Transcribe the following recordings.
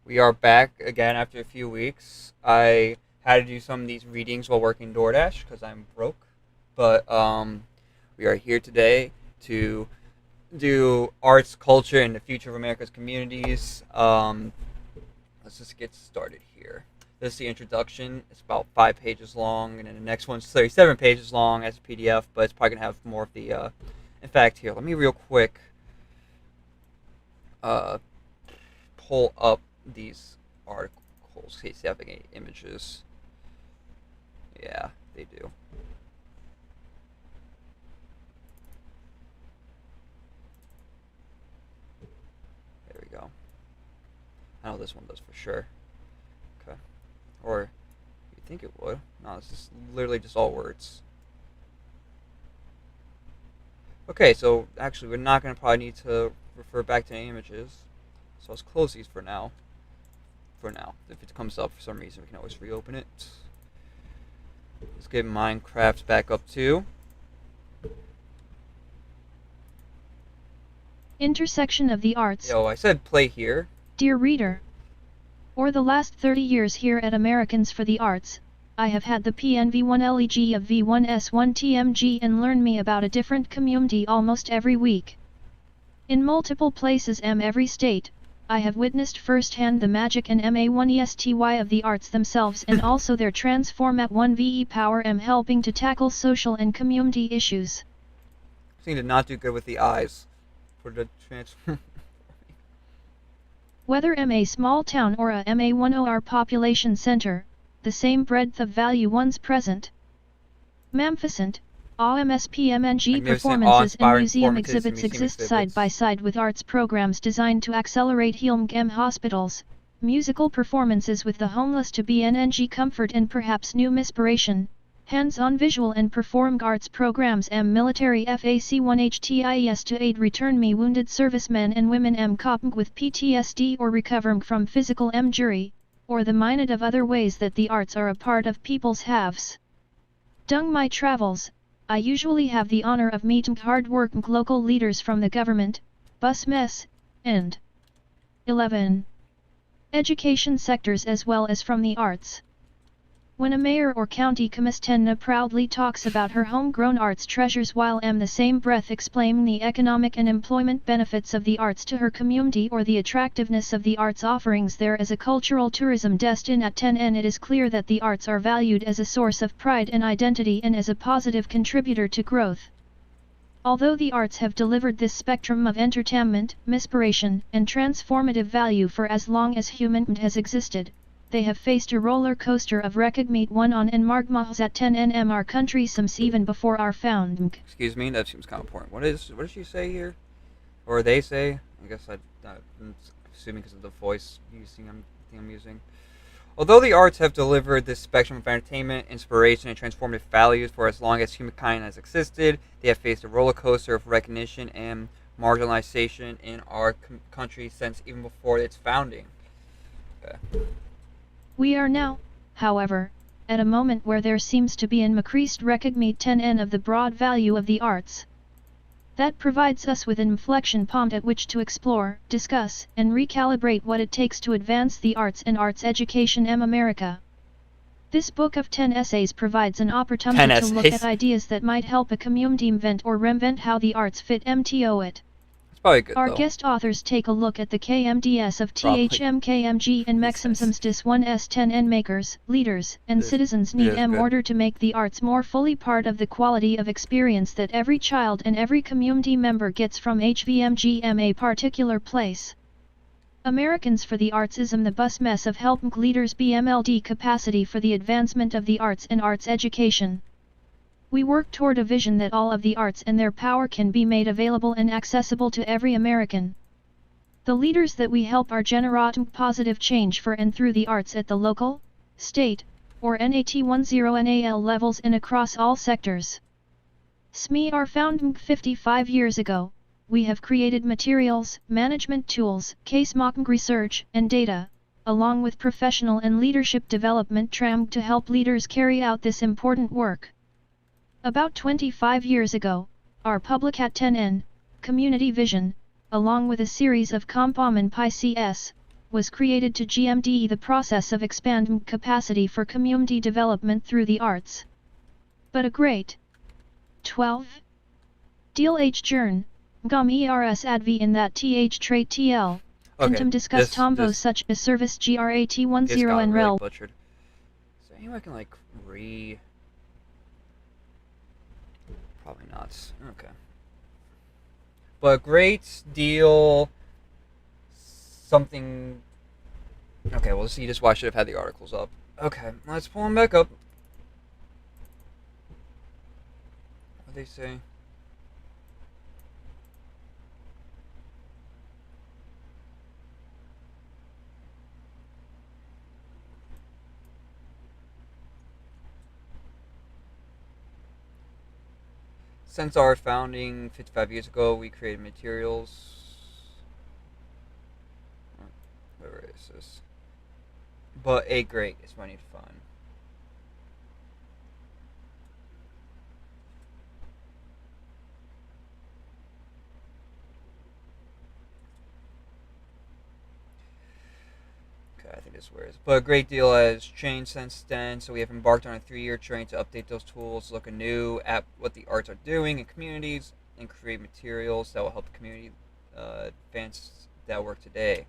We are back again after a few weeks. I had to do some of these readings while working DoorDash because I'm broke. But we are here today to do arts, culture, and the future of America's communities. Let's just get started here. This is the introduction. It's about 5 pages long, and then the next one's 37 pages long as a PDF, but it's probably going to have more of the. In fact, here, let me real quick uh, pull up these articles in case they have any images. Yeah, they do. There we go. I know this one does for sure. Okay. Or you think it would. No, this is literally just all words. Okay, so actually we're not going to probably need to refer back to any images. So let's close these for now. If it comes up for some reason, we can always reopen it. Let's get Minecraft back up too. Intersection of the arts. Yo, I said play here. Dear reader, or the last 30 years here at Americans for the Arts, I have had the PNV1LEG of V1S1TMG and learn me about a different community almost every week. In multiple places every state, I have witnessed firsthand the magic and MA1ESTY of the arts themselves and also their transform at 1VE power helping to tackle social and community issues. Seem to not do good with the eyes for the transform. Whether a small town or a MA10R population center, the same breadth of value once present. Magnificent, AMSPMNG performances and museum exhibits exist side by side with arts programs designed to accelerate healing hospitals, musical performances with the homeless to BNNG comfort and perhaps new inspiration, hands-on visual and performing arts programs military FAC1HTIES to aid return me wounded servicemen and women coping with PTSD or recovering from physical injury, or the myriad of other ways that the arts are a part of people's lives. During my travels, I usually have the honor of meeting hard-working local leaders from the government, bus mess, and 11 education sectors as well as from the arts. When a mayor or county commissioner proudly talks about her homegrown arts treasures while the same breath explaining the economic and employment benefits of the arts to her community or the attractiveness of the arts offerings there as a cultural tourism destination at 10 it is clear that the arts are valued as a source of pride and identity and as a positive contributor to growth. Although the arts have delivered this spectrum of entertainment, inspiration, and transformative value for as long as humankind has existed, they have faced a roller coaster of recognition one on and margmas at 10 our country since even before our founding. Excuse me, that seems kind of important. What does she say here? Or they say? I guess I'm assuming because of the voice I'm using. Although the arts have delivered this spectrum of entertainment, inspiration, and transformative values for as long as humankind has existed, they have faced a roller coaster of recognition and marginalization in our country since even before its founding. Okay. We are now, however, at a moment where there seems to be an increased recognition of the broad value of the arts. That provides us with an inflection point at which to explore, discuss, and recalibrate what it takes to advance the arts and arts education in America. This book of 10 essays provides an opportunity to look at ideas that might help a community invent or reinvent how the arts fit MTO it. Probably good, Our though. guest authors take a look at the KMDS of THMKMG and Maximums Dis 1S10N makers, leaders, and citizens need in order to make the arts more fully part of the quality of experience that every child and every community member gets from HVMGM a particular place. Americans for the Arts is the bus mess of helping leaders BMLD capacity for the advancement of the arts and arts education. We work toward a vision that all of the arts and their power can be made available and accessible to every American. The leaders that we help are generating positive change for and through the arts at the local, state, or NAT10NAL levels and across all sectors. SME are founded 55 years ago. We have created materials, management tools, case mocking research, and data, along with professional and leadership development tram to help leaders carry out this important work. About 25 years ago, our public at 10N, Community Vision, along with a series of Compom and PICS, was created to GMD the process of expanding capacity for community development through the arts. But a great 12. Deal H Jern, Gom ERS adv in that TH trait TL. Contum discuss Tombo such as service GRAT10 and rel. Butchered. Is there any way I can like Probably not. Okay. But great deal. Something. Okay, well, see, just why I should have had the articles up. Okay, let's pull them back up. What they say? Since our founding 55 years ago, we created materials. Where is this? But a great is what I need to find. I think this is where it is. But a great deal has changed since then, so we have embarked on a 3-year journey to update those tools, look anew at what the arts are doing in communities, and create materials that will help the community advance that work today.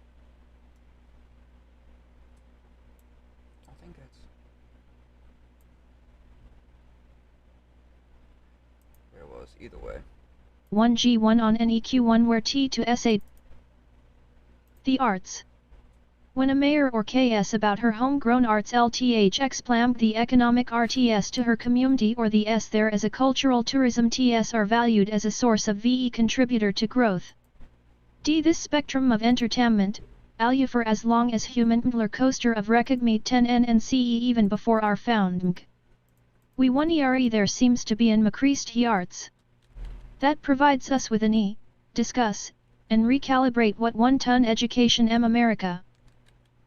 I think that's where it was, either way. 1G1 on NEQ1 where T to SA. The arts. When a mayor or KS about her homegrown arts LTH explammed the economic RTS to her community or the S there as a cultural tourism TS are valued as a source of VE contributor to growth. D this spectrum of entertainment, alu for as long as human roller coaster of recogmeet 10N and CE even before our founding. We one ERE there seems to be in macreased he arts. That provides us with an E, discuss, and recalibrate what 1-ton education America.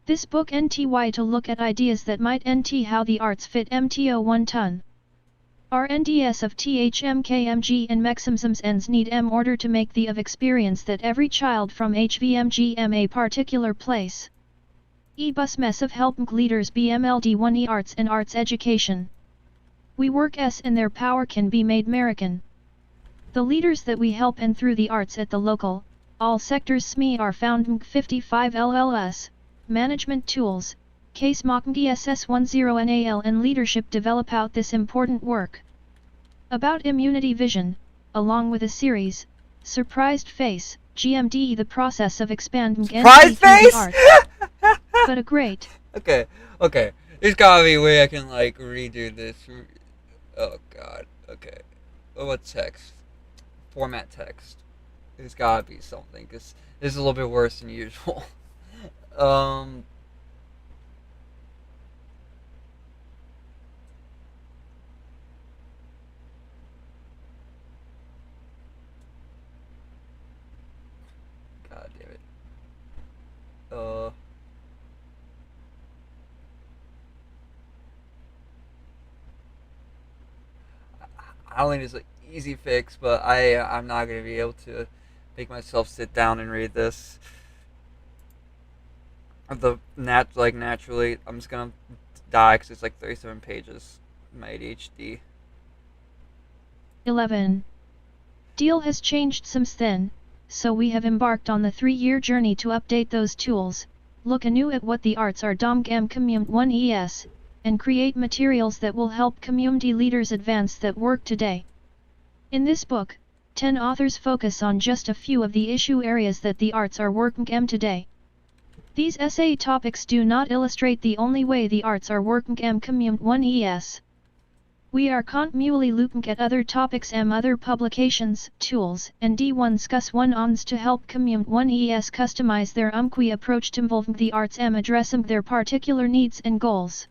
This book NTY to look at ideas that might NT how the arts fit MTO 1-ton. RNDS of THMKMG and Meximsums ends need order to make the of experience that every child from HVMGM a particular place. E-bus mess of helping leaders BMLD1 E arts and arts education. We work S and their power can be made American. The leaders that we help and through the arts at the local, all sectors SME are found 55 LLS. Management tools, case mock DSS10 NAL and leadership develop out this important work. About immunity vision, along with a series, Surprised Face, GMD the process of expanding Surprised Face? The arts. But a great. Okay. There's gotta be a way I can like redo this. Oh god. Okay. What text? Format text. There's gotta be something, because this is a little bit worse than usual. God damn it. I don't think it's an easy fix, but I'm not gonna be able to make myself sit down and read this. Naturally, I'm just gonna die because it's like 37 pages. My ADHD. 11. Deal has changed since then, so we have embarked on the 3-year journey to update those tools, look anew at what the arts are domgam commun 1 ES, and create materials that will help community leaders advance that work today. In this book, 10 authors focus on just a few of the issue areas that the arts are working today. These essay topics do not illustrate the only way the arts are working commun 1 ES. We are continually looking at other topics other publications, tools, and D1 discuss one ons to help commun 1 ES customize their approach to involving the arts addressing their particular needs and goals.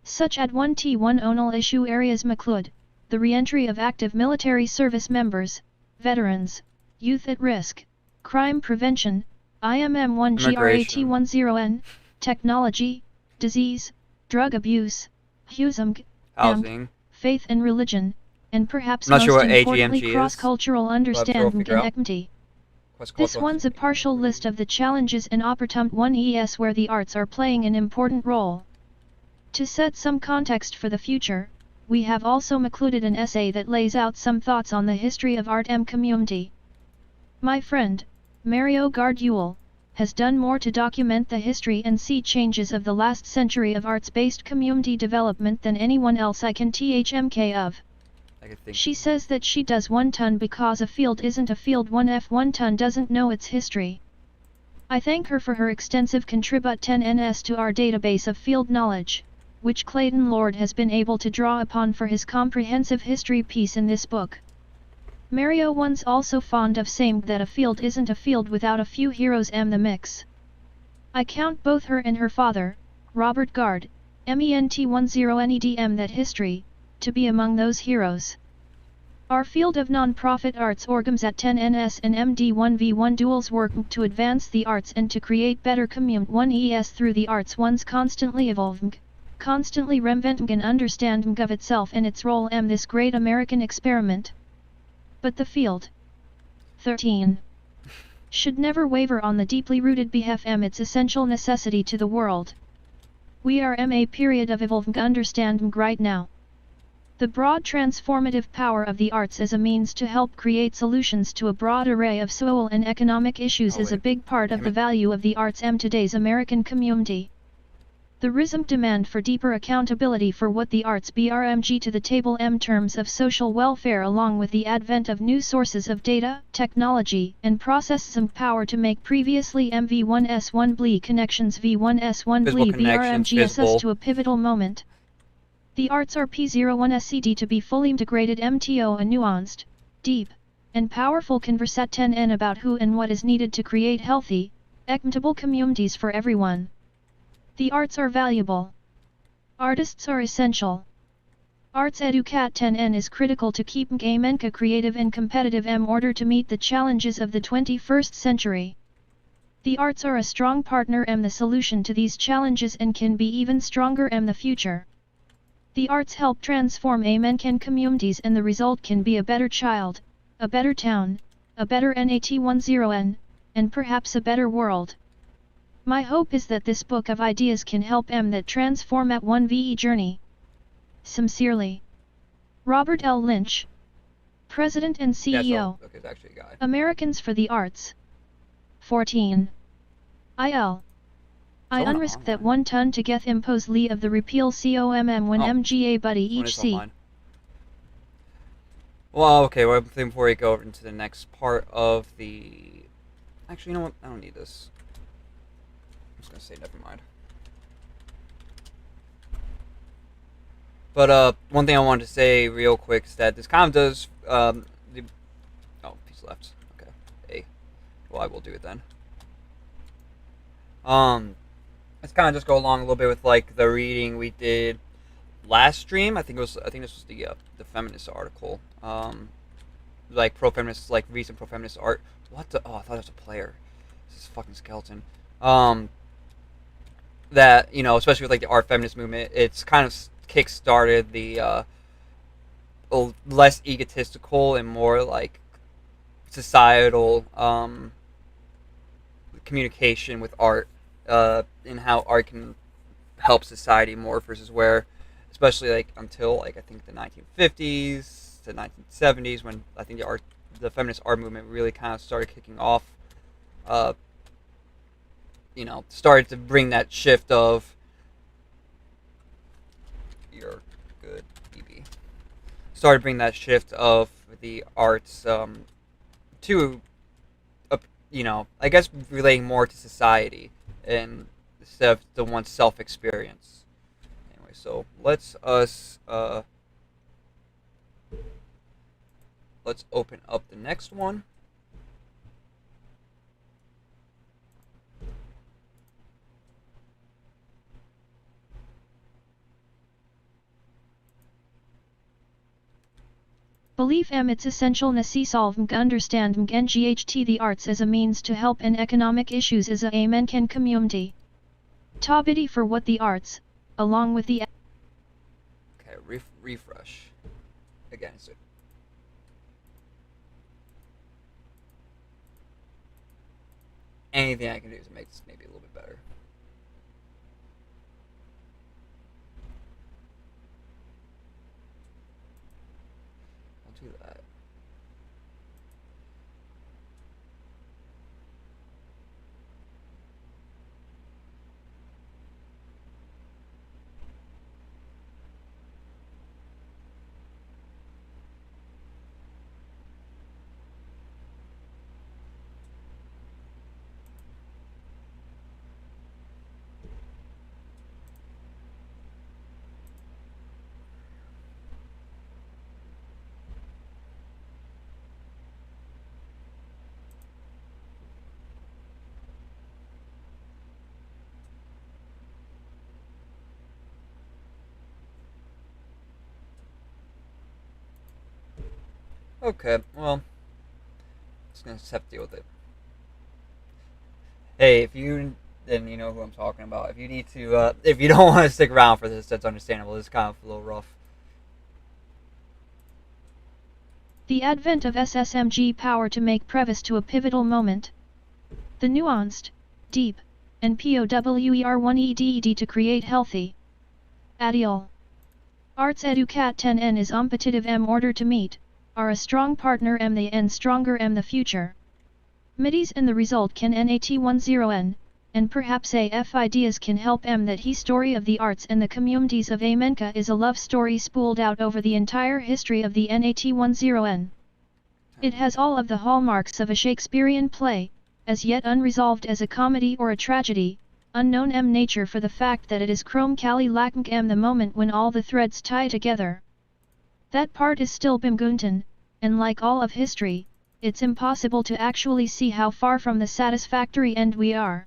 Such ad 1T1 onal issue areas McLeod, the reentry of active military service members, veterans, youth at risk, crime prevention, IMM1 GRAT10N, technology, disease, drug abuse, housing, faith and religion, and perhaps most importantly cross-cultural understanding and equity. This one's a partial list of the challenges in Opportunity 1ES where the arts are playing an important role. To set some context for the future, we have also included an essay that lays out some thoughts on the history of art community. My friend, Mario Gard has done more to document the history and sea changes of the last century of arts-based community development than anyone else I can THMK of. She says that she does 1 ton because a field isn't a field 1 ton doesn't know its history. I thank her for her extensive contribute 10ns to our database of field knowledge, which Clayton Lord has been able to draw upon for his comprehensive history piece in this book. Mario one's also fond of saying that a field isn't a field without a few heroes the mix. I count both her and her father, Robert Gard, MENT10NEDM that history, to be among those heroes. Our field of non-profit arts organs at 10NS and MD1V1 duals work to advance the arts and to create better community 1ES through the arts one's constantly evolving, constantly reinventing and understanding of itself and its role in this great American experiment. But the field 13 should never waver on the deeply rooted belief its essential necessity to the world. We are a period of evolving understanding right now. The broad transformative power of the arts as a means to help create solutions to a broad array of social and economic issues is a big part of the value of the arts today's American community. The rising demand for deeper accountability for what the arts brmg to the table terms of social welfare along with the advent of new sources of data, technology, and processing power to make previously MV1S1 BLE connections V1S1 BLE brmgss to a pivotal moment. The arts are P01SCD to be fully integrated MTO a nuanced, deep, and powerful conversat 10N about who and what is needed to create healthy, equitable communities for everyone. The arts are valuable. Artists are essential. Arts Educat 10N is critical to keep Gamenka creative and competitive order to meet the challenges of the 21st century. The arts are a strong partner the solution to these challenges and can be even stronger the future. The arts help transform American communities and the result can be a better child, a better town, a better NAT10N, and perhaps a better world. My hope is that this book of ideas can help that transform at 1VE journey. Sincerely, Robert L. Lynch, President and CEO, Americans for the Arts. 14. I unrisk that 1 ton to get impose Lee of the repeal COMM when MGA buddy each C. Well, okay, well, before we go over into the next part of the... Actually, you know what? I don't need this. I'm just gonna say never mind. But one thing I wanted to say real quick is that this kind of does oh, piece left. Okay. Hey. Well, I will do it then. Let's kind of just go along a little bit with like the reading we did last stream. I think this was the feminist article. Like pro-feminist, like recent pro-feminist art. What the? Oh, I thought it was a player. This is a fucking skeleton. That, you know, especially with like the art feminist movement, it's kind of kick-started the less egotistical and more like societal communication with art, and how art can help society more versus where, especially like until like I think the 1950s to 1970s when I think the feminist art movement really kind of started kicking off. You know, started to bring that shift of you're good, BB. Started to bring that shift of the arts to, you know, I guess relating more to society and instead of the one's self-experience. Anyway, so let's open up the next one. Belief its essential solving understanding nght the arts as a means to help in economic issues is a American community. Tabidi for what the arts, along with the... Okay, refresh. Again, so... anything I can do to make this maybe a little bit better. I'll do that. Okay, well, just gonna have to deal with it. Hey, if you then you know who I'm talking about. If you need to, if you don't want to stick around for this, that's understandable. It's kind of a little rough. The advent of SSMG power to make Previs to a pivotal moment. The nuanced, deep, and POWER1EDED to create healthy. Adiol. Arts Educat 10N is competitive M order to meet, are a strong partner M the N stronger M the future. Middies and the result can NAT10N, and perhaps AF ideas can help M that he story of the arts and the communities of Amenka is a love story spooled out over the entire history of the NAT10N. It has all of the hallmarks of a Shakespearean play, as yet unresolved as a comedy or a tragedy, unknown M nature for the fact that it is Chrome Kali Lakunk M the moment when all the threads tie together. That part is still Bimguntan, and like all of history, it's impossible to actually see how far from the satisfactory end we are.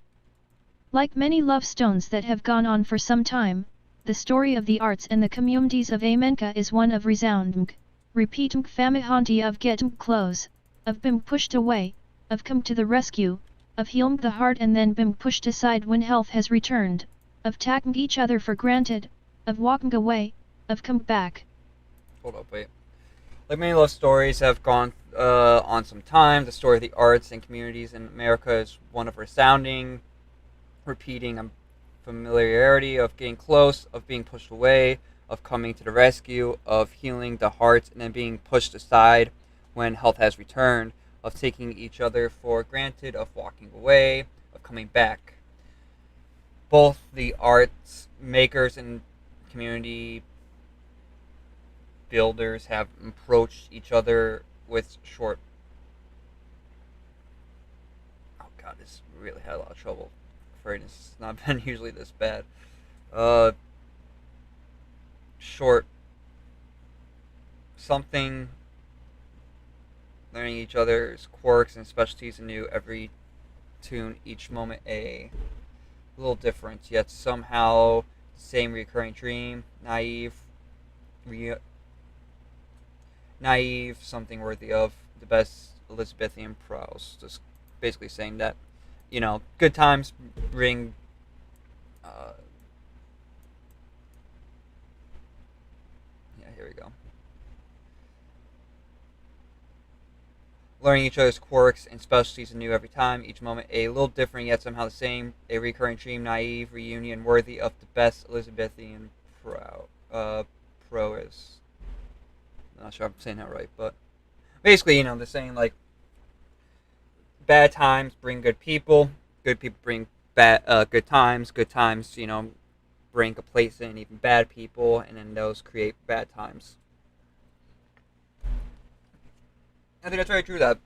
Like many love stones that have gone on for some time, the story of the arts and the communities of Amenka is one of resounding, repeating famihanti of getting close, of bim pushed away, of come to the rescue, of healing the heart and then bim pushed aside when health has returned, of taking each other for granted, of walking away, of come back. Hold up, wait. Like many love stories have gone on some time, the story of the arts and communities in America is one of resounding, repeating familiarity, of getting close, of being pushed away, of coming to the rescue, of healing the heart and then being pushed aside when health has returned, of taking each other for granted, of walking away, of coming back. Both the arts makers and community builders have approached each other with short... Oh god, this really had a lot of trouble. I'm afraid it's not been usually this bad. Short something, learning each other's quirks and specialties anew every tune, each moment a little different, yet somehow same recurring dream, naive, something worthy of the best Elizabethan prose. Just basically saying that, you know, good times bring here we go. Learning each other's quirks and specialties anew every time, each moment a little different yet somehow the same, a recurring dream, naive, reunion worthy of the best Elizabethan prose. I'm not sure I'm saying that right, but basically, you know, they're saying like bad times bring good people bring good times, you know, bring complacent and even bad people, and then those create bad times. I think that's very true. That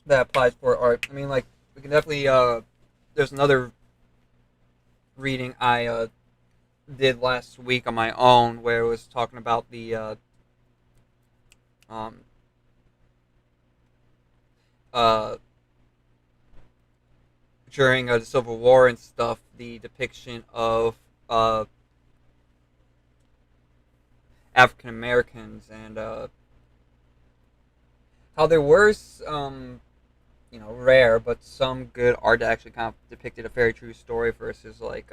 applies for art. I mean, like we can definitely. There's another reading I did last week on my own where it was talking about the during the Civil War and stuff, the depiction of African Americans and how there were you know, rare but some good art that actually kind of depicted a very true story versus like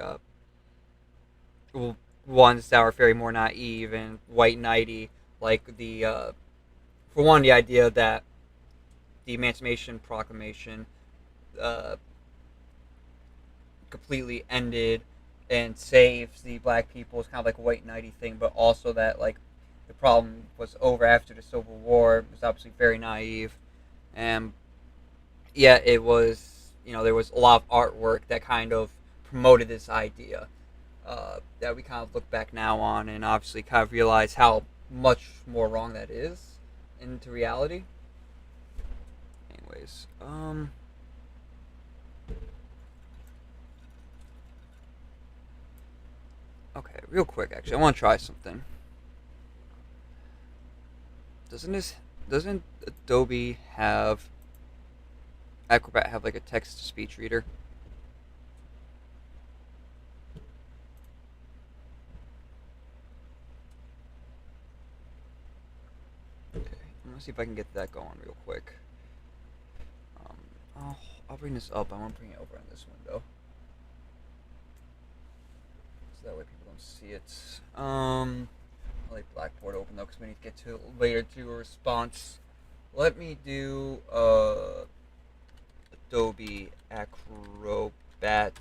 ones that were very more naive and white knighty, like the for one, the idea that the Emancipation Proclamation uh, completely ended and saves the black people is kind of like a white knighty thing, but also that like the problem was over after the Civil War. It was obviously very naive, and yeah, it was, there was a lot of artwork that kind of promoted this idea that we kind of look back now on and obviously kind of realize how much more wrong that is into reality. Anyways, okay, real quick, actually, I want to try something. Doesn't Adobe have Acrobat have like a text to speech reader? Okay, I'm gonna see if I can get that going real quick. I'll bring this up. I want to bring it over on this window, so that way people don't see it. I'll leave Blackboard open though, because we need to get to later to a response. Let me do Adobe Acrobat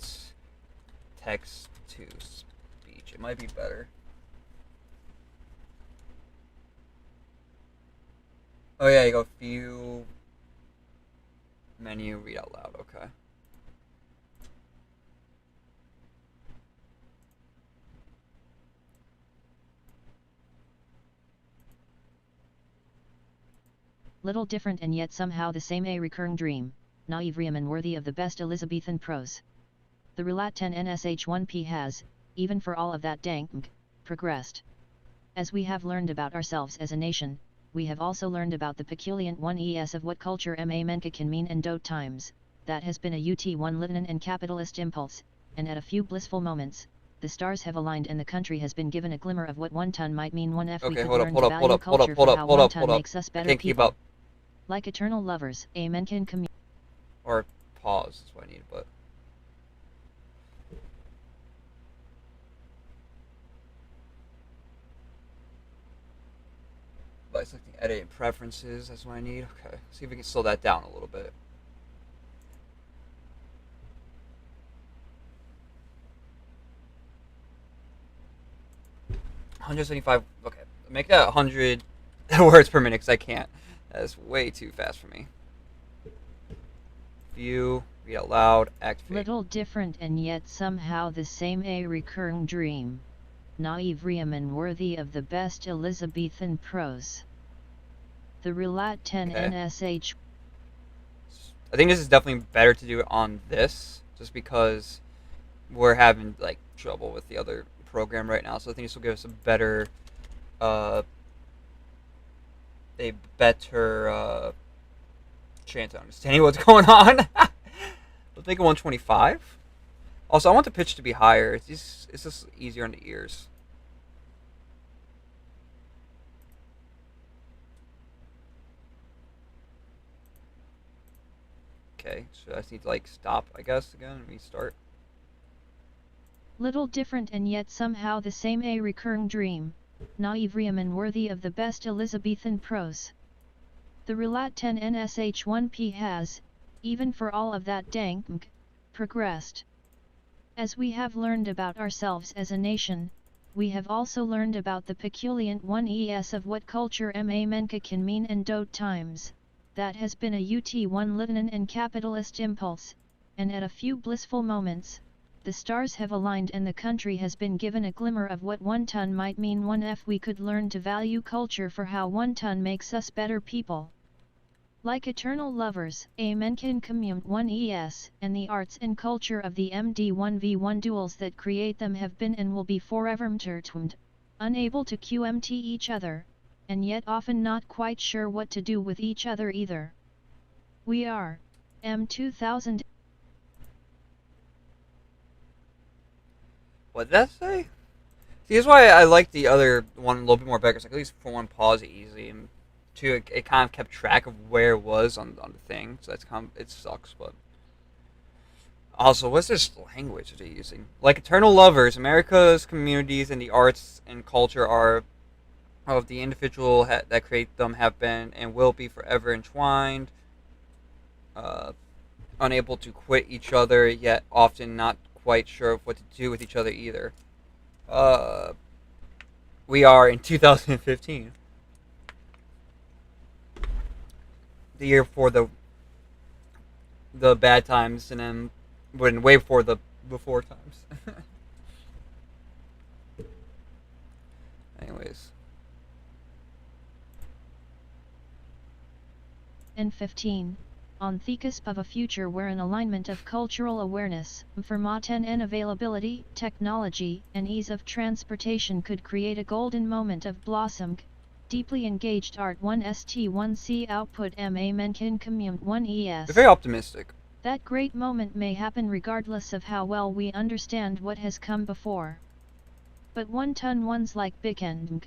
text to speech. It might be better. Oh yeah, you go view, menu, read out loud. Okay. Little different and yet somehow the same, a recurring dream, naive and worthy of the best Elizabethan prose. The Relat 10 NSH1P has, even for all of that dank, progressed. As we have learned about ourselves as a nation, we have also learned about the peculiar one es of what culture ma menka can mean and dote times, that has been a UT1 litenan and capitalist impulse, and at a few blissful moments, the stars have aligned and the country has been given a glimmer of what one ton might mean. One F we could learn to value culture for how one ton makes us better people. Like eternal lovers, amen can commune. Or pause is what I need, but by selecting edit and preferences, that's what I need. Okay, see if we can slow that down a little bit. $175. Okay, make that 100 words per minute because I can't. That is way too fast for me. View, read out loud, activate. Little different and yet somehow the same, a recurring dream, naive and worthy of the best Elizabethan prose. The Relat 10 NSH. I think this is definitely better to do it on this, just because we're having like trouble with the other program right now. So I think this will give us a better chance of understanding what's going on. We'll take a 125. Also, I want the pitch to be higher. It's just easier on the ears. Okay, so I just need to like stop, I guess, again, and restart. Little different and yet somehow the same, a recurring dream, naive and worthy of the best Elizabethan prose. The Relat 10 NSH1P has, even for all of that dank, progressed. As we have learned about ourselves as a nation, we have also learned about the peculiar one es of what culture ma menka can mean and dote times, that has been a UT1 litenan and capitalist impulse, and at a few blissful moments, the stars have aligned and the country has been given a glimmer of what one ton might mean. One F we could learn to value culture for how one ton makes us better people. Like eternal lovers, amen can commune one es, and the arts and culture of the MD1v1 duels that create them have been and will be forever intertwined, unable to QMT each other, and yet often not quite sure what to do with each other either. We are, M2000. What did that say? See, that's why I like the other one a little bit more better. Like, at least for one, pause it easy, and two, it kind of kept track of where it was on the thing. So that's kind of, it sucks, but also, what's this language that they're using? Like eternal lovers, America's communities and the arts and culture are of the individual that create them have been and will be forever entwined. unable to quit each other, yet often not quite sure of what to do with each other either. We are in 2015, the year before the bad times, and then way before the before times. Anyways. And 15. On the cusp of a future where an alignment of cultural awareness, information and availability, technology, and ease of transportation could create a golden moment of blossom. Deeply engaged art 1st1c output ma menkin commute 1es. They're very optimistic. That great moment may happen regardless of how well we understand what has come before. But one ton ones like Bikendg.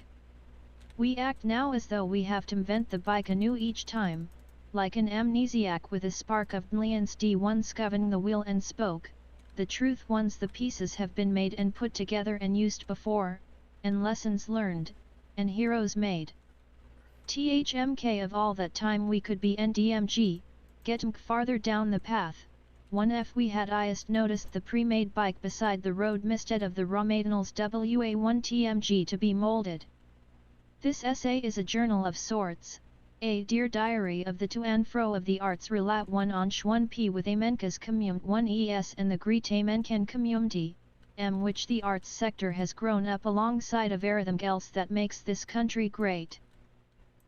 We act now as though we have to invent the bike anew each time, like an amnesiac with a spark of millions d1 governing the wheel and spoke. The truth once the pieces have been made and put together and used before, and lessons learned, and heroes made. THMK of all that time we could be NDMG, getting farther down the path. 1f we had IST noticed the pre-made bike beside the road instead of the raw materials WA1TMG to be molded. This essay is a journal of sorts, a dear diary of the to and fro of the arts relat 1 on 1p with Amenka's commune 1es and the Great Amenkan community, which the arts sector has grown up alongside of everything else that makes this country great.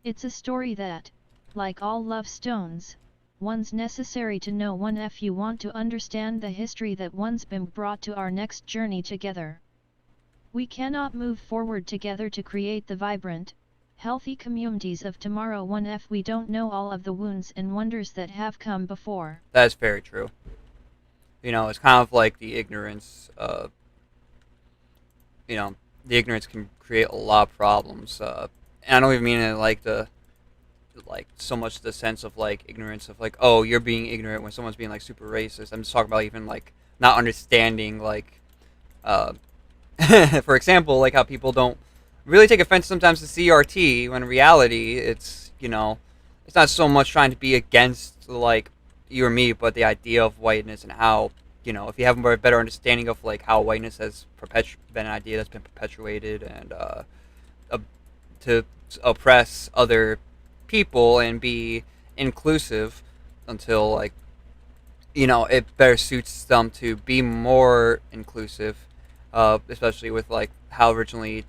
It's a story that, like all love stones, one's necessary to know one if you want to understand the history that one's been brought to our next journey together. We cannot move forward together to create the vibrant, healthy communities of tomorrow one if we don't know all of the wounds and wonders that have come before. That's very true. You know, it's kind of like the ignorance, the ignorance can create a lot of problems. And I don't even mean it like so much the sense of like ignorance of like, oh, you're being ignorant when someone's being like super racist. I'm just talking about even like not understanding like, for example, like how people don't really take offense sometimes to CRT when in reality it's, it's not so much trying to be against like you or me, but the idea of whiteness and how, if you have a better understanding of like how whiteness has been an idea that's been perpetuated and to oppress other people and be inclusive until like, it better suits them to be more inclusive, especially with like how originally,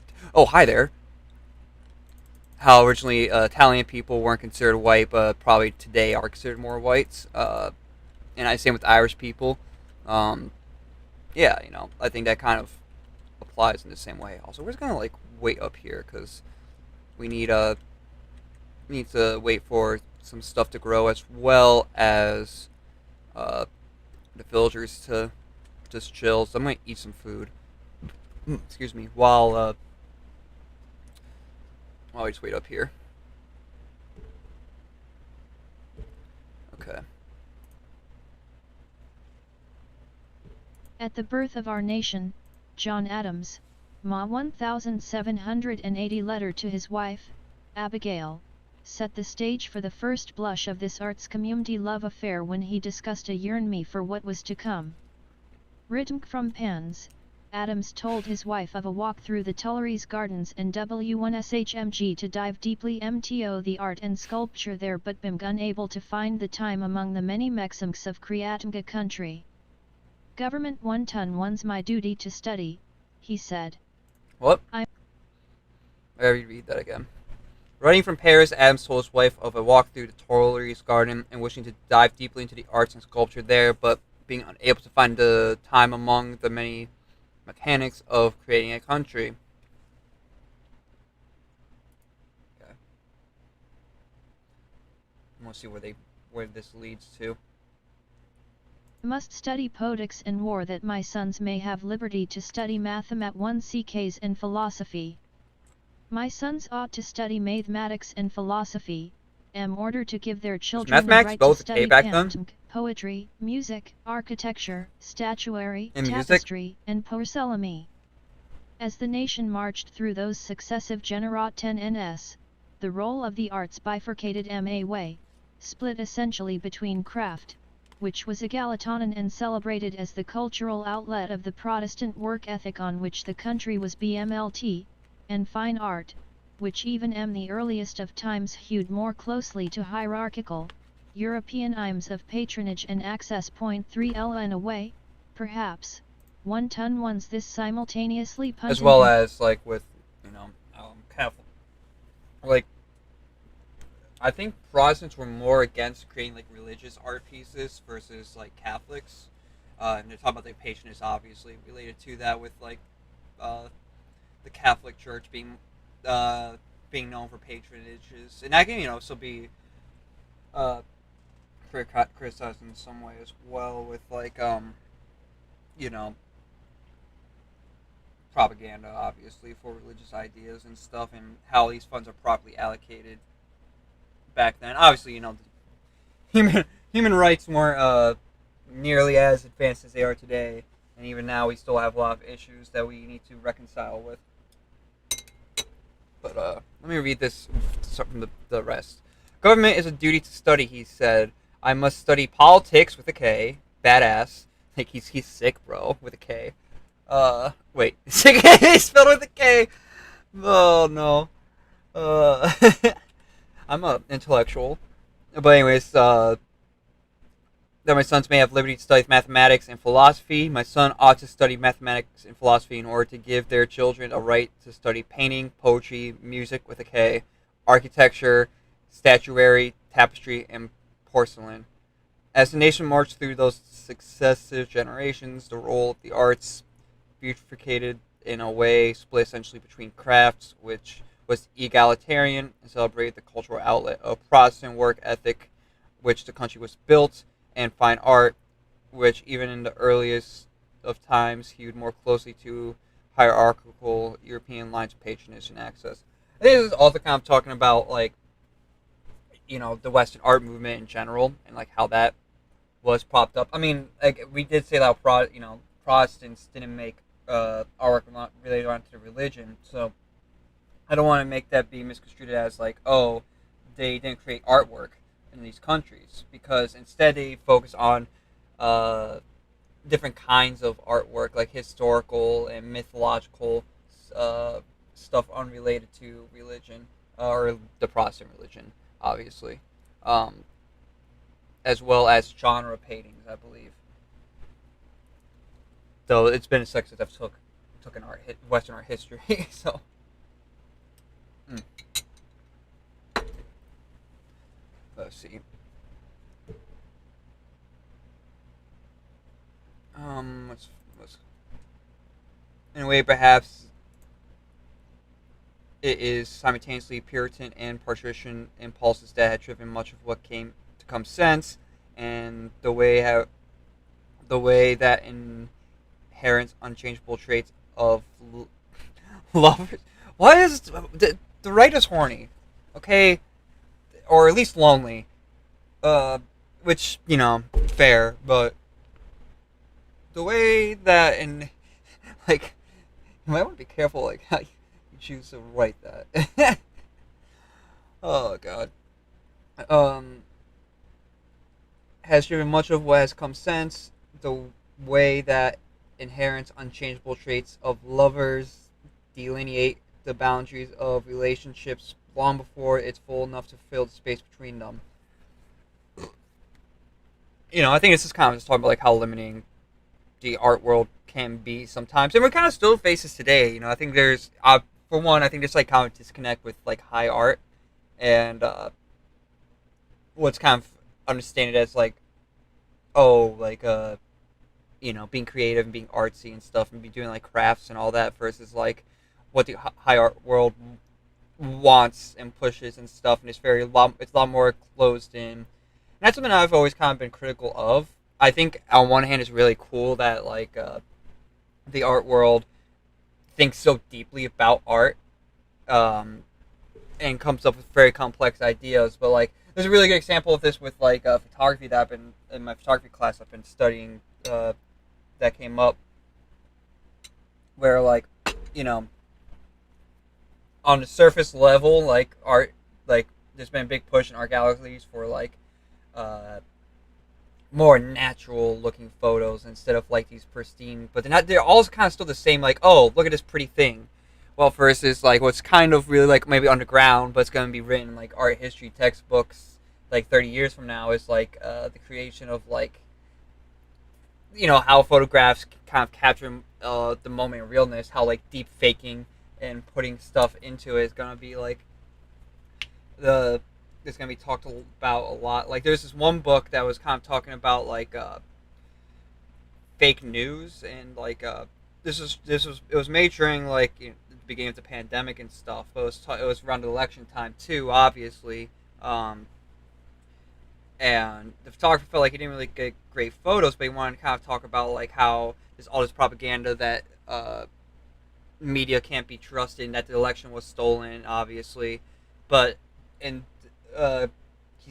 how originally Italian people weren't considered white, but probably today are considered more whites. And I same with Irish people. I think that kind of applies in the same way. Also, we're just gonna like wait up here because we need to wait for some stuff to grow as well as the villagers to just chill. So I'm gonna eat some food. Excuse me, while we just wait up here. Okay. At the birth of our nation, John Adams, Ma 1780 letter to his wife, Abigail, set the stage for the first blush of this arts community love affair when he discussed a yearn me for what was to come. Written from pens, Adams told his wife of a walk through the Tuileries Gardens and W1SHMG to dive deeply into the art and sculpture there but been unable to find the time among the many meximks of creating a country. Government 1 ton one's my duty to study, he said. What? I gotta read that again. Writing from Paris, Adams told his wife of a walk through the Tuileries Garden and wishing to dive deeply into the arts and sculpture there, but being unable to find the time among the many mechanics of creating a country. Okay. I want to see where this leads to. Must study poetics and war that my sons may have liberty to study mathemat 1 CKs and philosophy. My sons ought to study mathematics and philosophy, order to give their children the right to study poetry, music, architecture, statuary, tapestry, and porcelain. As the nation marched through those successive genera 10 NS, the role of the arts bifurcated way, split essentially between craft, which was egalitarian and celebrated as the cultural outlet of the Protestant work ethic on which the country was BMLT, and fine art, which even the earliest of times hewed more closely to hierarchical, European aims of patronage and access. 3 in a way, perhaps, one ton ones this simultaneously pungent as well as like with Catholic, like I think Protestants were more against creating like religious art pieces versus like Catholics, and they're talking about the patronage obviously related to that with like the Catholic Church being known for patronages, and that can also be criticized in some way as well with like propaganda, obviously, for religious ideas and stuff, and how these funds are properly allocated back then. Obviously, human rights weren't nearly as advanced as they are today, and even now we still have a lot of issues that we need to reconcile with. But let me read this from the rest. Government is a duty to study, he said. I must study politics with a K. Badass. Like he's sick, bro, with a K. Wait. Sick is spelled with a K. Oh, no. I'm a intellectual. But anyways, that my sons may have liberty to study mathematics and philosophy. My son ought to study mathematics and philosophy in order to give their children a right to study painting, poetry, music with a K, architecture, statuary, tapestry, and porcelain. As the nation marched through those successive generations, the role of the arts bifurcated in a way split essentially between crafts, which was egalitarian and celebrated the cultural outlet of Protestant work ethic, which the country was built, and fine art, which even in the earliest of times hewed more closely to hierarchical European lines of patronage and access. I think this is also kind of talking about like the Western art movement in general and like how that was propped up. I mean, like we did say that Protestants didn't make art related onto the religion, so I don't want to make that be misconstrued as like, oh, they didn't create artwork in these countries, because instead they focus on different kinds of artwork, like historical and mythological stuff unrelated to religion or the Protestant religion, obviously, as well as genre paintings, I believe. Though it's been a second since I've took an Western art history, so. Let's see. Let's in a way, perhaps it is simultaneously Puritan and patrician impulses that had driven much of what came to come since, and the way that inherent unchangeable traits of lovers. Why is the writer's horny? Okay, or at least lonely. Which fair, but the way that like you might want to be careful like how you choose to write that. Oh god. Has driven much of what has come since, the way that inherent unchangeable traits of lovers delineate the boundaries of relationships long before it's full enough to fill the space between them. I think this is kind of just talking about like how limiting the art world can be sometimes, and we kind of still face this today. I think there's, for one, I think there's like kind of disconnect with like high art and what's kind of understand it as like, oh, like being creative and being artsy and stuff, and be doing like crafts and all that, versus like what the high art world wants and pushes and stuff, and it's a lot more closed in. And that's something I've always kind of been critical of. I think on one hand it's really cool that like the art world thinks so deeply about art, and comes up with very complex ideas. But like, there's a really good example of this with like photography that I've been in my photography class I've been studying. That came up where like on the surface level, like art, like there's been a big push in art galleries for like more natural looking photos instead of like these pristine, but they're all kind of still the same, like, oh, look at this pretty thing. Well, versus like what's kind of really like maybe underground, but it's going to be written in like art history textbooks like 30 years from now, is like the creation of like, how photographs kind of capture the moment of realness, how like deep faking and putting stuff into it is going to be like the it's going to be talked about a lot. Like there's this one book that was kind of talking about like fake news, and like it was made during like the beginning of the pandemic and stuff, but it was around election time too, obviously. um, and the photographer felt like he didn't really get great photos, but he wanted to kind of talk about like how there's all this propaganda that media can't be trusted, and that the election was stolen, obviously. But and he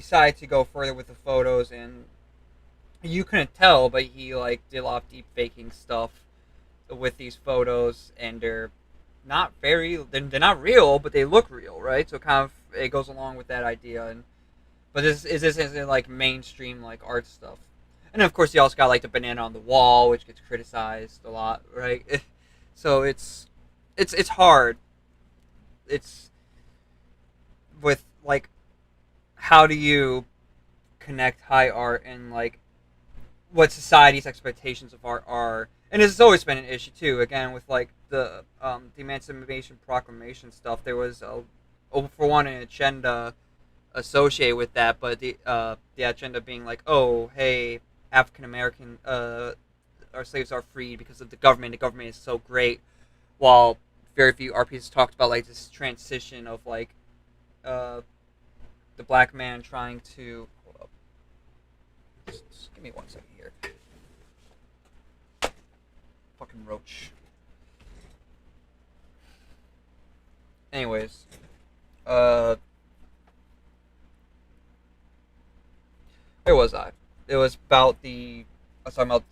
decided to go further with the photos, and you couldn't tell, but he like did a lot of deep faking stuff with these photos, and they're not real, but they look real, right? So kind of it goes along with that idea. And but this isn't like mainstream like art stuff. And then, of course, you also got like the banana on the wall, which gets criticized a lot, right? So it's hard. It's with like, how do you connect high art and like what society's expectations of art are? And this has always been an issue too. Again, with like the Emancipation Proclamation stuff, there was for one an agenda associated with that, but the agenda being like, oh, hey, African American our slaves are freed because of the government. The government is so great, while very few art pieces talked about like this transition of like the black man trying to. Hold up. Just give me 1 second here. Fucking roach. Anyways, where was I? It was about I was talking about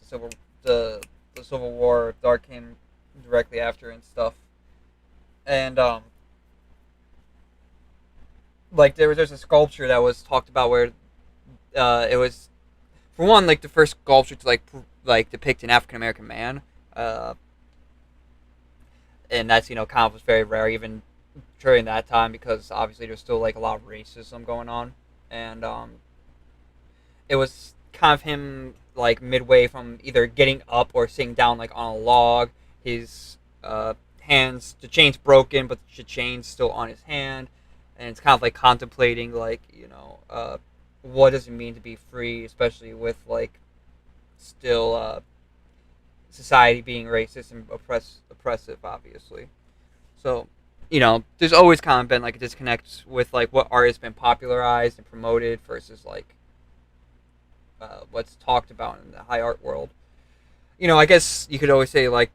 the Civil War. Dark came directly after and stuff, and like there's a sculpture that was talked about where it was, for one, like the first sculpture to like depict an African American man, and that's kind of was very rare even during that time, because obviously there's still like a lot of racism going on. And it was kind of him like midway from either getting up or sitting down like on a log. His hands, the chain's broken, but the chain's still on his hand, and it's kind of like contemplating like what does it mean to be free, especially with like still society being racist and oppressive, obviously. So there's always kind of been like a disconnect with like what art has been popularized and promoted versus like what's talked about in the high art world. I guess you could always say like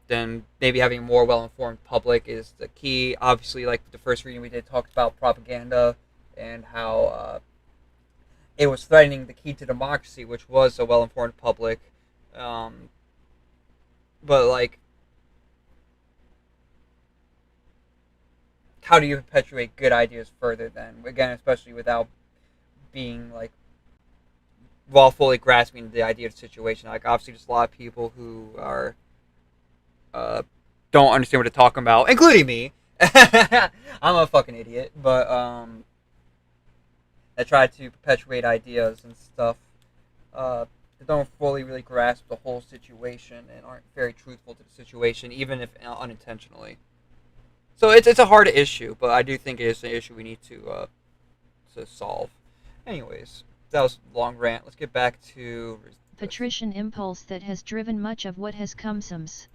then maybe having a more well-informed public is the key. Obviously, like the first reading we did talked about propaganda and how it was threatening the key to democracy, which was a well-informed public. But like, how do you perpetuate good ideas further then? Again, especially without being like, while fully grasping the idea of the situation. Like, obviously, there's a lot of people who are don't understand what they're talking about, including me. I'm a fucking idiot, but I try to perpetuate ideas and stuff that don't fully really grasp the whole situation and aren't very truthful to the situation, even if unintentionally. So it's a hard issue, but I do think it is an issue we need to solve. Anyways, that was a long rant. Let's get back to patrician impulse that has driven much of what has come since.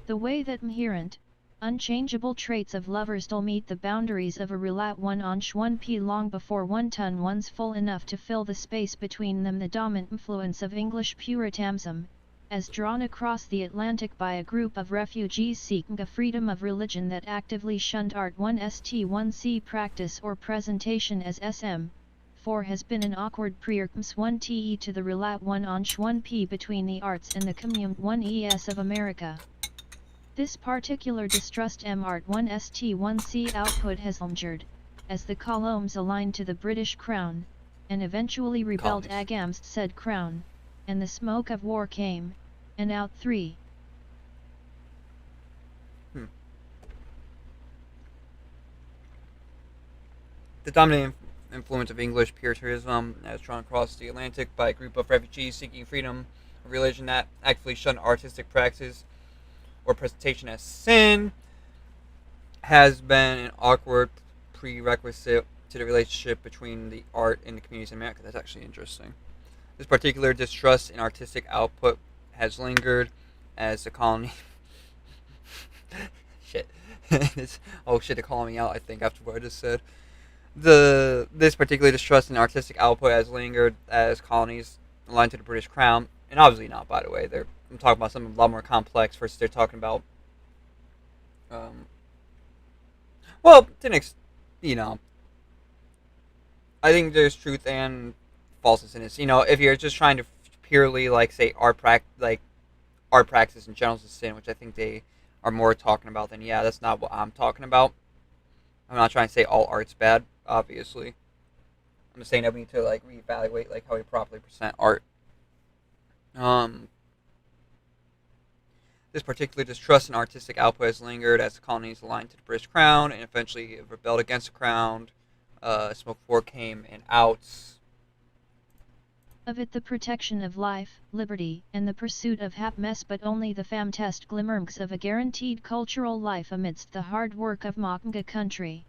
The way that inherent, unchangeable traits of lovers do meet the boundaries of a relat one onch 1p long before one ton one's full enough to fill the space between them. The dominant influence of English Puritanism, as drawn across the Atlantic by a group of refugees seeking a freedom of religion that actively shunned art 1st1c practice or presentation as SM4, has been an awkward prearchms 1te to the relat one onch 1p between the arts and the commune 1es of America. This particular distrust art 1st1c output has endured, as the columns aligned to the British Crown, and eventually rebelled Colonies. against said crown, and the smoke of war came, and out 3. The dominant influence of English Puritanism as drawn across the Atlantic by a group of refugees seeking freedom, a religion that actively shunned artistic practices or presentation as sin, has been an awkward prerequisite to the relationship between the art and the communities in America. That's actually interesting. This particular distrust in artistic output has lingered as the colony. Shit. Oh shit, they're calling me out, I think, after what I just said. This particular distrust in artistic output has lingered as colonies aligned to the British Crown, and obviously not, by the way. I'm talking about something a lot more complex. First, they're talking about, well, I think there's truth and falseness in this. If you're just trying to purely say art practice in general is a sin, which I think they are more talking about, then yeah, that's not what I'm talking about. I'm not trying to say all art's bad, obviously. I'm just saying that we need to reevaluate how we properly present art. This particular distrust in artistic output has lingered as the colonies aligned to the British Crown and eventually rebelled against the Crown. Smoke 4 came and out. Of it the protection of life, liberty, and the pursuit of happiness, but only the famtest glimmerings of a guaranteed cultural life amidst the hard work of Mokanga country.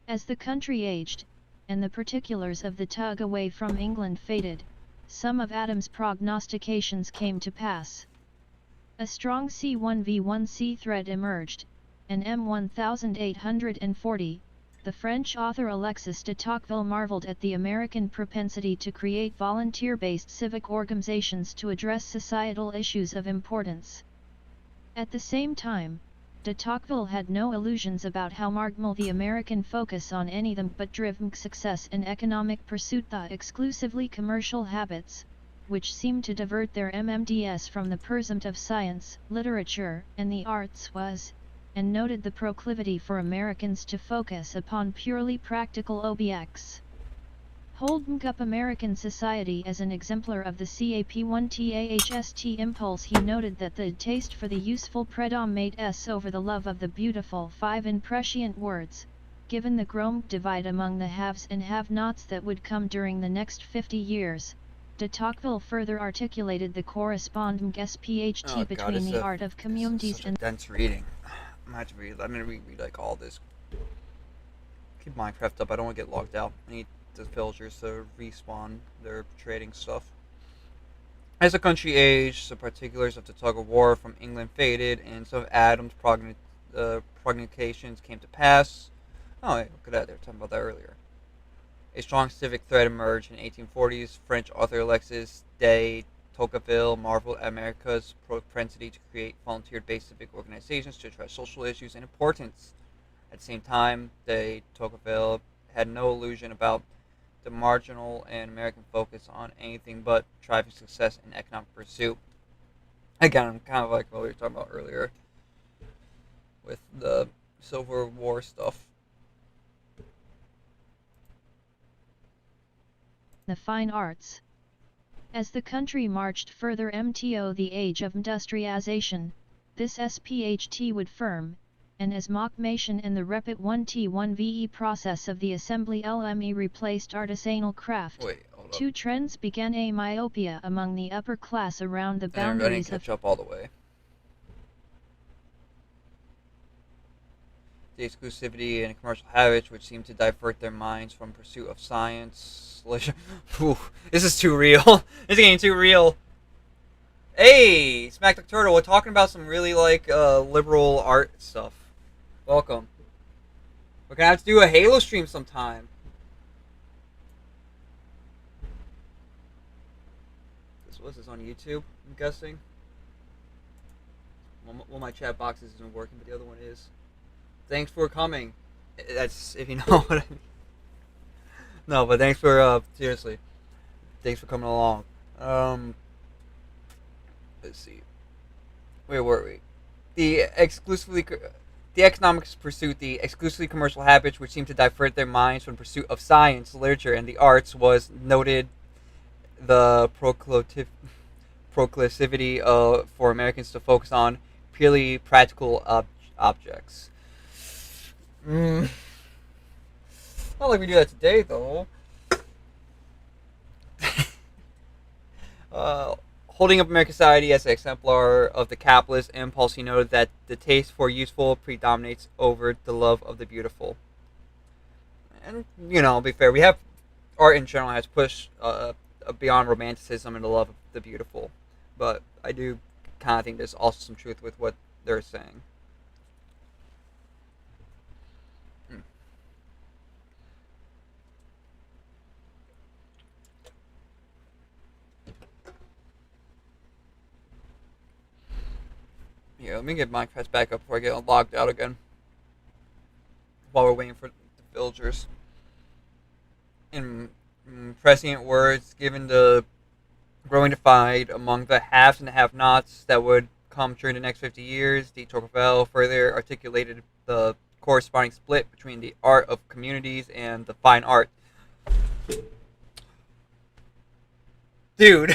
As the country aged, and the particulars of the tug away from England faded, some of Adams' prognostications came to pass. A strong C1v1C threat emerged, and M1840, the French author Alexis de Tocqueville marveled at the American propensity to create volunteer-based civic organizations to address societal issues of importance. At the same time, de Tocqueville had no illusions about how marginal the American focus on anything but driven success and economic pursuit, the exclusively commercial habits, which seemed to divert their MMDS from the pursuit of science, literature, and the arts was, and noted the proclivity for Americans to focus upon purely practical objects. Holding up American society as an exemplar of the CAP1TAHST impulse, he noted that the taste for the useful predominates over the love of the beautiful. 5 In prescient words, given the growing divide among the haves and have-nots that would come during the next 50 years, de Tocqueville further articulated the corresponding SPHT between the art of communities and dense reading. I'm gonna read all this. Keep Minecraft up. I don't want to get logged out. I need the villagers to respawn their trading stuff. As the country aged, the particulars of the tug of war from England faded, and some of Adams' prognostications came to pass. Oh, wait, look at that. They were talking about that earlier. A strong civic threat emerged in the 1840s. French author Alexis de Tocqueville marveled at America's propensity to create volunteer-based civic organizations to address social issues and importance. At the same time, de Tocqueville had no illusion about the marginal and American focus on anything but driving success in economic pursuit. Again, kind of like what we were talking about earlier with the Civil War stuff. The fine arts. As the country marched further into the age of industrialization, this SPHT would firm, and as mockmation and the Repit 1T1VE process of the assembly LME replaced artisanal craft, two trends began: a myopia among the upper class around the boundaries of catch up all the way. The exclusivity and commercial habits which seem to divert their minds from pursuit of science. This is too real. This is getting too real. Hey, Smack the Turtle, we're talking about some really liberal art stuff. Welcome. We're gonna have to do a Halo stream sometime. What's this on YouTube? I'm guessing. Well, my chat box isn't working, but the other one is. Thanks for coming. That's if you know what I mean. No, but thanks for seriously. Thanks for coming along. Let's see. Where were we? The the economics pursuit, the exclusively commercial habits which seem to divert their minds from pursuit of science, literature, and the arts was noted the proclivity for Americans to focus on purely practical objects. Not like we do that today, though. Holding up American society as an exemplar of the capitalist impulse, he noted that the taste for useful predominates over the love of the beautiful. And, to be fair, we have art in general has pushed beyond romanticism and the love of the beautiful. But I do kind of think there's also some truth with what they're saying. Yeah, let me get Minecraft back up before I get logged out again. While we're waiting for the villagers. In prescient words, given the growing divide among the haves and the have-nots that would come during the next 50 years, de Tocqueville further articulated the corresponding split between the art of communities and the fine art. Dude,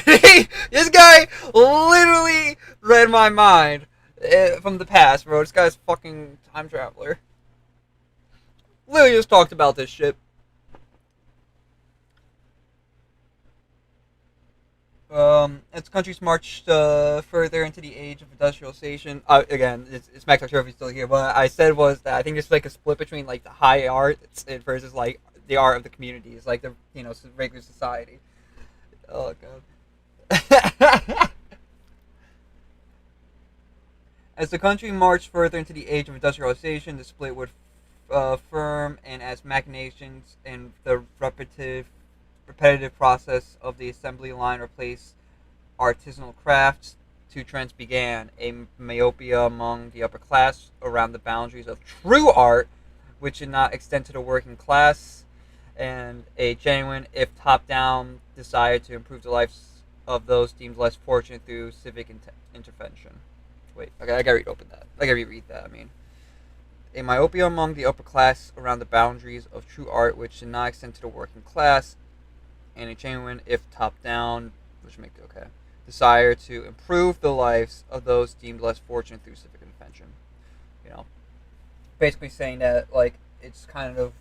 this guy literally read my mind from the past, bro. This guy's fucking time traveler. Literally just talked about this shit. As countries marched further into the age of industrialization, again, it's Max Trophy still here, but I said was that I think there's like a split between like the high art versus like the art of the communities, like the regular society. Oh god. As the country marched further into the age of industrialization, the split would firm, and as machinations and the repetitive process of the assembly line replaced artisanal crafts, two trends began: a myopia among the upper class around the boundaries of true art, which did not extend to the working class, and a genuine, if top-down, desire to improve the lives of those deemed less fortunate through civic intervention. Wait, I gotta reread that. I mean, a myopia among the upper class around the boundaries of true art, which did not extend to the working class, and a genuine, if top-down, desire to improve the lives of those deemed less fortunate through civic intervention. Basically saying that like it's kind of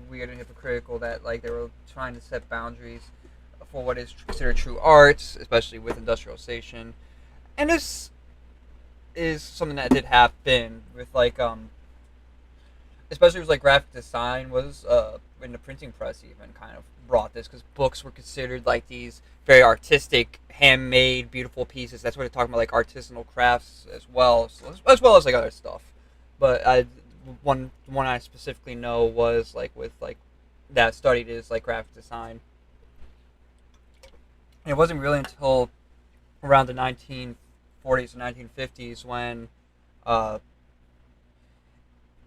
weird and hypocritical that like they were trying to set boundaries for what is considered true arts, especially with industrialization, and this is something that did happen with like especially with like graphic design was in the printing press even kind of brought this, because books were considered like these very artistic, handmade, beautiful pieces. That's what they're talking about, like artisanal crafts as well as like other stuff. But one I specifically know was like with like that studied is like graphic design. And it wasn't really until around the 1940s and 1950s when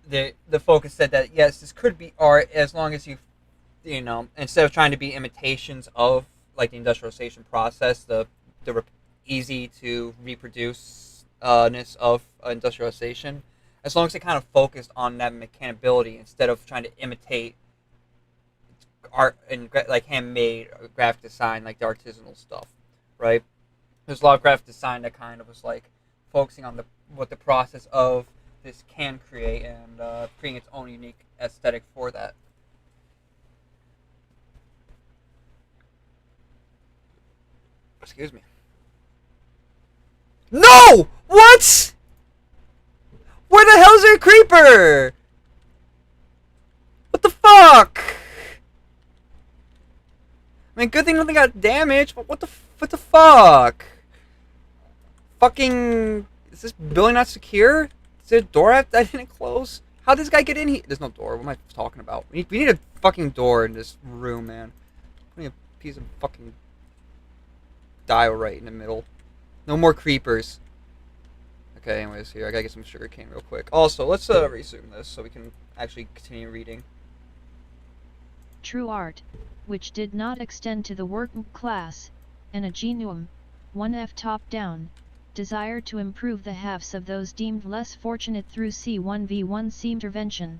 the focus said that yes, this could be art as long as you instead of trying to be imitations of like the industrialization process, the easy to reproduce ness of industrialization, as long as it kind of focused on that mechanability instead of trying to imitate art and like handmade graphic design, like the artisanal stuff, right? There's a lot of graphic design that kind of was like focusing on what the process of this can create and creating its own unique aesthetic for that. Excuse me. No! What? Where the hell's your creeper? What the fuck? I mean, good thing nothing got damaged, but what the fuck? Fucking... Is this building not secure? Is there a door I didn't close? How did this guy get in here? There's no door. What am I talking about? We need a fucking door in this room, man. We need a piece of fucking dial right in the middle. No more creepers. Okay, anyways, here, I gotta get some sugarcane real quick. Also, let's resume this so we can actually continue reading. True art, which did not extend to the working class, and a genuine, 1F top-down, desired to improve the halves of those deemed less fortunate through C1v1C intervention.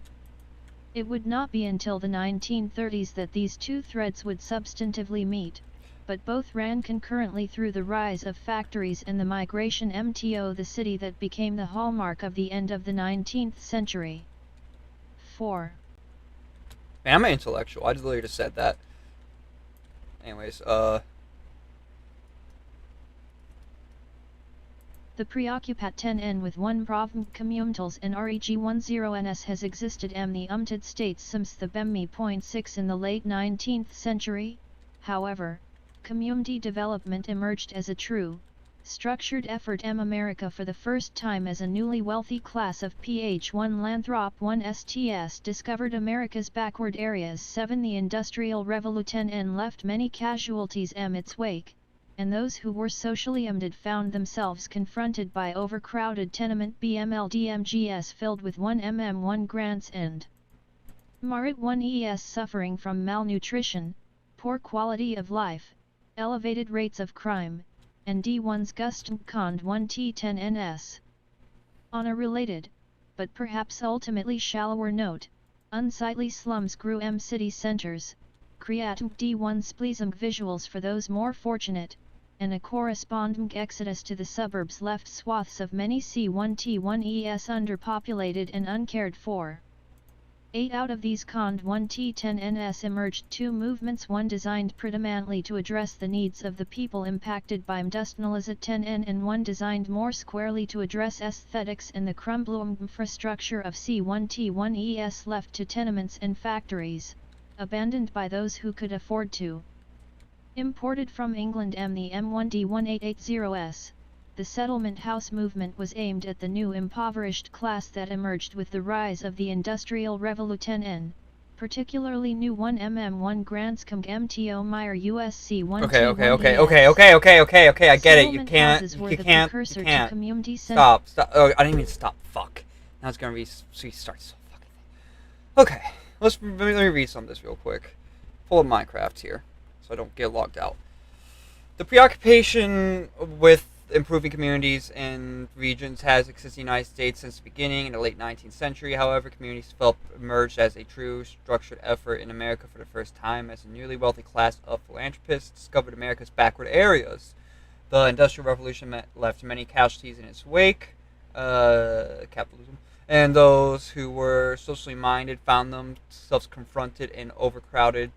It would not be until the 1930s that these two threads would substantively meet, but both ran concurrently through the rise of factories and the migration to the city that became the hallmark of the end of the 19th century. 4. Man, I'm an intellectual. I literally just said that. Anyways, The preoccupat 10N with one problem communitals and REG10NS has existed in the United States since the BEMI.6 in the late 19th century. However, community development emerged as a true, structured effort in America for the first time as a newly wealthy class of PH1 Lathrop 1 STS discovered America's backward areas. 7. The Industrial Revolution left many casualties in its wake, and those who were socially embedded found themselves confronted by overcrowded tenement BMLDMGS filled with 1mm1 grants and Marit 1ES suffering from malnutrition, poor quality of life, elevated rates of crime, and D1's Gustmkond 1T10NS. On a related, but perhaps ultimately shallower note, unsightly slums grew city centers, creating D1 spleism visuals for those more fortunate, and a corresponding exodus to the suburbs left swaths of many C1T1ES underpopulated and uncared for. 8 out of these Cond 1T10NS emerged two movements, one designed predominantly to address the needs of the people impacted by industrialization and one designed more squarely to address aesthetics and the crumbling infrastructure of C1T1ES left to tenements and factories, abandoned by those who could afford to. Imported from England the M1D1880S. The settlement house movement was aimed at the new impoverished class that emerged with the rise of the Industrial Revolution, particularly new 1mm1 grants come MTO Meyer USC 1 Okay, I get it. You can't. Stop. Oh, I didn't even stop. Fuck. Now it's gonna restart so fucking thing. Okay, let me read some of this real quick. Pull up Minecraft here, so I don't get logged out. The preoccupation with improving communities and regions has existed in the United States since the beginning. In the late 19th century, however, communities emerged as a true structured effort in America for the first time as a newly wealthy class of philanthropists discovered America's backward areas. The Industrial Revolution left many casualties in its wake, capitalism, and those who were socially minded found themselves confronted in overcrowded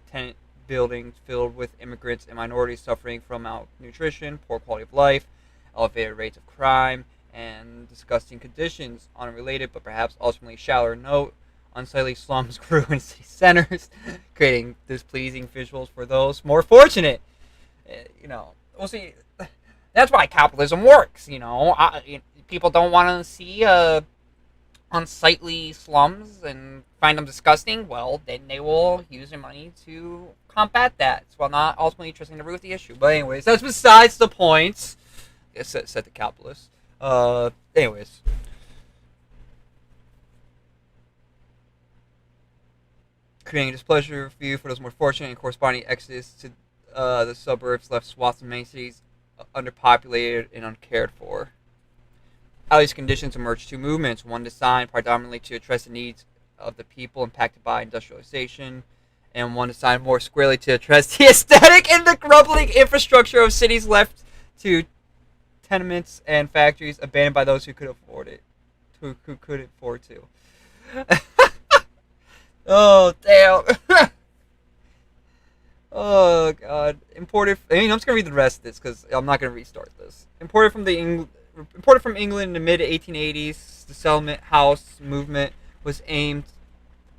tenant buildings filled with immigrants and minorities suffering from malnutrition, poor quality of life, elevated rates of crime, and disgusting conditions. On a related but perhaps ultimately shallower note, unsightly slums grew in city centers, creating displeasing visuals for those more fortunate. We'll see. That's why capitalism works. People don't want to see unsightly slums and find them disgusting. Well, then they will use their money to combat that, while not ultimately addressing the root of the issue. But anyways, that's besides the point. Said the capitalists. Anyways. Creating displeasure view for those more fortunate and corresponding exodus to the suburbs left swaths of many cities underpopulated and uncared for. Out of these conditions emerged two movements, one designed predominantly to address the needs of the people impacted by industrialization, and one designed more squarely to address the aesthetic and the crumbling infrastructure of cities left to tenements and factories abandoned by those who could afford it, who could afford to. Oh, damn. Oh, God. I'm just going to read the rest of this because I'm not going to restart this. Imported from England in the mid-1880s, the settlement house movement was aimed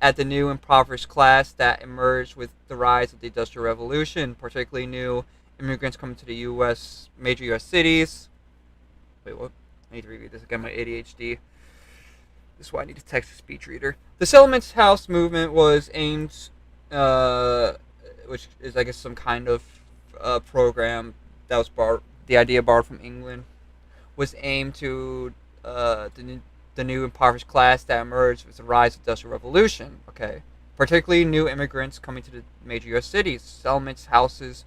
at the new impoverished class that emerged with the rise of the Industrial Revolution, particularly new immigrants coming to the major U.S. cities. Wait, what? I need to reread this again, my ADHD. This is why I need a text-to-speech reader. The settlement house movement was aimed, which is, I guess, some kind of program that was the idea borrowed from England, was aimed to the new impoverished class that emerged with the rise of the Industrial Revolution. Okay, particularly new immigrants coming to the major U.S. cities. Settlements houses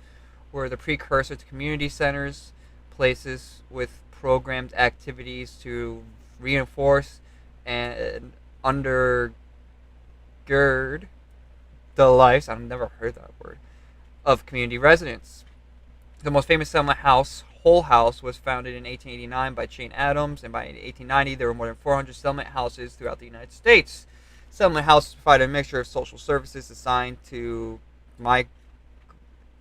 were the precursor to community centers, places with programmed activities to reinforce and undergird the lives, I've never heard that word, of community residents. The most famous settlement house, Hull House, was founded in 1889 by Chain Adams, and by 1890 there were more than 400 settlement houses throughout the United States. Settlement houses provide a mixture of social services designed to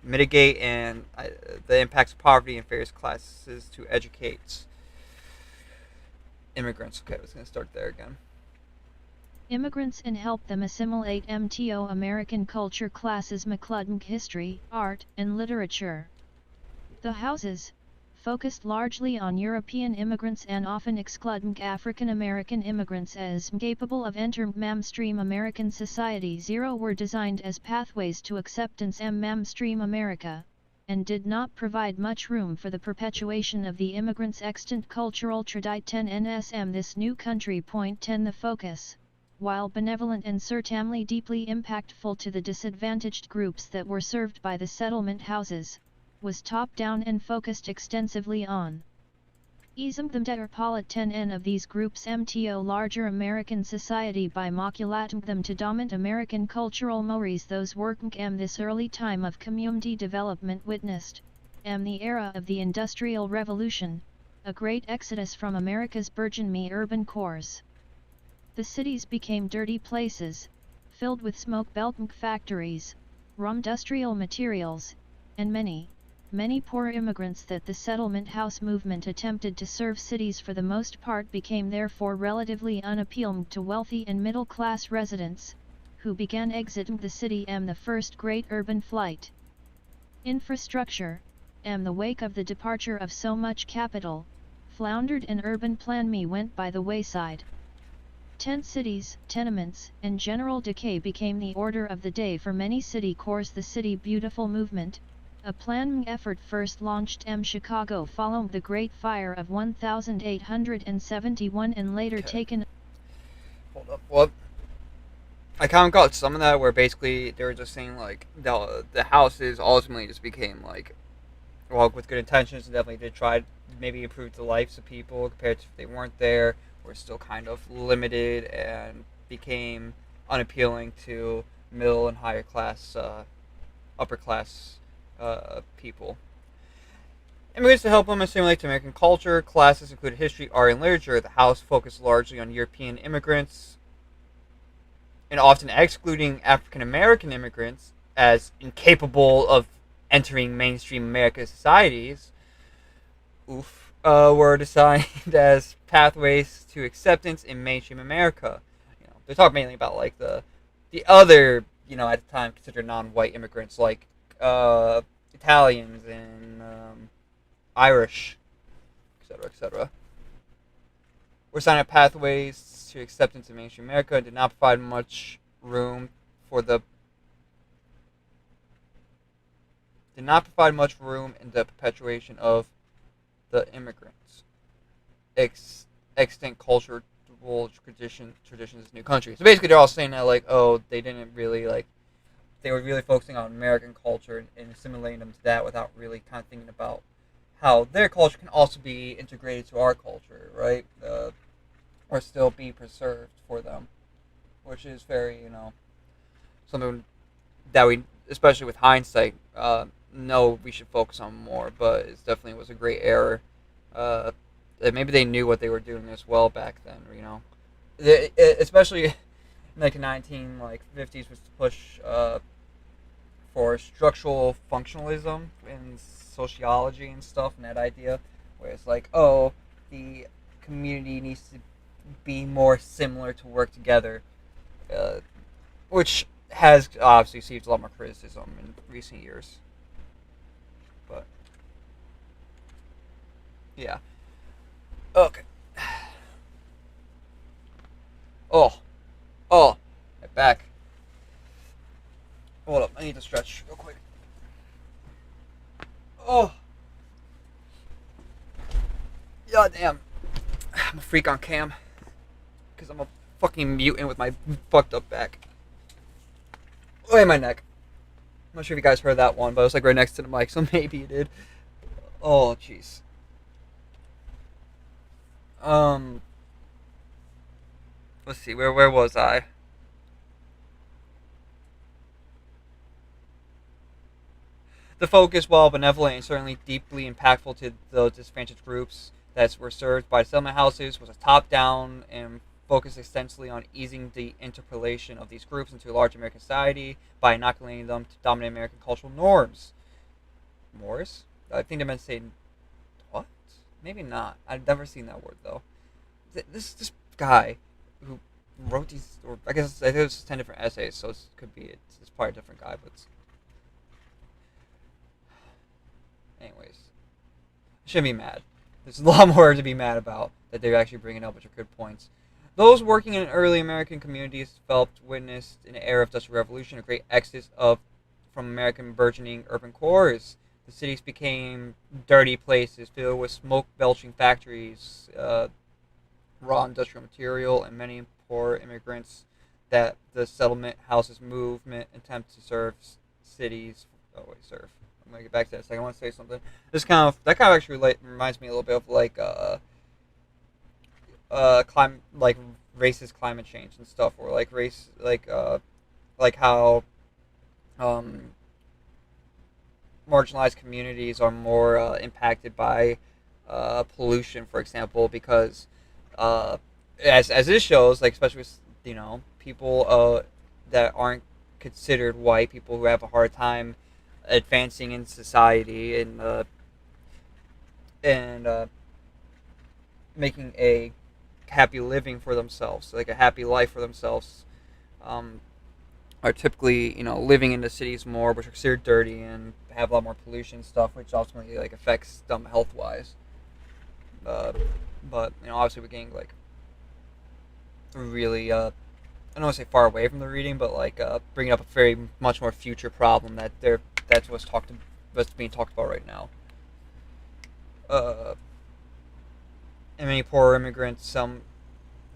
mitigate the impacts of poverty in various classes to educate immigrants. Okay, I was going to start there again. Immigrants and help them assimilate MTO American culture classes McCludden history, art, and literature. The houses, focused largely on European immigrants and often excluding African American immigrants as capable of entering mainstream American society. Were designed as pathways to acceptance in mainstream America, and did not provide much room for the perpetuation of the immigrants' extant cultural tradition NSM this new country. Point 10. The focus, while benevolent and certainly deeply impactful to the disadvantaged groups that were served by the settlement houses, was top-down and focused extensively on easing the metropolitan of these groups MTO larger American society by maculating them to dominant American cultural mores. Those working this early time of community development witnessed the era of the Industrial Revolution, a great exodus from America's burgeoning urban cores. The cities became dirty places, filled with smoke belting factories, raw industrial materials, and many poor immigrants that the settlement house movement attempted to serve. Cities for the most part became therefore relatively unappealing to wealthy and middle-class residents, who began exiting the city the first great urban flight. Infrastructure, the wake of the departure of so much capital, floundered and urban plan went by the wayside. Tent cities, tenements, and general decay became the order of the day for many city cores. The City Beautiful movement, a planning effort first launched Chicago following the Great Fire of 1871 and later taken. Hold up. Well, I kind of got some of that where basically they were just saying like the houses ultimately just became like, well, with good intentions and definitely did try to maybe improve the lives of people compared to if they weren't there, were still kind of limited and became unappealing to middle and higher class, upper class people. Immigrants to help them assimilate to American culture. Classes included history, art, and literature. The house focused largely on European immigrants, and often excluding African American immigrants as incapable of entering mainstream American societies. Were designed as pathways to acceptance in mainstream America. They talk mainly about like the other, at the time considered non-white immigrants like Italians and Irish, etc., etc. Were signed up pathways to acceptance in mainstream America and did not provide much room in the perpetuation of the immigrants' extant cultural traditions in this new country. So basically, they're all saying that like, oh, they didn't really like. They were really focusing on American culture and assimilating them to that without really kind of thinking about how their culture can also be integrated to our culture, right? Or still be preserved for them, which is very, something that we, especially with hindsight, know we should focus on more. But it definitely was a great error. Maybe they knew what they were doing as well back then, especially in like the 1950s was to push for structural functionalism in sociology and stuff, and that idea where it's like, oh, the community needs to be more similar to work together, which has obviously received a lot more criticism in recent years. But yeah, okay. Oh, my back. Hold up, I need to stretch real quick. Oh. God damn. I'm a freak on cam. Because I'm a fucking mutant with my fucked up back. Oh, and my neck. I'm not sure if you guys heard that one, but it was like right next to the mic, so maybe you did. Oh, jeez. Um, let's see, where was I? The focus, while benevolent and certainly deeply impactful to the disadvantaged groups that were served by settlement houses, was a top-down and focused extensively on easing the interpolation of these groups into a large American society by inoculating them to dominant American cultural norms. Morris? I think they meant to say what? Maybe not. I've never seen that word though. This guy who wrote these, or I guess it was 10 different essays, so it could be it's probably a different guy, but anyways, I shouldn't be mad. There's a lot more to be mad about that they're actually bringing up, which are good points. Those working in early American communities witnessed an era of Industrial Revolution, a great exodus from American burgeoning urban cores. The cities became dirty places filled with smoke-belching factories, raw industrial material, and many poor immigrants that the settlement houses movement attempts to serve cities. Oh wait, serve. I'm gonna get back to that in a second. I want to say something. That kind of actually reminds me a little bit of climate, like racist climate change and stuff, or like like how marginalized communities are more impacted by pollution, for example, because as this shows, like especially with people that aren't considered white, people who have a hard time advancing in society and making a happy living for themselves, like a happy life for themselves, are typically living in the cities more, which are considered dirty and have a lot more pollution and stuff, which ultimately like affects them health wise. But obviously we're getting like really I don't want to say far away from the reading, but like bringing up a very much more future problem that's what's being talked about right now. And many poor immigrants, the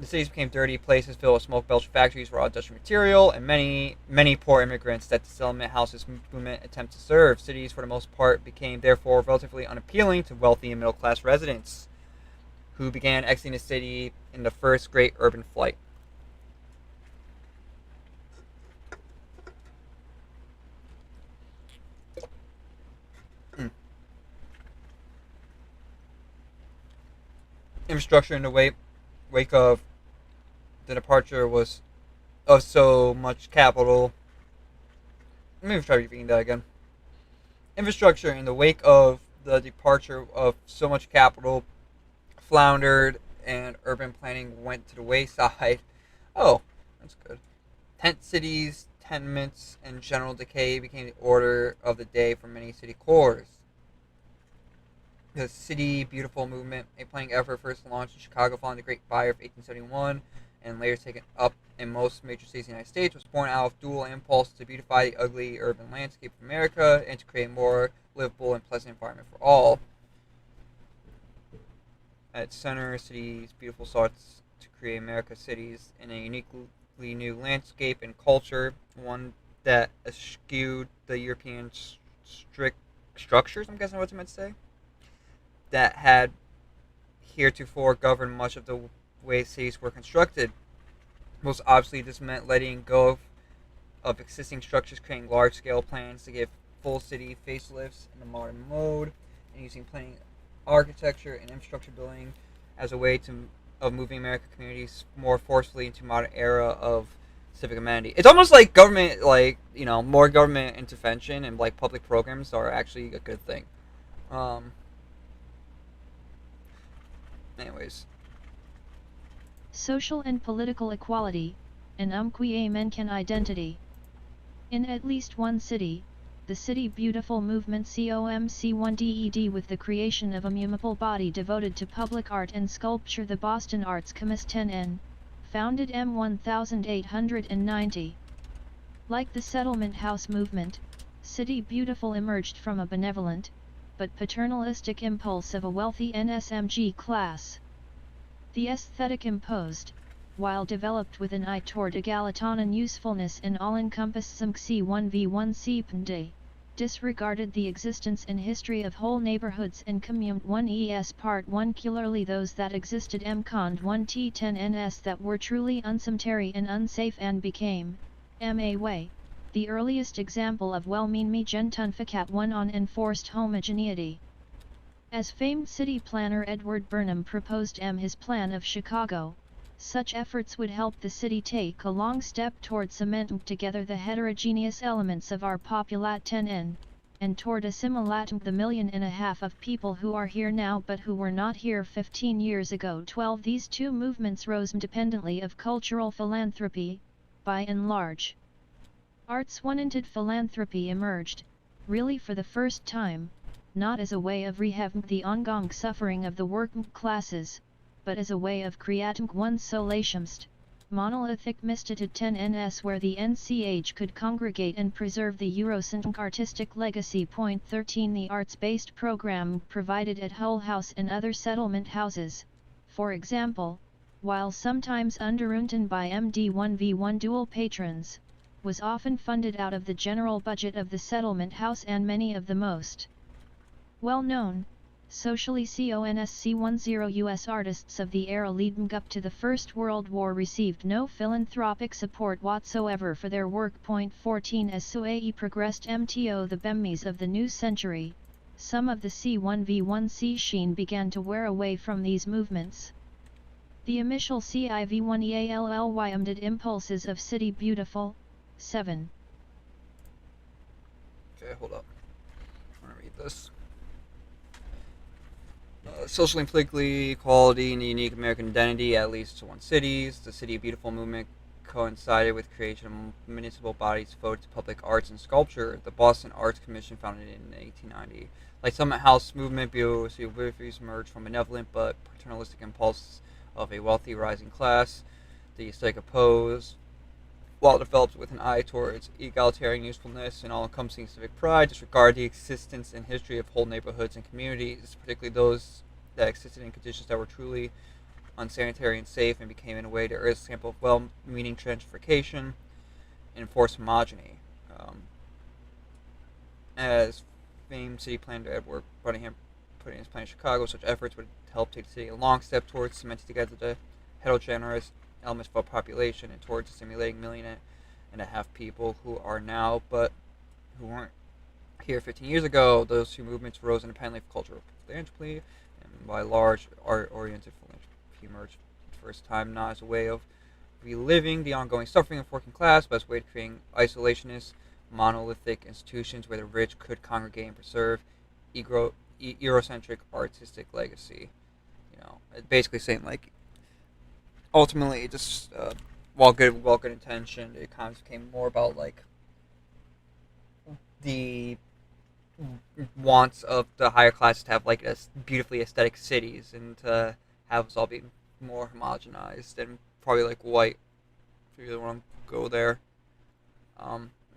cities became dirty places filled with smoke belch factories, raw industrial material, and many poor immigrants that the settlement houses movement attempt to serve. Cities, for the most part, became therefore relatively unappealing to wealthy and middle class residents, who began exiting the city in the first great urban flight. Infrastructure in the wake of the departure was of so much capital. Let me try repeating that again. Infrastructure in the wake of the departure of so much capital floundered, and urban planning went to the wayside. Oh, that's good. Tent cities, tenements, and general decay became the order of the day for many city cores. The City Beautiful movement, a planning effort first launched in Chicago following the Great Fire of 1871 and later taken up in most major cities in the United States, was born out of dual impulse to beautify the ugly urban landscape of America and to create a more livable and pleasant environment for all. At its center, Cities Beautiful sought to create America's cities in a uniquely new landscape and culture, one that eschewed the European strict structures, I'm guessing what you meant to say, that had heretofore governed much of the way cities were constructed. Most obviously, this meant letting go of existing structures, creating large-scale plans to give full city facelifts in a modern mode, and using planning, architecture, and infrastructure building as a way of moving American communities more forcefully into a modern era of civic amenity. It's almost like government, more government intervention and like public programs are actually a good thing. Anyways. Social and political equality, and Menken identity. In at least one city, the City Beautiful movement COMC1DED, with the creation of a movable body devoted to public art and sculpture, the Boston Arts Commiss 10N, founded M1890. Like the settlement house movement, City Beautiful emerged from a benevolent, but paternalistic impulse of a wealthy NSMG class. The aesthetic imposed, while developed with an eye toward egalitarian usefulness and all-encompassing C1v1 C Pnd, disregarded the existence and history of whole neighborhoods and communed 1es Part 1 particularly those that existed mcond 1t10ns that were truly unsanitary and unsafe and became, ma way, the earliest example of well-meaning gentunficat 1 on enforced homogeneity. As famed city planner Edward Burnham proposed his plan of Chicago, such efforts would help the city take a long step toward cementing together the heterogeneous elements of our population, and toward assimilating the 1.5 million of people who are here now but who were not here 15 years ago. 12 These two movements rose independently of cultural philanthropy, by and large. Arts-oriented philanthropy emerged, really for the first time, not as a way of rehabbing the ongoing suffering of the working classes, but as a way of creating one solationist, monolithic misstated 10ns where the NCH could congregate and preserve the Eurocentric artistic legacy. 13 The arts-based program provided at Hull House and other settlement houses, for example, while sometimes underwritten by MD1v1 dual patrons, was often funded out of the general budget of the settlement house, and many of the most well-known, socially consc-10 U.S. artists of the era leading up to the First World War received no philanthropic support whatsoever for their work. 14 As society progressed MTO the BEMMIs of the new century, some of the C1v1C sheen began to wear away from these movements. The initial CIV1EALLY impulses of City Beautiful, 7. Okay, hold up. I want to read this. Socially and politically equality and the unique American identity, at least to one cities. The City Beautiful movement coincided with creation of municipal bodies devoted to public arts and sculpture. The Boston Arts Commission, founded in 1890. Like Summit House movement, beauties emerged from benevolent but paternalistic impulses of a wealthy rising class. The aesthetic opposed, while developed with an eye towards egalitarian usefulness and all-encompassing civic pride, disregard the existence and history of whole neighborhoods and communities, particularly those that existed in conditions that were truly unsanitary and safe, and became in a way the earliest example of well-meaning gentrification and enforced homogeny. As famed city planner Edward Burnham put in his plan in Chicago, such efforts would help take the city a long step towards cementing together the heterogeneous elements of our population and towards assimilating 1.5 million people who are now but who weren't here 15 years ago. Those two movements rose independently of cultural philanthropy, and by large art-oriented philanthropy emerged for the first time not as a way of reliving the ongoing suffering of working class, but as a way of creating isolationist, monolithic institutions where the rich could congregate and preserve Eurocentric artistic legacy. Basically saying like, ultimately, just while good intentioned, it kind of became more about like the wants of the higher classes to have like beautifully aesthetic cities and to have us all be more homogenized and probably like white. If you really want to go there,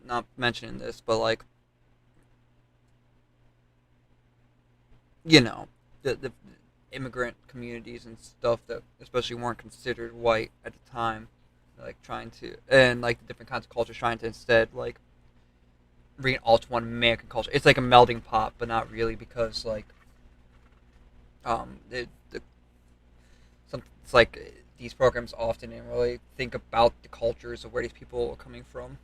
not mentioning this, but like the immigrant communities and stuff that especially weren't considered white at the time, like trying to, and like the different kinds of cultures trying to instead like bring it all to one American culture. It's like a melding pot, but not really, because like it's like these programs often didn't really think about the cultures of where these people are coming from.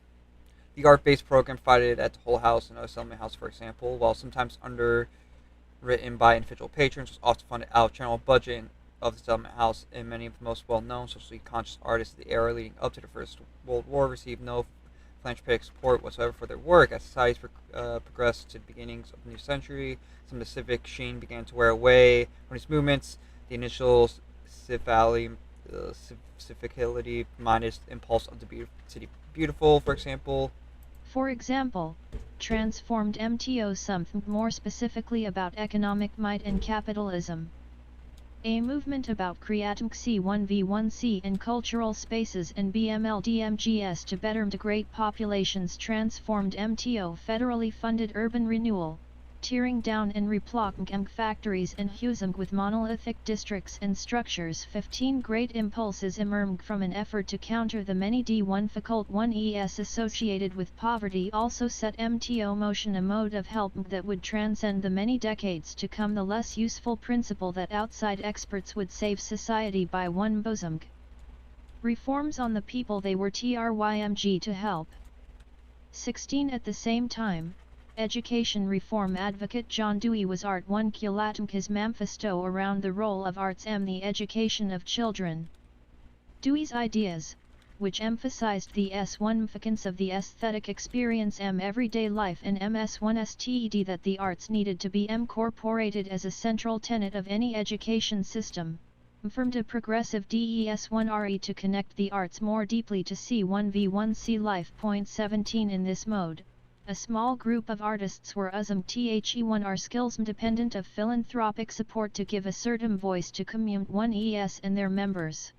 The art-based program provided at the Hull House and other settlement house, for example, while sometimes underwritten by individual patrons, was often funded out of general budget of the settlement house, and many of the most well-known socially conscious artists of the era leading up to the First World War received no philanthropic support whatsoever for their work. As societies progressed to the beginnings of the new century, some of the civic sheen began to wear away from these movements. The initial civicality-minded impulse of the City Beautiful, for example, transformed MTO something more specifically about economic might and capitalism. A movement about creating C1v1C in cultural spaces and BMLDMGS to better integrate populations transformed MTO federally funded urban renewal, tearing down and replopping factories and husing with monolithic districts and structures. 15 great impulses emerged from an effort to counter the many D1 Fakult 1Es associated with poverty, also set MTO motion a mode of help that would transcend the many decades to come, the less useful principle that outside experts would save society by one bosom. Reforms on the people they were trymg to help. 16 At the same time, education reform advocate John Dewey was Art 1 Kulatum his manifesto around the role of arts and the education of children. Dewey's ideas, which emphasized the significance of the aesthetic experience everyday life and ms1sted that the arts needed to be incorporated as a central tenet of any education system, affirmed a progressive DES1RE to connect the arts more deeply to C1v1C life. 17 In this mode, a small group of artists were The1R skills dependent of philanthropic support to give a certain voice to Commun 1ES and their members.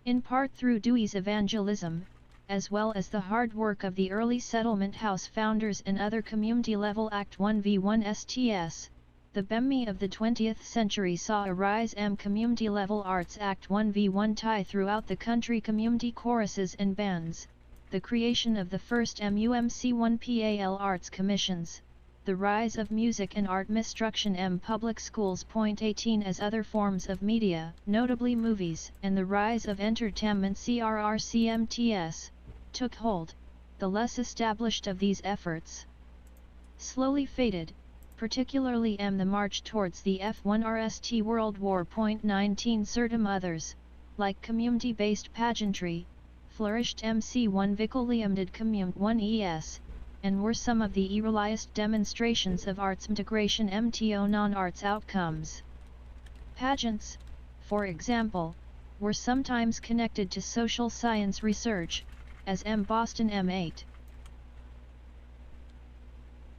In part through Dewey's evangelism, as well as the hard work of the early settlement house founders and other community-level Act 1v1 STS, the BEMI of the 20th century saw a rise community-level arts Act 1v1 tie throughout the country, community choruses and bands, the creation of the first MUMC1PAL arts commissions, the rise of music and art instruction public schools. 18 As other forms of media, notably movies, and the rise of entertainment CRRCMTS, took hold, the less established of these efforts slowly faded, particularly the march towards the F1RST World War. 19 Certain others, like community-based pageantry, flourished. MC1 Vicolium did Commun 1ES, and were some of the earliest demonstrations of arts integration MTO non-arts outcomes. Pageants, for example, were sometimes connected to social science research, as Boston M8.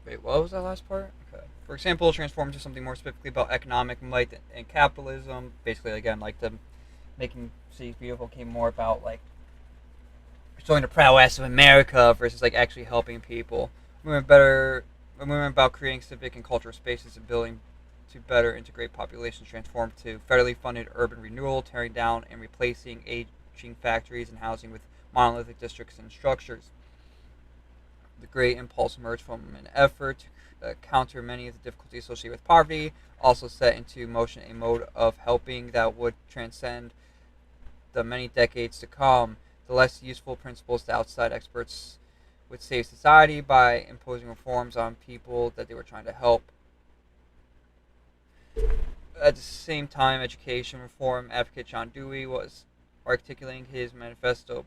Wait, what was that last part? Okay. For example, transformed to something more specifically about economic might and capitalism. Basically, again, like the making cities beautiful came more about like showing the prowess of America versus like actually helping people. Movement about creating civic and cultural spaces and building to better integrate populations, transformed to federally funded urban renewal, tearing down and replacing aging factories and housing with monolithic districts and structures. The great impulse emerged from an effort to counter many of the difficulties associated with poverty, also set into motion a mode of helping that would transcend the many decades to come. The less useful principles to outside experts would save society by imposing reforms on people that they were trying to help. At the same time, education reform advocate John Dewey was articulating his manifesto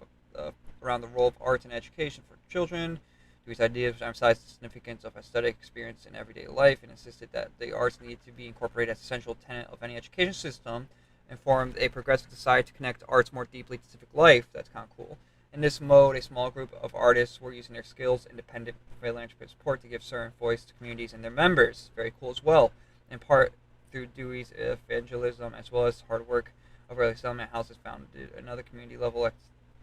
around the role of arts in education for children. Dewey's ideas emphasized the significance of aesthetic experience in everyday life and insisted that the arts needed to be incorporated as a central tenet of any education system, and formed a progressive desire to connect arts more deeply to civic life. That's kind of cool. In this mode, a small group of artists were using their skills, independent philanthropic support to give certain voice to communities and their members. Very cool as well. In part through Dewey's evangelism, as well as hard work of early settlement houses founded another community-level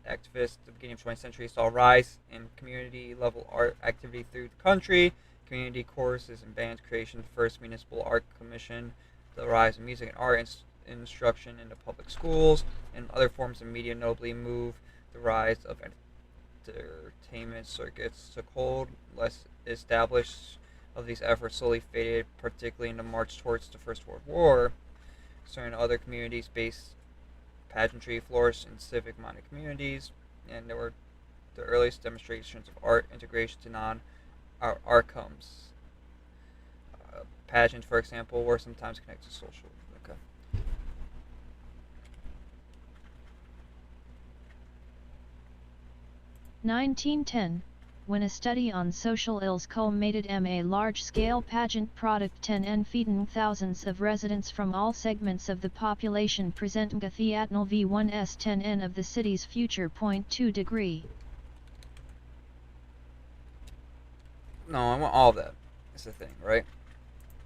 activists at the beginning of the 20th century saw a rise in community-level art activity through the country, community choruses and bands creation, the first municipal art commission, the rise of music and art instruction into public schools, and other forms of media notably move the rise of entertainment circuits took hold. Less established of these efforts slowly faded, particularly in the march towards the First World War. Certain other communities-based pageantry flourished in civic-minded communities, and there were the earliest demonstrations of art integration to non-art outcomes. Pageants, for example, were sometimes connected to social. Okay. 1910, when a study on social ills culminated in a large-scale pageant product 10 and feeding thousands of residents from all segments of the population presenting a theatnal V1s 10n of the city's future. 2 degree. No, I want all of that. That's the thing, right?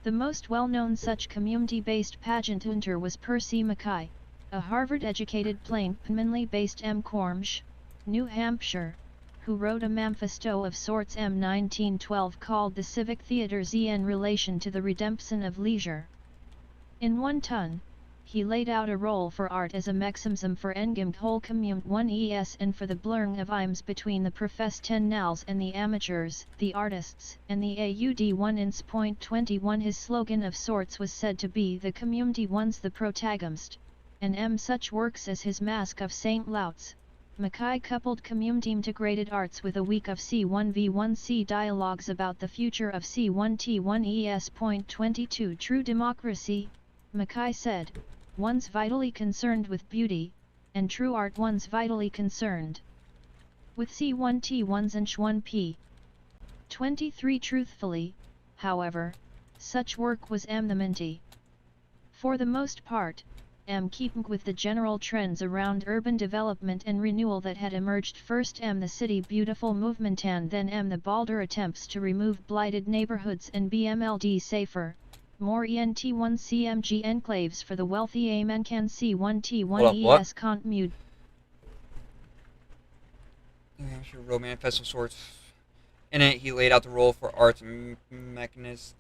The most well-known such community-based pageant hunter was Percy Mackay, a Harvard-educated plain Manly-based Cornish, New Hampshire, who wrote a manifesto of sorts m 1912 called the Civic Theatres in relation to the redemption of leisure. In 1 ton, he laid out a role for art as a mechanism for engaging whole community 1 and for the blurring of aims between the professionals and the amateurs, the artists, and the AUD 1 ins. Point 21 His slogan of sorts was said to be the community one's the protagonist, and such works as his Mask of St. Louts, Mackay coupled community-integrated arts with a week of C1v1C dialogues about the future of C1T1 Point 22 True democracy, Mackay said, one's vitally concerned with beauty, and true art one's vitally concerned with C1T1s and Sh1P. 23 Truthfully, however, such work was the minty. For the most part, keeping with the general trends around urban development and renewal that had emerged first the City Beautiful movement and then the bolder attempts to remove blighted neighborhoods and BMLD safer, more ENT1CMG enclaves for the wealthy and can C1T1 continued. Yeah, sure, wrote manifesto of sorts. In it, he laid out the role for arts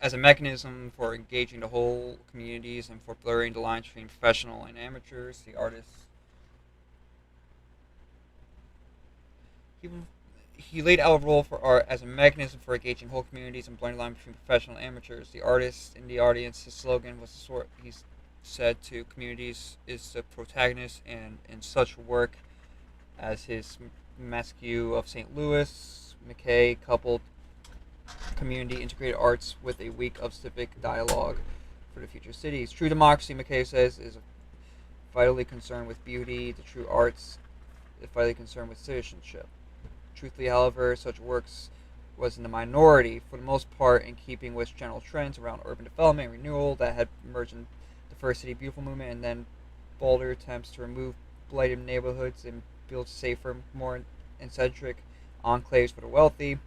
as a mechanism for engaging the whole communities and for blurring the lines between professional and amateurs, the artists. He laid out a role for art as a mechanism for engaging whole communities and blurring the line between professional and amateurs, the artists in the audience. His slogan was the sort he said to communities is the protagonist, and in such work as his Mask of St. Louis, Mackay coupled community integrated arts with a week of civic dialogue for the future cities. True democracy, Mackay says, is vitally concerned with beauty. The true arts is vitally concerned with citizenship. Truthfully, however, such works was in the minority, for the most part in keeping with general trends around urban development and renewal that had emerged in the first City Beautiful movement, and then bolder attempts to remove blighted neighborhoods and build safer, more eccentric enclaves for the wealthy.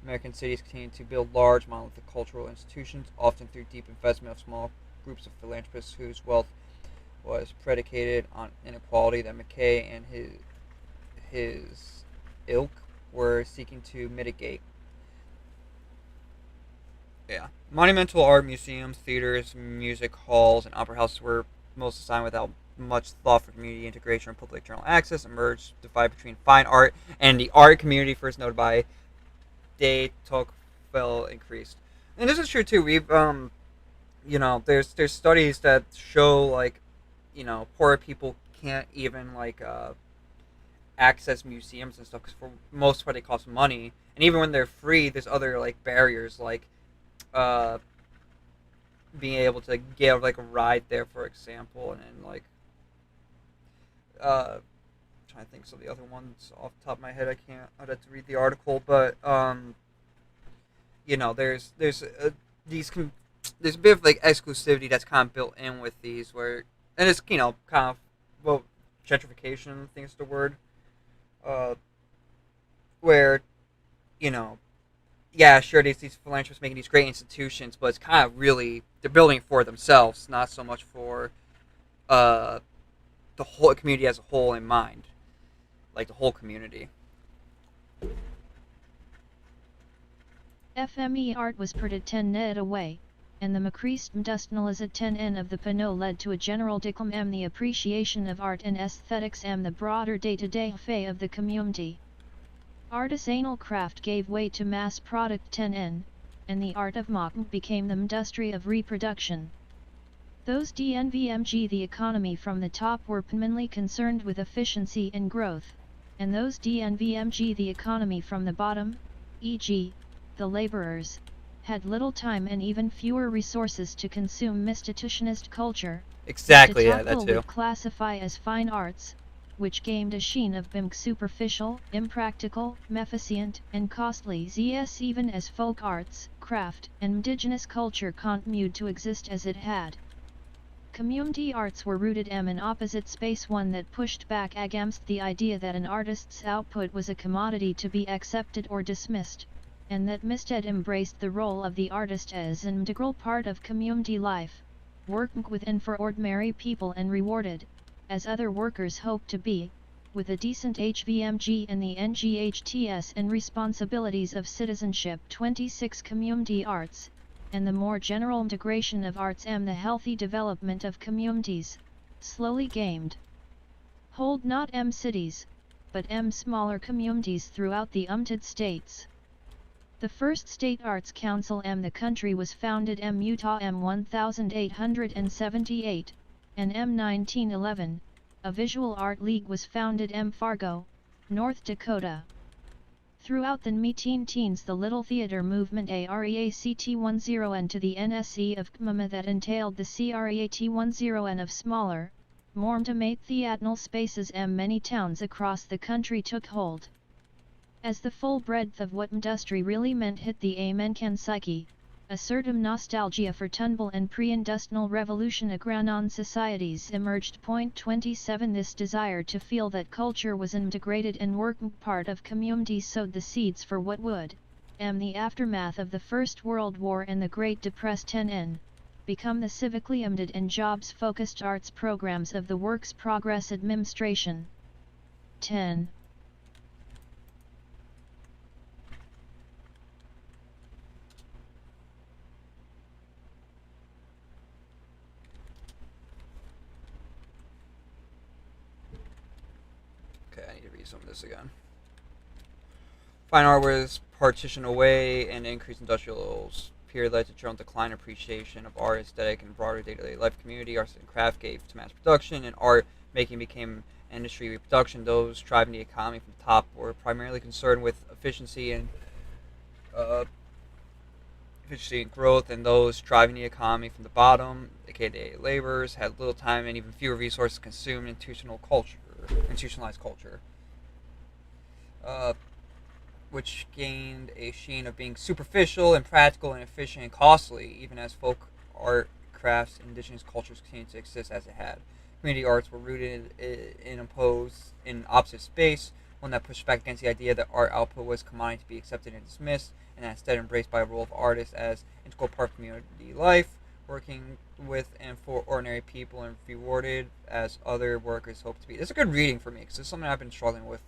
American cities continue to build large, monolithic cultural institutions, often through deep investment of small groups of philanthropists whose wealth was predicated on inequality that Mackay and his ilk were seeking to mitigate. Yeah. Monumental art museums, theaters, music halls, and opera houses were most designed without much thought for community integration and public general access. Emerged the divide between fine art and the art community, first noted by de Tocqueville, increased. And this is true too. We've there's studies that show like, poor people can't even access museums and stuff because for most part they cost money, and even when they're free, there's other like barriers like being able to get like a ride there, for example, and then trying to think some of the other ones off the top of my head. I'd have to read the article, but there's a bit of like exclusivity that's kind of built in with these, where, and it's kind of, well, gentrification, I think is the word, where yeah, sure, these philanthropists making these great institutions, but it's kind of really they're building it for themselves, not so much for the whole community as a whole in mind, like the whole community. FME art was per 10 net away, and the increased industrialized 10n of the Pinot led to a general decline the appreciation of art and aesthetics and the broader day-to-day fay of the community. Artisanal craft gave way to mass product 10n, and the art of making became the industry of reproduction. Those DNVMG the economy from the top were mainly concerned with efficiency and growth, and those DNVMG the economy from the bottom, e.g., the laborers, had little time and even fewer resources to consume institutionist culture. Exactly, yeah, that too. Would classify as fine arts, which gained a sheen of being superficial, impractical, maleficent, and costly, zs even as folk arts, craft, and indigenous culture continued to exist as it had. Community arts were rooted in opposite space, one that pushed back against the idea that an artist's output was a commodity to be accepted or dismissed, and that instead embraced the role of the artist as an integral part of community life, working with and for ordinary people and rewarded, as other workers hoped to be, with a decent HVMG and the NGHTS and responsibilities of citizenship 26 community arts, and the more general integration of arts and the healthy development of communities, slowly gamed. Hold not cities, but smaller communities throughout the United States. The first state arts council the country was founded Utah 1878, and 1911, a visual art league was founded Fargo, North Dakota. Throughout the me-teens the Little Theater movement AREACT10 and to the NSE of KMMA that entailed the CREAT10 and of smaller, more intimate theatrical spaces many towns across the country took hold. As the full breadth of what industry really meant hit the American psyche, a certain nostalgia for tumble and pre-industrial revolution agranon societies emerged. 27 This desire to feel that culture was an integrated and working part of communities sowed the seeds for what would, the aftermath of the First World War and the Great Depression become the civically aimed and jobs-focused arts programs of the Works Progress Administration. 10. Okay, I need to read some of this again. Fine art was partitioned away, and increased industrial period led to general decline appreciation of art aesthetic and broader day-to-day life community. Arts and craft gave to mass production, and art making became industry reproduction. Those driving the economy from the top were primarily concerned with efficiency and growth, and those driving the economy from the bottom, aka laborers, had little time and even fewer resources to consume institutionalized culture, which gained a sheen of being superficial, impractical, inefficient, and costly, even as folk art, crafts, and indigenous cultures continued to exist as it had. Community arts were rooted in opposed in opposite space, one that pushed back against the idea that art output was commodity to be accepted and dismissed, and instead embraced by a role of artists as integral part of community life, working with and for ordinary people and rewarded as other workers hope to be. It's a good reading for me because it's something I've been struggling with,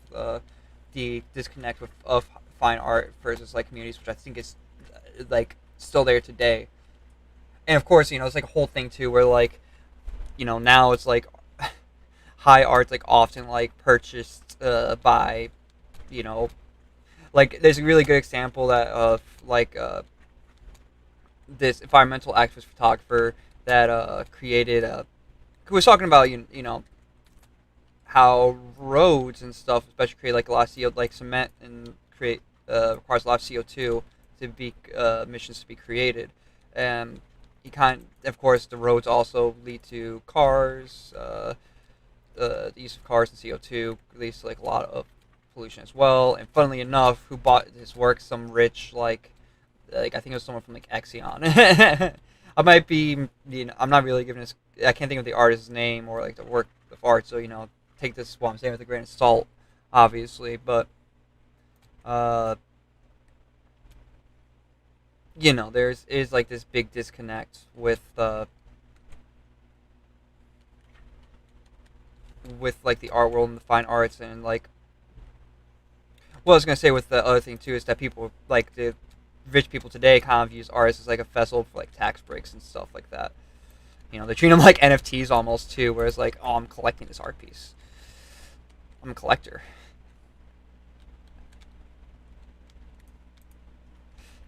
the disconnect of fine art versus like communities, which I think is like still there today. And of course, it's like a whole thing too where like, now it's like high art's like often like purchased by, like there's a really good example that of like this environmental activist photographer that created who was talking about how roads and stuff especially create like a lot of CO, like cement, and create requires a lot of CO2 to be emissions to be created. And of course the roads also lead to cars, the use of cars and CO2 leads to like a lot of pollution as well. And funnily enough, who bought his work? Some rich like I think it was someone from like Exxon. I might be, I'm not really giving this. I can't think of the artist's name or like the work of art. So take this what I'm saying with a grain of salt, obviously. But there's like this big disconnect with like the art world and the fine arts, and like what I was gonna say with the other thing too is that people like the rich people today kind of use artists as like a vessel for like tax breaks and stuff like that. They treat them like NFTs almost too, whereas like, oh, I'm collecting this art piece. I'm a collector.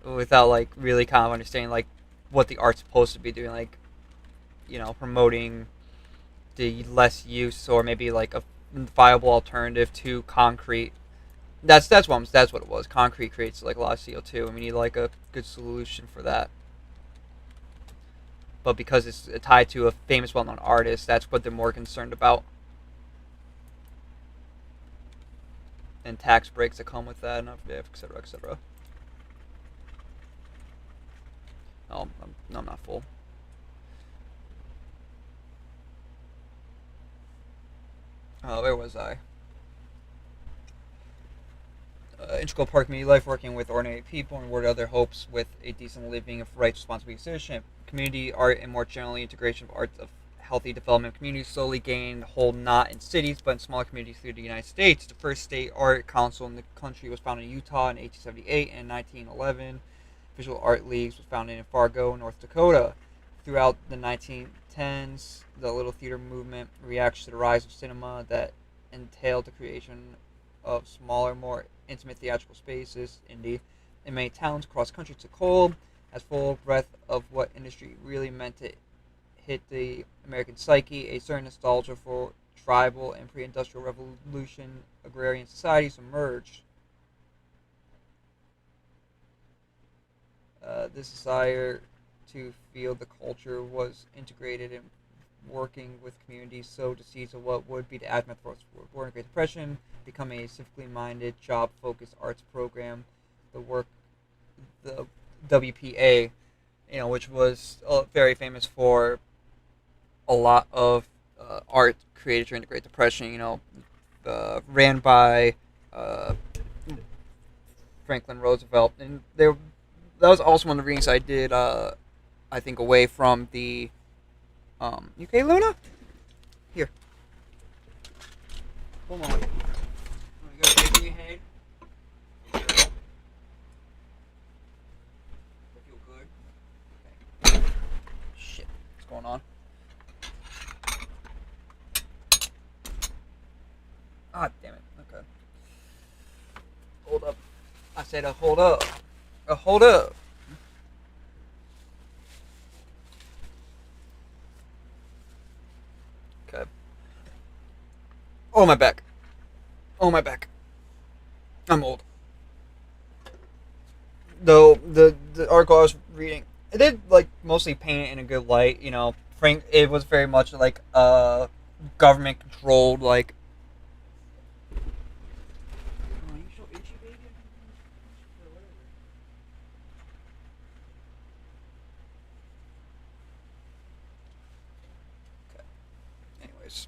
Without like really kind of understanding like what the art's supposed to be doing, like promoting the less use or maybe like a viable alternative to concrete. That's what it was. Concrete creates like a lot of CO2, and we need like a good solution for that. But because it's tied to a famous, well-known artist, that's what they're more concerned about, and tax breaks that come with that, and etc., etc. Oh, I'm not full. Where was I? Integral part of community life, working with ordinary people and reward other hopes with a decent living of rights, responsibility, citizenship, community art, and more generally integration of arts of healthy development of communities slowly gained hold not in cities but in smaller communities through the United States. The first state art council in the country was founded in Utah in 1878 and 1911. Visual Art Leagues was founded in Fargo, North Dakota. Throughout the 1910s, the Little Theater movement reacts to the rise of cinema that entailed the creation of smaller, more intimate theatrical spaces. In many towns across the country took hold as full breadth of what industry really meant to hit the American psyche. A certain nostalgia for tribal and pre-industrial revolution agrarian societies emerged. This desire to feel the culture was integrated in working with communities sowed the seeds of what would be the aftermath of the War and Great Depression, become a civically minded, job-focused arts program. The WPA, which was very famous for a lot of art created during the Great Depression. Ran by Franklin Roosevelt, and that was also one of the readings I did. I think away from the. You okay, Luna? Here. Hold on. You got a baby in your head? I feel good. Okay. Shit. What's going on? Ah, damn it. Okay. Hold up. I said hold up. Hold up. Okay. Oh, my back. Oh, my back. I'm old. Though the article I was reading, it did mostly paint it in a good light. Frank. It was very much like government controlled Anyways,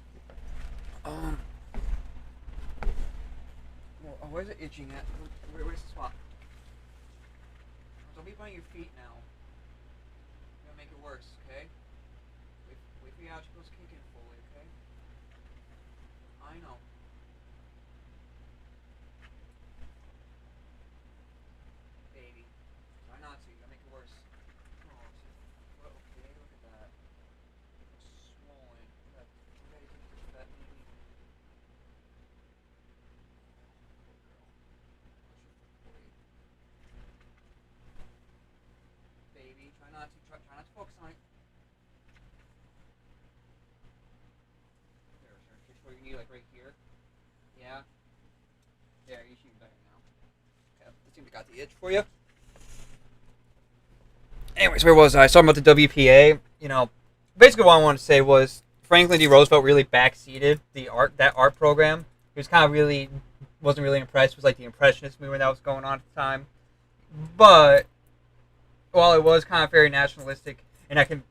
where's it itching at? Where's the spot? Don't be biting your feet now. You're gonna make it worse, okay? Wait for your articles kicking fully, okay? I know. Baby. Try not to. You're gonna make it worse. Oh, okay, look at that. It's swollen. Okay, that maybe. Baby, try not to focus on it. There, sir. Just where you need, right here. Yeah. There, you should be better now. Okay, I think we got the itch for you. Anyways, where was I? I was talking about the WPA. Basically what I wanted to say was Franklin D. Roosevelt really backseated that art program. He was wasn't really impressed with the Impressionist movement that was going on at the time. But while it was kind of very nationalistic, and that can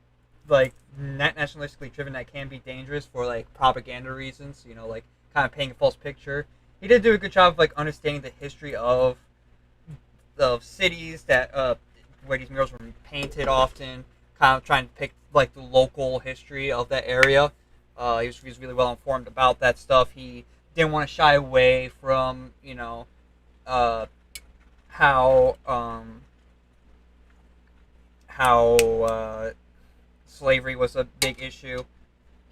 nationalistically driven, that can be dangerous for propaganda reasons. Kind of painting a false picture. He did do a good job of understanding the history of cities that where these murals were painted often, kind of trying to pick the local history of that area. He was really well informed about that stuff. He didn't want to shy away from how slavery was a big issue.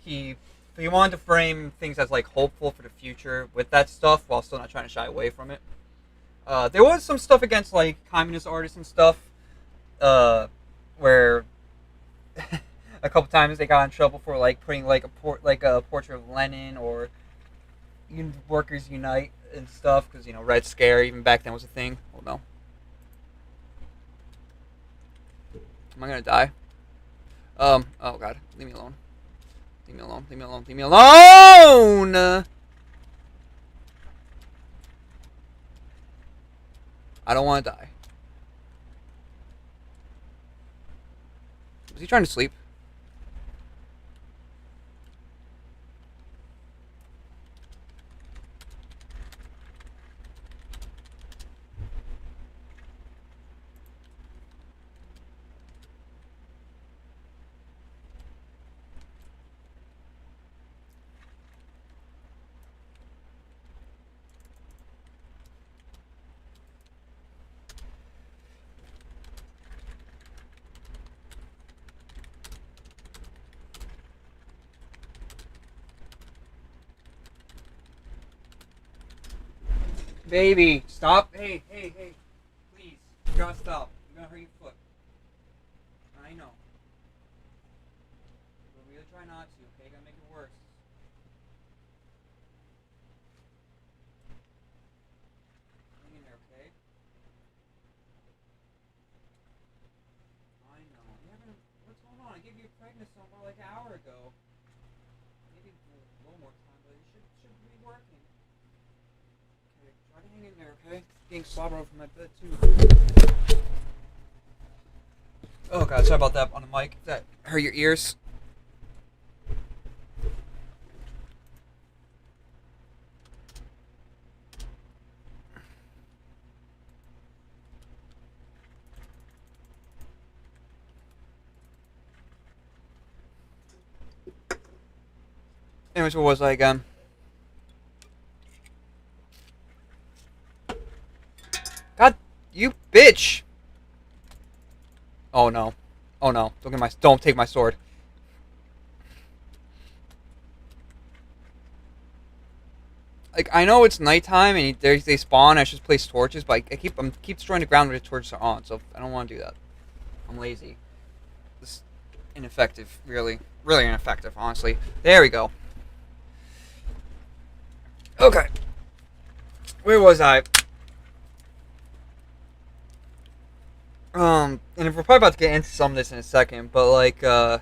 He wanted to frame things as hopeful for the future with that stuff while still not trying to shy away from it. There was some stuff against communist artists and stuff, where a couple times they got in trouble for putting a portrait of Lenin or Workers Unite and stuff, because Red Scare even back then was a thing. Oh no, am I gonna die? Oh god, leave me alone. Leave me alone. Leave me alone. Leave me alone. I don't want to die. Was he trying to sleep? Baby, stop. Hey, hey, hey. Please. You gotta stop. You're gonna hurt your foot. I know. But really try not to, okay? You gotta make it worse. Hang in there, okay? I know. You haven't. What's going on? I gave you a pregnant somewhere like an hour ago. Maybe a little more time, but it should be working. Okay, try to hang in there, okay? Being slobber over my bed too. Oh god, sorry about that on the mic. That hurt your ears. Anyways, what was I again? God, you bitch! Oh no. Oh no. Don't take my sword. Like, I know it's nighttime and they spawn, I should place torches, but I keep destroying the ground where the torches are on, so I don't want to do that. I'm lazy. This is ineffective, really. Really ineffective, honestly. There we go. Okay. Where was I? And we're probably about to get into some of this in a second, but like, there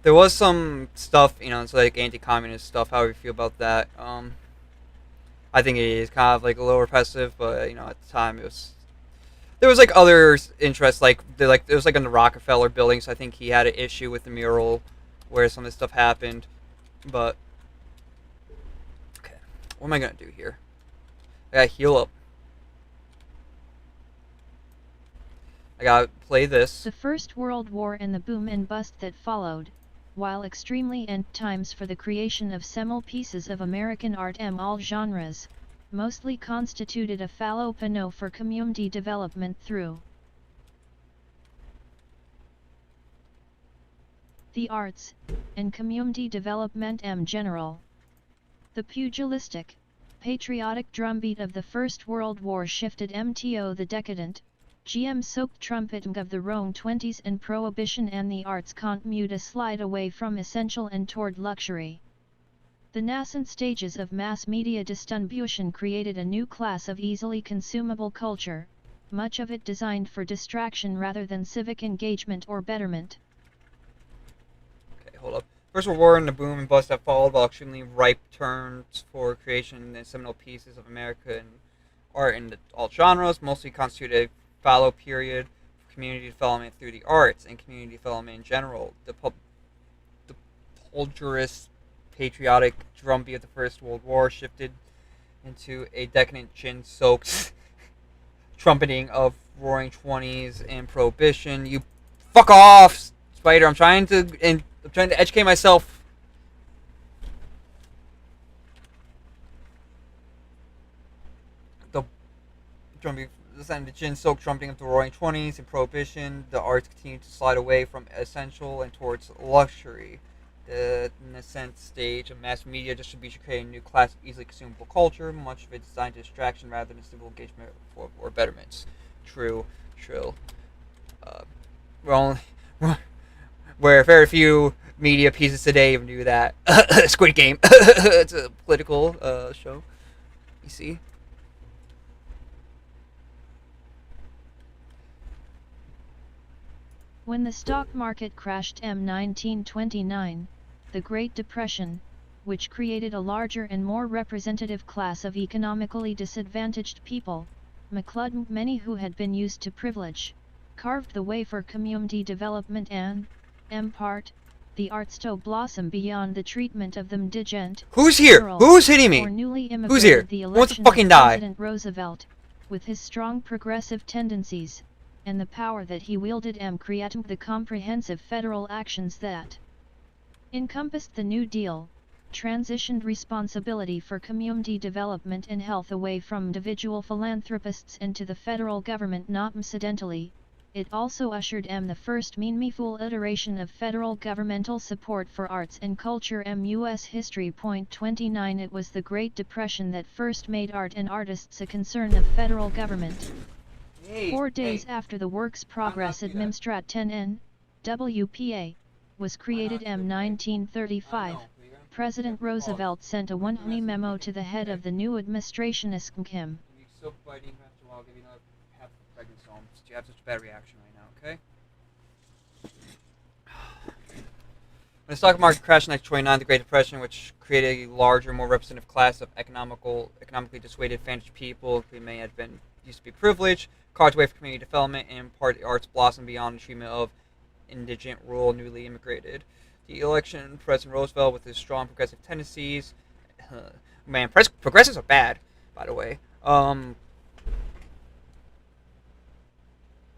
was some stuff, it's like anti-communist stuff, how we feel about that. I think it is kind of like a little repressive, but at the time there was like other interests, it was like in the Rockefeller building, so I think he had an issue with the mural where some of this stuff happened, but, okay, what am I gonna do here? I gotta heal up. I gotta play this. The First World War and the boom and bust that followed, while extremely end times for the creation of seminal pieces of American art in all genres, mostly constituted a fallow panneau for community development through the arts, and community development in general. The pugilistic, patriotic drumbeat of the First World War shifted MTO the decadent, GM-soaked trumpeting of the Roaring Twenties and Prohibition and the arts continued a slide away from essential and toward luxury. The nascent stages of mass media distribution created a new class of easily consumable culture, much of it designed for distraction rather than civic engagement or betterment. Okay, hold up. First World War and the boom and bust that followed, while extremely ripe terms for creation and seminal pieces of American art in all genres, mostly constituted a fallow period for community development through the arts and community development in general. The pulcherous, patriotic drumbeat of the First World War shifted into a decadent, gin-soaked trumpeting of Roaring Twenties and Prohibition. You fuck off, Spider! I'm trying to educate myself. The drumbeat. The gin-soaked trumpeting of the Roaring Twenties and Prohibition, the arts continued to slide away from essential and towards luxury. The nascent stage of mass media distribution created a new class of easily consumable culture, much of it designed to distraction rather than civil engagement or betterments. True. Where very few media pieces today even do that. Squid Game. It's a political show. You see? When the stock market crashed in 1929, the Great Depression, which created a larger and more representative class of economically disadvantaged people, McClud many who had been used to privilege, carved the way for community development and, in part, the arts to blossom beyond the treatment of them digent. Who's here? Who's hitting me? Who's here? The Who wants to election fucking of die? President Roosevelt, with his strong progressive tendencies, and the power that he wielded created the comprehensive federal actions that encompassed the New Deal, transitioned responsibility for community development and health away from individual philanthropists and to the federal government. Not incidentally, It also ushered the first meaningful iteration of federal governmental support for arts and culture. U.S. History. 29 It was the Great Depression that first made art and artists a concern of federal government. 4 days after the Works Progress Administrat 10N, WPA, was created. 1935, President Roosevelt sent a one-honey memo to the head of the new administration. Kim. You have such a bad reaction right now, okay? When the stock market crashed in 1929, the Great Depression, which created a larger, more representative class of economically dissuaded, advantaged people who may have been used to be privileged, carved away from community development, and in part the arts blossomed beyond the treatment of indigent, rural, newly immigrated. The election of President Roosevelt, with his strong progressive tendencies, progressives are bad, by the way.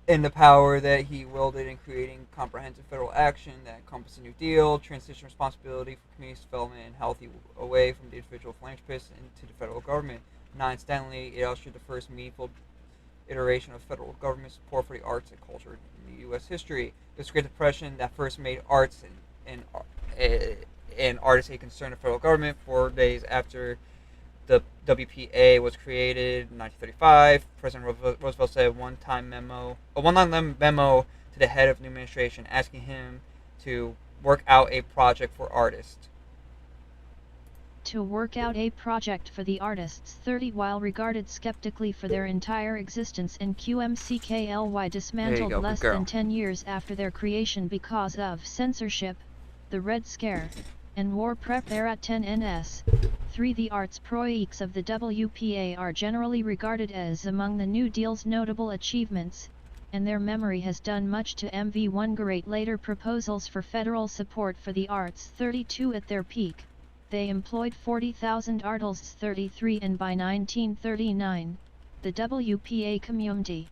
And the power that he wielded in creating comprehensive federal action that encompassed a New Deal, transition responsibility for community development, and healthy away from the individual philanthropist into the federal government. Incidentally, it ushered the first meaningful iteration of federal government support for the arts and culture in the U.S. history. This Great Depression that first made arts and artists a concern of federal government. 4 days after the WPA was created in 1935, President Roosevelt sent a one-line memo to the head of the new administration asking him to work out a project for artists. To work out a project for the artists. 30 While regarded skeptically for their entire existence, and QMCKLY dismantled less than 10 years after their creation because of censorship, the Red Scare, and war prep era. 10NS. 3 The arts projects of the WPA are generally regarded as among the New Deal's notable achievements, and their memory has done much to MV1 great later proposals for federal support for the arts. 32 At their peak, they employed 40,000 artists. 33 And by 1939, the WPA Community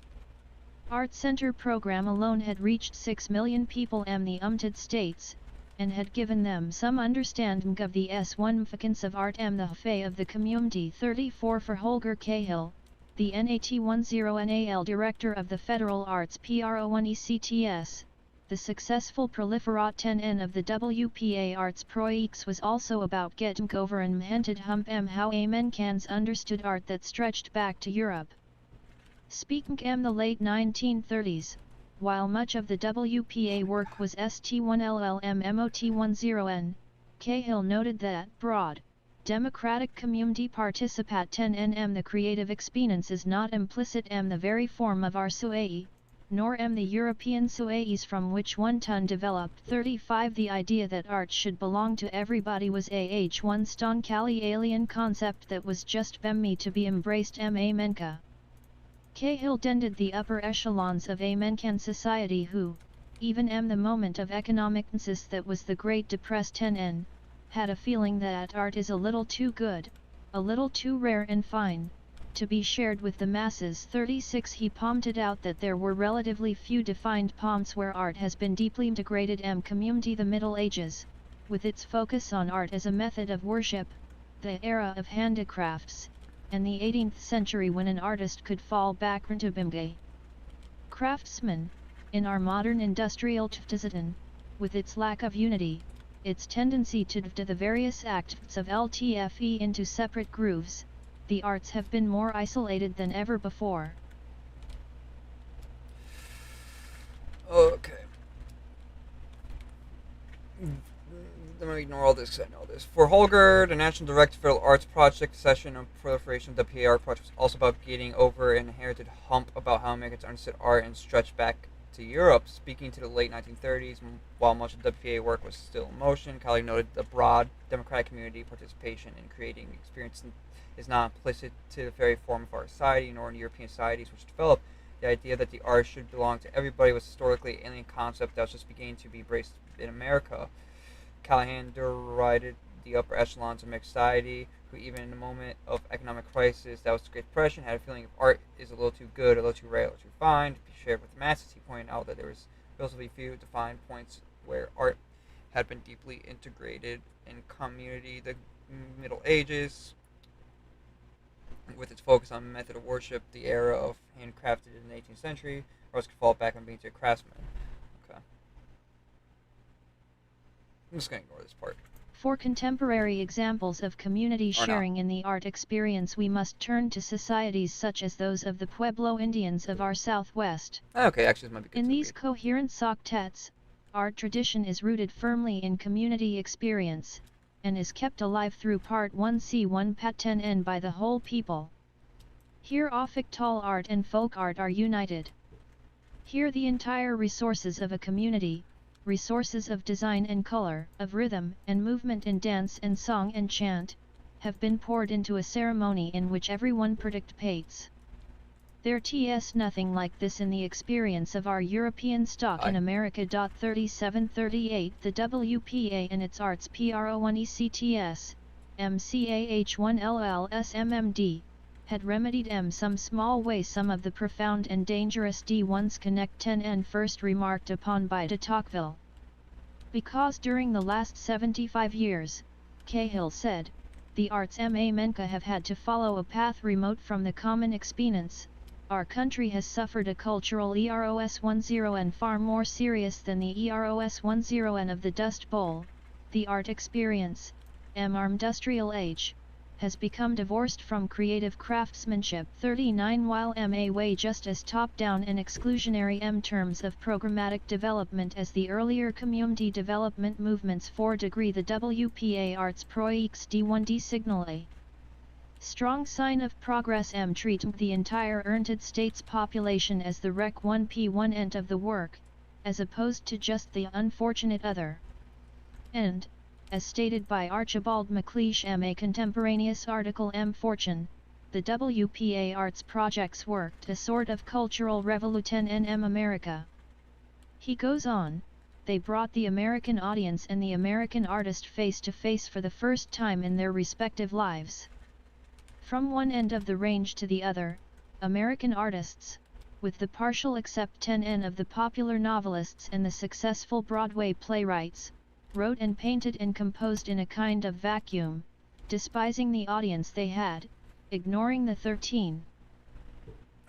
Art Center program alone had reached 6 million people in the United States, and had given them some understanding of the significance of art and the fate of the community. 34 For Holger Cahill, the NAT10NAL Director of the Federal Arts PRO1ECTS, the successful proliferat 10N of the WPA Arts Projects was also about getting over and hinted how Americans understood art that stretched back to Europe. Speaking in the late 1930s, while much of the WPA work was ST1LLMMOT10N, Cahill noted that broad, democratic community participate 10NM the creative experience is not implicit in the very form of our SUAE, nor in the European SUAEs from which one ton developed. 35 The idea that art should belong to everybody was one stonkally alien concept that was just me to be embraced. Menka. Cahill dented the upper echelons of American society who, even in the moment of economic crisis that was the Great Depression, had a feeling that art is a little too good, a little too rare and fine, to be shared with the masses. 36 He pointed out that there were relatively few defined points where art has been deeply integrated in community. The Middle Ages, with its focus on art as a method of worship, the era of handicrafts, and the 18th century when an artist could fall back into being a craftsman. In our modern industrial Tftziten, with its lack of unity, its tendency to the various acts of LTFE into separate grooves, the arts have been more isolated than ever before. Okay. I'm going to ignore all this because I know this. For Holger, the National Director of Federal Arts Project, the session of proliferation of the PAR project was also about getting over an inherited hump about how Americans understood art and stretched back to Europe. Speaking to the late 1930s, while much of the WPA work was still in motion, Colley noted the broad democratic community participation in creating experience is not implicit to the very form of our society, nor in European societies which developed. The idea that the art should belong to everybody was historically an alien concept that was just beginning to be embraced in America. Callahan derided the upper echelons of mixed society, who even in the moment of economic crisis that was the Great Depression had a feeling if art is a little too good, a little too rare, a little too fine to be shared with the masses. He pointed out that there was relatively few defined points where art had been deeply integrated in community. The Middle Ages, with its focus on method of worship, the era of handcrafted in the 18th century, or else could fall back on being a craftsman. Okay. I'm just going to ignore this part. For contemporary examples of community sharing in the art experience, we must turn to societies such as those of the Pueblo Indians of our Southwest. Okay, actually, this might be good. In these coherent octets, art tradition is rooted firmly in community experience, and is kept alive through Part 1C1 Pat 10N by the whole people. Here Factal art and folk art are united. Here the entire resources of a community, resources of design and color, of rhythm and movement in dance and song and chant, have been poured into a ceremony in which everyone participates. There's nothing like this in the experience of our European stock in America. 3738 The WPA and its arts PRO1ECTS, MCAH1LLSMMD, had remedied some small way some of the profound and dangerous D1's Connect 10 and first remarked upon by de Tocqueville. Because during the last 75 years, Cahill said, the arts Menka have had to follow a path remote from the common experience. Our country has suffered a cultural EROS 10 and far more serious than the EROS 10 and of the Dust Bowl, the art experience, our industrial age, has become divorced from creative craftsmanship. 39 While MA way just as top-down and exclusionary terms of programmatic development as the earlier community development movements 4 degree the WPA arts proix D1D signal a strong sign of progress treat the entire United States population as the Rec 1P1 end of the work, as opposed to just the unfortunate other. And, as stated by Archibald MacLeish a contemporaneous article Fortune, the WPA arts projects worked a sort of cultural revolution in America. He goes on, they brought the American audience and the American artist face to face for the first time in their respective lives. From one end of the range to the other, American artists, with the partial except 10N of the popular novelists and the successful Broadway playwrights, wrote and painted and composed in a kind of vacuum, despising the audience they had, ignoring the 13.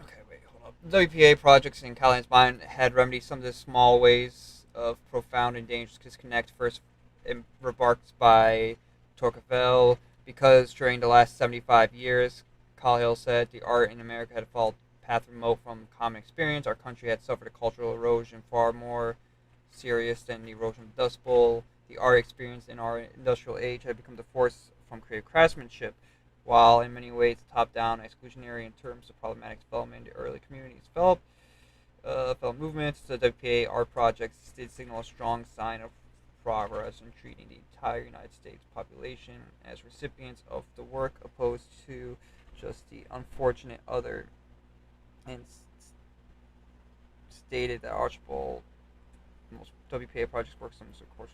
Okay, wait, hold up. WPA projects in Callahan's mind had remedied some of the small ways of profound and dangerous disconnect first remarked by Tocqueville, because during the last 75 years, Cahill said, the art in America had followed a path remote from common experience. Our country had suffered a cultural erosion far more serious than the erosion of the Dust Bowl. The art experience in our industrial age had become the force from creative craftsmanship, while in many ways top-down exclusionary in terms of problematic development. The early communities developed movements. The WPA art projects did signal a strong sign of progress in treating the entire United States population as recipients of the work, opposed to just the unfortunate other, and stated that Archibald most WPA projects work some sort of course.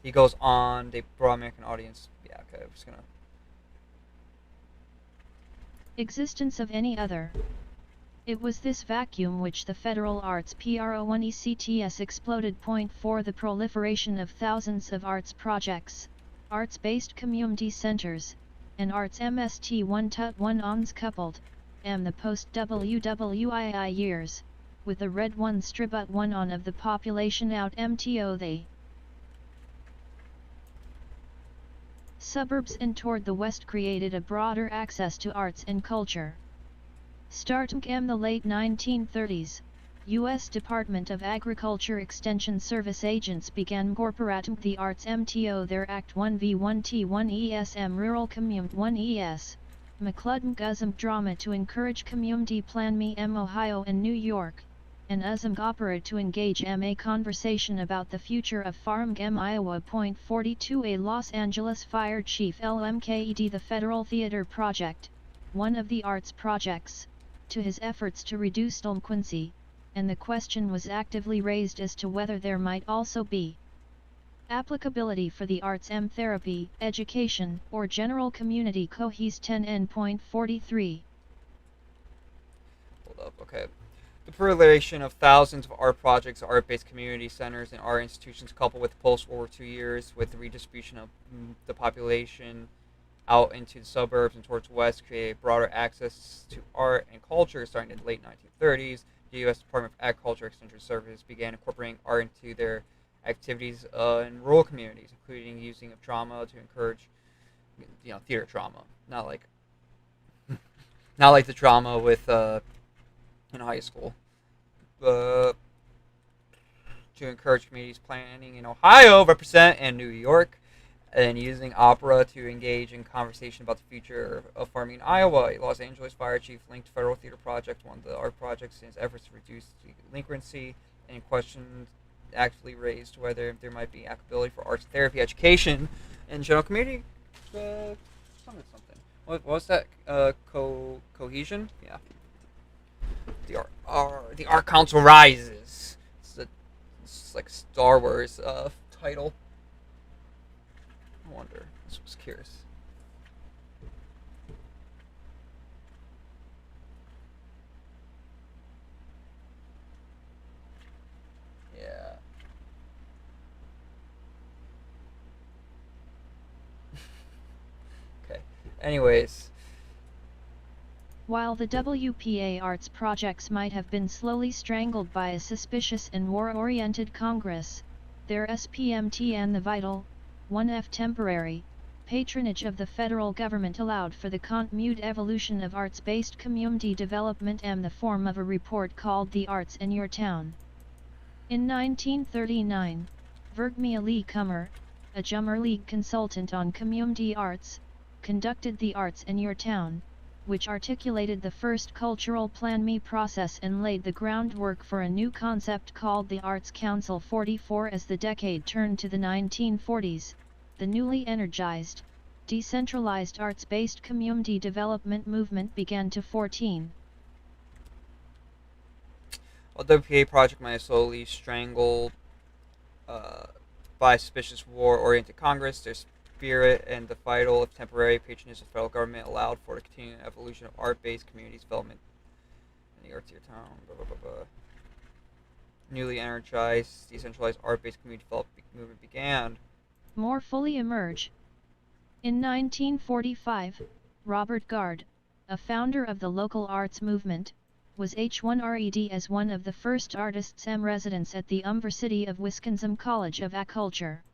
He goes on, they brought American audience. Yeah, okay, I'm just gonna. Existence of any other. It was this vacuum which the federal arts PRO1ECTS exploded. Point 4 The proliferation of thousands of arts projects, arts-based community centers, and arts MST1 TUT1 ONS coupled, and the post-WWII years, with the red 1 stribut 1 on of the population out MTO they suburbs and toward the west created a broader access to arts and culture. Starting in the late 1930s, U.S. Department of Agriculture Extension Service agents began incorporating the arts MTO their Act 1V1T1 ESM Rural Community 1 ES, McCludden Guzum Drama to encourage community plan me Ohio and New York, and Uzum Opera to engage a conversation about the future of Farm Iowa. Point 42 A Los Angeles Fire Chief LMKED the Federal Theater Project, one of the arts projects, to his efforts to reduce delinquency, and the question was actively raised as to whether there might also be applicability for the arts therapy, education, or general community cohesion. 10N.43. Hold up, okay. The proliferation of thousands of art projects, art-based community centers, and art institutions coupled with post-World War II years with the redistribution of the population out into the suburbs and towards the west, create broader access to art and culture. Starting in the late 1930s, the U.S. Department of Agriculture Extension Service began incorporating art into their activities in rural communities, including using of drama to encourage, theater drama, not like the drama with in high school, but to encourage communities planning in Ohio, represent, and New York, and using opera to engage in conversation about the future of farming in Iowa. A Los Angeles fire chief linked federal theater project, one of the art projects, in his efforts to reduce delinquency, and questions actually raised whether there might be applicability for arts therapy education in general community. Something. What was that? Cohesion? Yeah. The Art Council rises. It's like Star Wars title. I wonder. This was curious. Yeah. Okay. Anyways. While the WPA arts projects might have been slowly strangled by a suspicious and war-oriented Congress, their SPMT and the vital, 1F temporary, patronage of the federal government allowed for the continued evolution of arts-based community development in the form of a report called The Arts in Your Town. In 1939, Vergmia Lee Kummer, a Jummer League consultant on community arts, conducted The Arts in Your Town, which articulated the first cultural plan me process and laid the groundwork for a new concept called the Arts Council 44. As the decade turned to the 1940s, the newly energized, decentralized arts-based community development movement began to 14. While the WPA project might have slowly strangled by suspicious war-oriented Congress, their spirit and the vital of temporary patronage of the federal government allowed for the continued evolution of art-based community development in the arts of your town. Newly energized, decentralized art-based community development movement began. More fully emerge. In 1945, Robert Gard, a founder of the local arts movement, was H1RED as one of the first artists and residents at the University of Wisconsin College of Agriculture.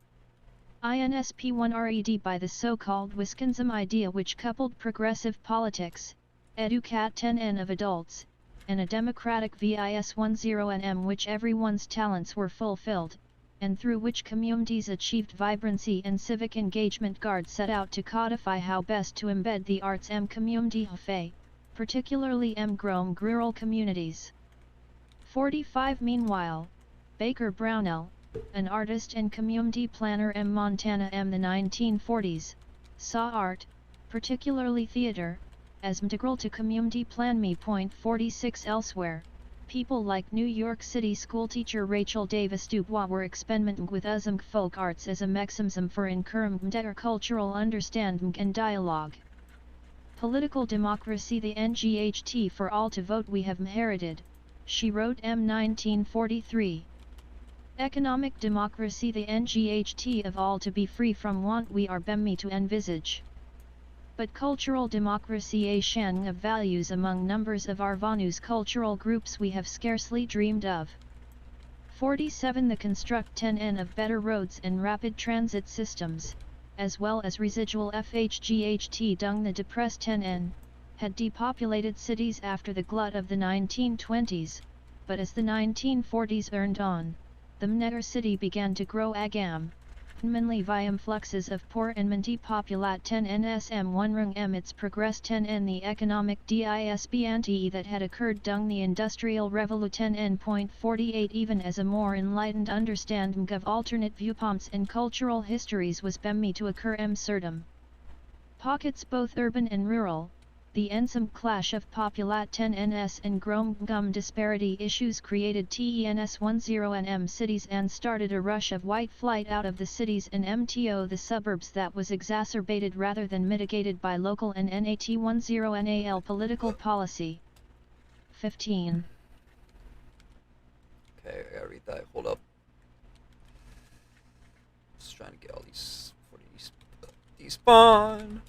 INSP1RED by the so-called Wisconsin idea, which coupled progressive politics, educat 10N of adults, and a democratic VIS10NM, which everyone's talents were fulfilled, and through which communities achieved vibrancy and civic engagement. Gard set out to codify how best to embed the arts in community hafe, particularly grown rural communities. 45 Meanwhile, Baker Brownell, an artist and community planner in Montana in the 1940s, saw art, particularly theater, as integral to community plan me. 46 Elsewhere, people like New York City schoolteacher Rachel Davis Dubois were experimenting with folk arts as a mechanism for encouraging cultural understanding and dialogue. Political democracy, the NGHT for all to vote we have inherited, she wrote m. 1943. Economic democracy, the NGHT of all to be free from want we are bemmi to envisage. But cultural democracy, a sharing of values among numbers of our Vanu's cultural groups we have scarcely dreamed of. 47 The construct 10N of better roads and rapid transit systems, as well as residual FHGHT dung the depressed 10N, had depopulated cities after the glut of the 1920s, but as the 1940s earned on, the Mnegar city began to grow agam, mainly via influxes of poor and depopulate 10NSM1 rung m. Its progress 10N the economic disbanding that had occurred during the Industrial Revolution 10.48 even as a more enlightened understanding of alternate viewpoints and cultural histories was bemmi to occur certum. Pockets both urban and rural, the ensemble clash of populate 10NS and gum disparity issues created TENS10NM cities and started a rush of white flight out of the cities and MTO the suburbs that was exacerbated rather than mitigated by local and NAT10NAL political policy. 15. Okay, I gotta read that. Hold up. Just trying to get all these before these despawn.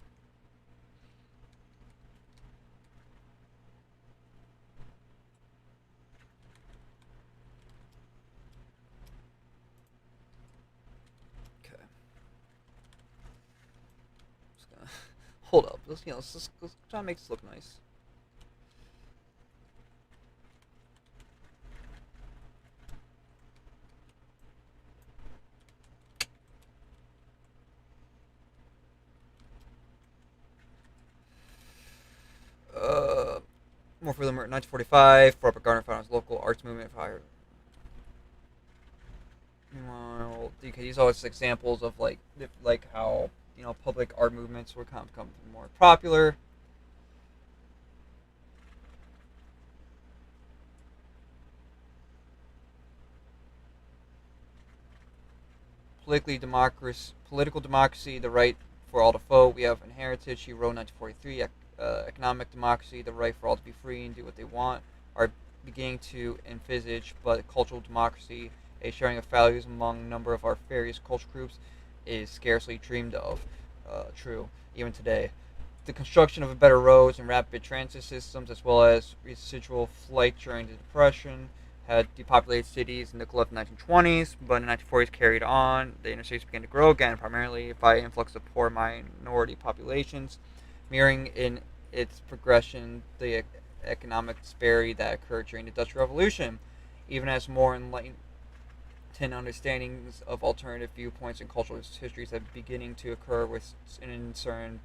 Hold up. Let's try to make this look nice. More for the 1945. Robert Gardner found his local arts movement fire. Meanwhile, these are just examples of like how public art movements were kind of become more popular. Political democracy, the right for all to vote. We have inherited. She wrote 1943. Economic democracy, the right for all to be free and do what they want, are beginning to envisage. But cultural democracy, a sharing of values among a number of our various cultural groups, is scarcely dreamed of. True, even today. The construction of better roads and rapid transit systems, as well as residual flight during the Depression, had depopulated cities in the glow of the 1920s, but in the 1940s carried on. The inner cities began to grow again, primarily by influx of poor minority populations, mirroring in its progression the economic disparity that occurred during the Industrial Revolution. Even as more enlightened understandings of alternative viewpoints and cultural histories have beginning to occur with in certain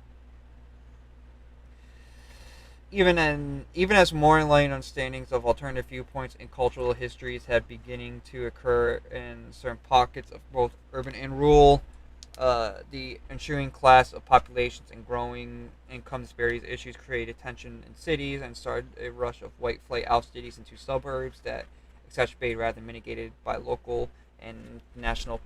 even as more enlightened understandings of alternative viewpoints and cultural histories have beginning to occur in certain pockets of both urban and rural, the ensuing class of populations and growing income disparities issues created tension in cities and started a rush of white flight out cities into suburbs that exacerbated rather than mitigated by local and national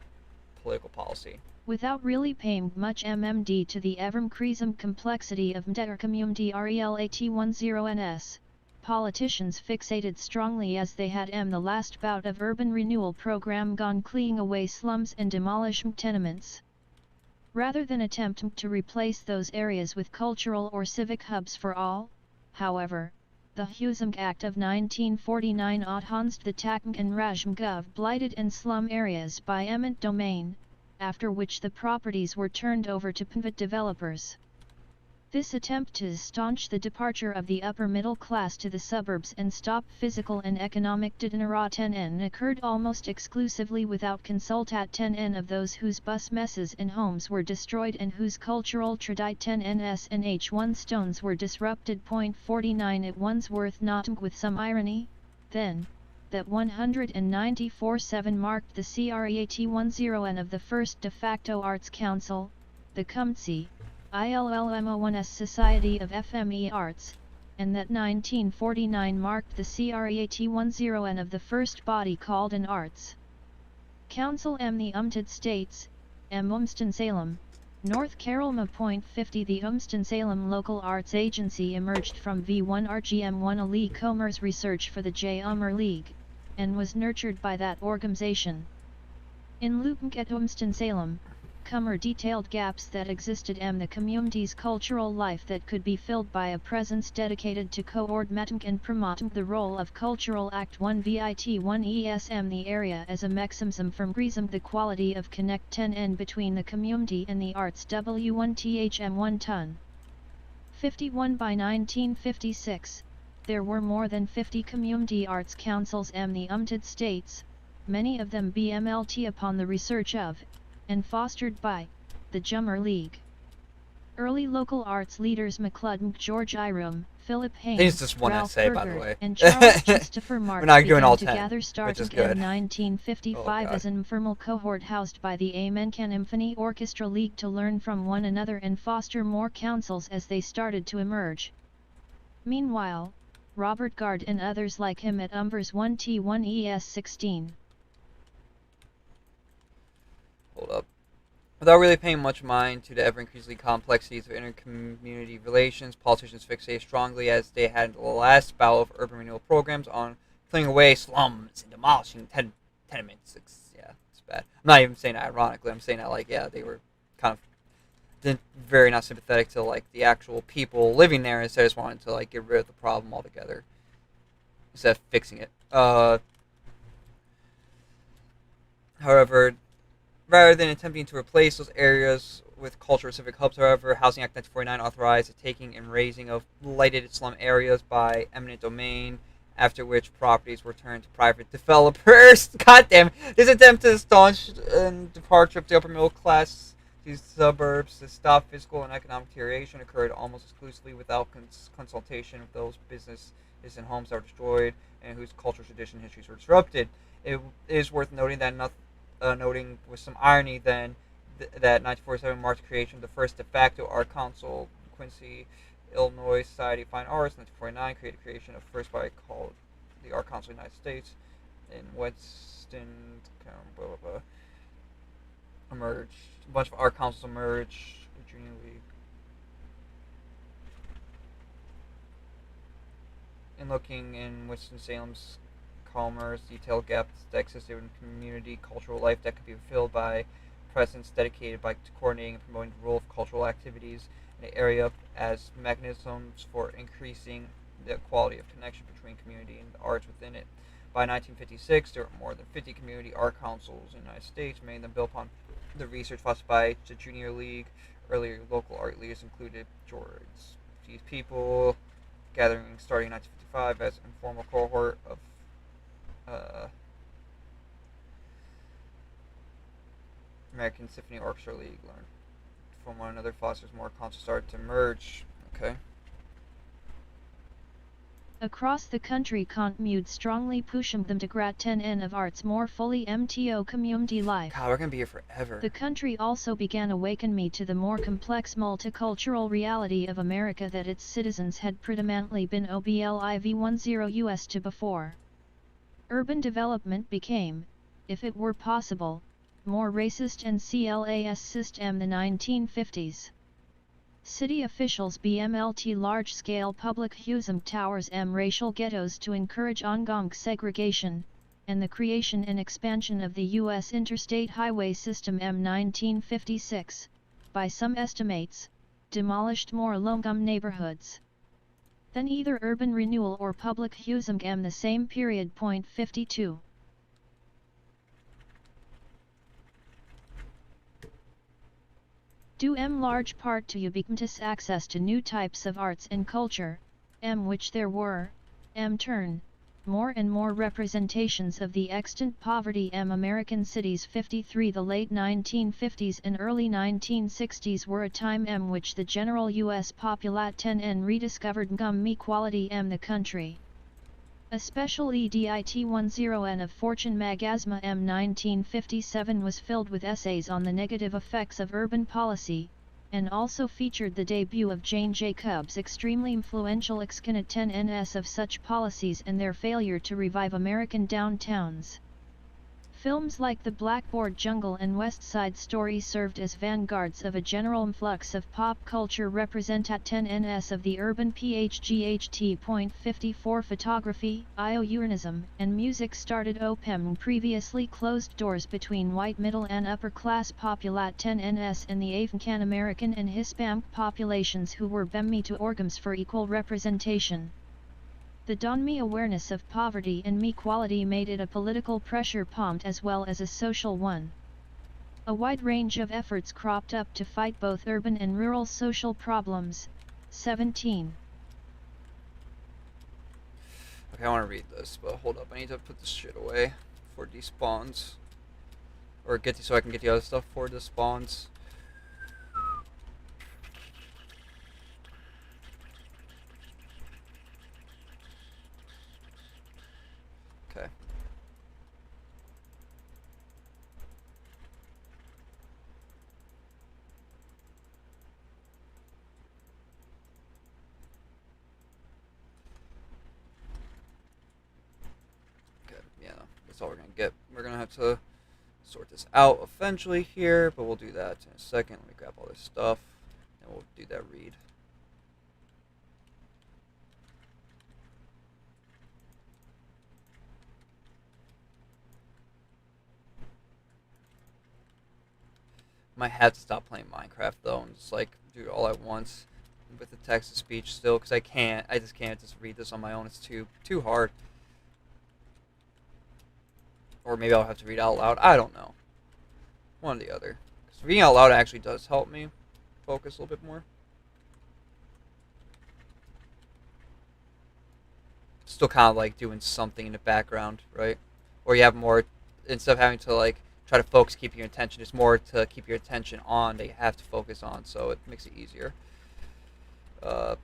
political policy. Without really paying much mmd to the ever-increasing complexity of mder community relat10ns, politicians fixated strongly as they had the last bout of urban renewal program gone clearing away slums and demolishing tenements. Rather than attempt to replace those areas with cultural or civic hubs for all, however, the Husum Act of 1949 advanced the Takang and Rajmgov blighted and slum areas by eminent domain, after which the properties were turned over to private developers. This attempt to staunch the departure of the upper middle class to the suburbs and stop physical and economic degeneration occurred almost exclusively without consultation of those whose bus messes and homes were destroyed and whose cultural tradition and H1 stones were disrupted. 49 at Wandsworth Nottingham with some irony, then, that 194-7 marked the CREAT10 of the first de facto Arts Council, the CUMTSI, ILLMO1S Society of FME Arts, and that 1949 marked the CREAT10 of the first body called an Arts Council. The United States, Winston-Salem, North Carolina. 50 The Winston-Salem Local Arts Agency emerged from V1RGM1 Ali Comer's research for the J. Umar League, and was nurtured by that organization. In looking at Winston-Salem, Comer detailed gaps that existed in the community's cultural life that could be filled by a presence dedicated to coordinating and promoting the role of Cultural Act 1 VIT1 ESM the area as a mechanism for increasing the quality of connection between the community and the arts. W1THM1 ton. 51 By 1956, there were more than 50 community arts councils in the United States, many of them BMLT upon the research of, and fostered by, the Jummer League. Early local arts leaders McClud George Irum, Philip Haynes, just one Ralph essay, Berger, by the way. and Charles Christopher Marks We're not doing began all 10, together starting which is good. in 1955 Oh, as an informal cohort housed by the Amencan Symphony Orchestra League to learn from one another and foster more councils as they started to emerge. Meanwhile, Robert Gard and others like him at Umbers 1T1ES16. Hold up. Without really paying much mind to the ever-increasing complexities of inter-community relations, politicians fixated strongly as they had the last bout of urban renewal programs on clearing away slums and demolishing tenements. It's bad. I'm not even saying that ironically. I'm saying that, they were kind of very not sympathetic to, the actual people living there. Instead, just wanted to, get rid of the problem altogether instead of fixing it. However, rather than attempting to replace those areas with culture-civic hubs, however, Housing Act 1949 authorized the taking and razing of blighted slum areas by eminent domain, after which properties were turned to private developers. Goddamn, this attempt to staunch departure of the upper middle class these suburbs to stop physical and economic deterioration occurred almost exclusively without consultation of those businesses and homes that were destroyed and whose cultural tradition histories were disrupted. It is worth noting noting with some irony then that 1947 marked the creation of the first de facto art council, Quincy, Illinois Society of Fine Arts. 1949 created the creation of first body called the Art Council of the United States. In Weston, blah, blah, blah, emerged. A bunch of art councils emerged. Junior League. In looking in Winston-Salem's Calmer's detailed gaps that existed in community cultural life that could be filled by presence dedicated by coordinating and promoting the role of cultural activities in the area as mechanisms for increasing the quality of connection between community and the arts within it. By 1956, there were more than 50 community art councils in the United States, many of them built upon the research fostered by the Junior League. Earlier local art leaders included George These people, gathering starting in 1955 as an informal cohort of American Symphony Orchestra League learned from one another, fosters more concerts started to emerge. Okay. Across the country continued strongly pushing them to gratin of arts more fully MTO community life. God, we're gonna be here forever. The country also began awaken me to the more complex multicultural reality of America that its citizens had predominantly been OBLIV10 US to before. Urban development became, if it were possible, more racist and classist in the 1950s. City officials BMLT large-scale public housing towers racial ghettos to encourage ongoing segregation, and the creation and expansion of the U.S. interstate highway system 1956, by some estimates, demolished more low-income neighborhoods than either urban renewal or public housing the same period. 52. Due large part to ubiquitous access to new types of arts and culture, which there were, turn, more and more representations of the extant poverty American cities. 53. The late 1950s and early 1960s were a time which the general U.S. population rediscovered equality the country. Especially DIT10 of Fortune Magasma 1957 was filled with essays on the negative effects of urban policy, and also featured the debut of Jane Jacobs' extremely influential exponent 10NS of such policies and their failure to revive American downtowns. Films like The Blackboard Jungle and West Side Story served as vanguards of a general influx of pop culture representat 10NS of the urban PHGHT. 54 Photography, urbanism, and music started opening previously closed doors between white middle and upper class populat 10NS and the African American and Hispanic populations who were bemmi to organs for equal representation. The Donmi awareness of poverty and inequality made it a political pressure point as well as a social one. A wide range of efforts cropped up to fight both urban and rural social problems. 17. Okay, I want to read this, but hold up, I need to put this shit away before it despawns. Or so I can get the other stuff before it despawns. Okay. Good. Yeah, that's all we're gonna get. We're gonna have to sort this out eventually here, but we'll do that in a second. Let me grab all this stuff, and we'll do that read. Might have to stop playing Minecraft though and just like do it all at once with the text to speech still, because I just can't just read this on my own. It's too hard. Or maybe I'll have to read out loud. I don't know. One or the other. So reading out loud actually does help me focus a little bit more. Still kind of like doing something in the background, right? Or you have more, instead of having to like try to focus, keep your attention, it's more to keep your attention on that you have to focus on, so it makes it easier. But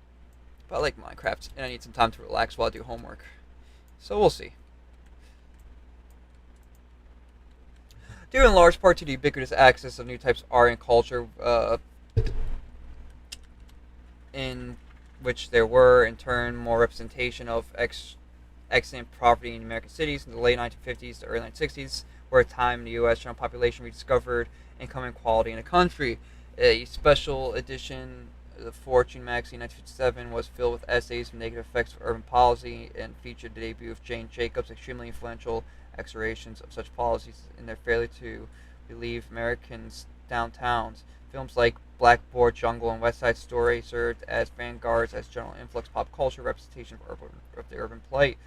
I like Minecraft, and I need some time to relax while I do homework. So we'll see. Due in large part to the ubiquitous access of new types of art and culture, in which there were, in turn, more representation of excellent property in American cities in the late 1950s to early 1960s, were a time in the U.S. general population rediscovered income inequality in the country. A special edition of the Fortune magazine 1957 was filled with essays on negative effects of urban policy and featured the debut of Jane Jacobs' extremely influential exorations of such policies in their failure to relieve Americans' downtowns. Films like Blackboard Jungle and West Side Story served as vanguards as general influx pop culture representation of the urban plight.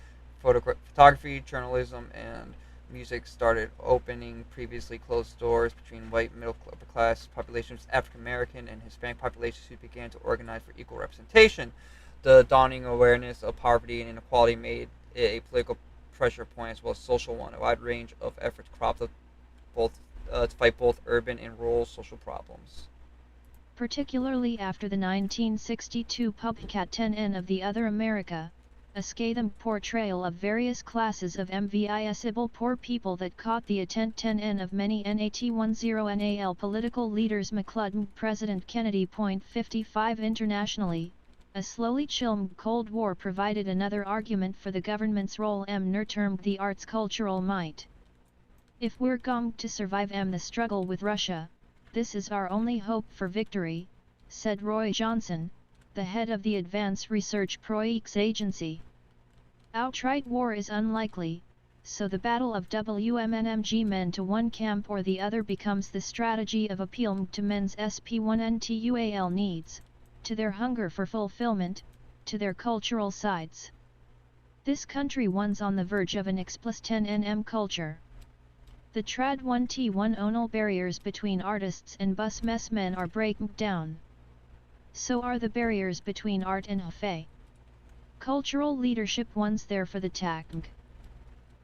Photography, journalism, and music started opening previously closed doors between white middle upper class populations, African American, and Hispanic populations who began to organize for equal representation. The dawning awareness of poverty and inequality made it a political pressure point as well as social one. A wide range of efforts cropped up both to fight both urban and rural social problems. Particularly after the 1962 Publicat 10N of The Other America, a scathing portrayal of various classes of invisible poor people that caught the attention of many NAT10NAL political leaders, McClellan, President Kennedy. 55 Internationally, a slowly chilling Cold War provided another argument for the government's role termed the arts cultural might. If we're going to survive the struggle with Russia, this is our only hope for victory, said Roy Johnson, the head of the Advanced Research Projects Agency. Outright war is unlikely, so the battle of WMNMG men to one camp or the other becomes the strategy of appeal to men's SP1NTUAL needs, to their hunger for fulfillment, to their cultural sides. This country one's on the verge of an explicit NM culture. The trad 1T1 onal barriers between artists and bus mess men are breaking down. So are the barriers between art and Hafei. Cultural leadership one's there for the task.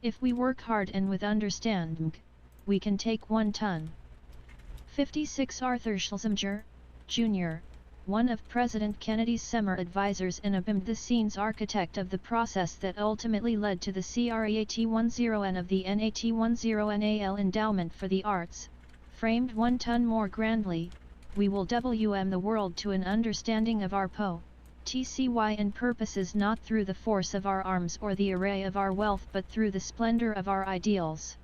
If we work hard and with understanding, we can take 1 ton. 56 Arthur Schlesinger, Jr., one of President Kennedy's summer advisors and a behind-the-scenes architect of the process that ultimately led to the CREAT10N of the NAT10NAL Endowment for the Arts, framed 1 ton more grandly, we will WM the world to an understanding of our TCY and purposes not through the force of our arms or the array of our wealth but through the splendor of our ideals.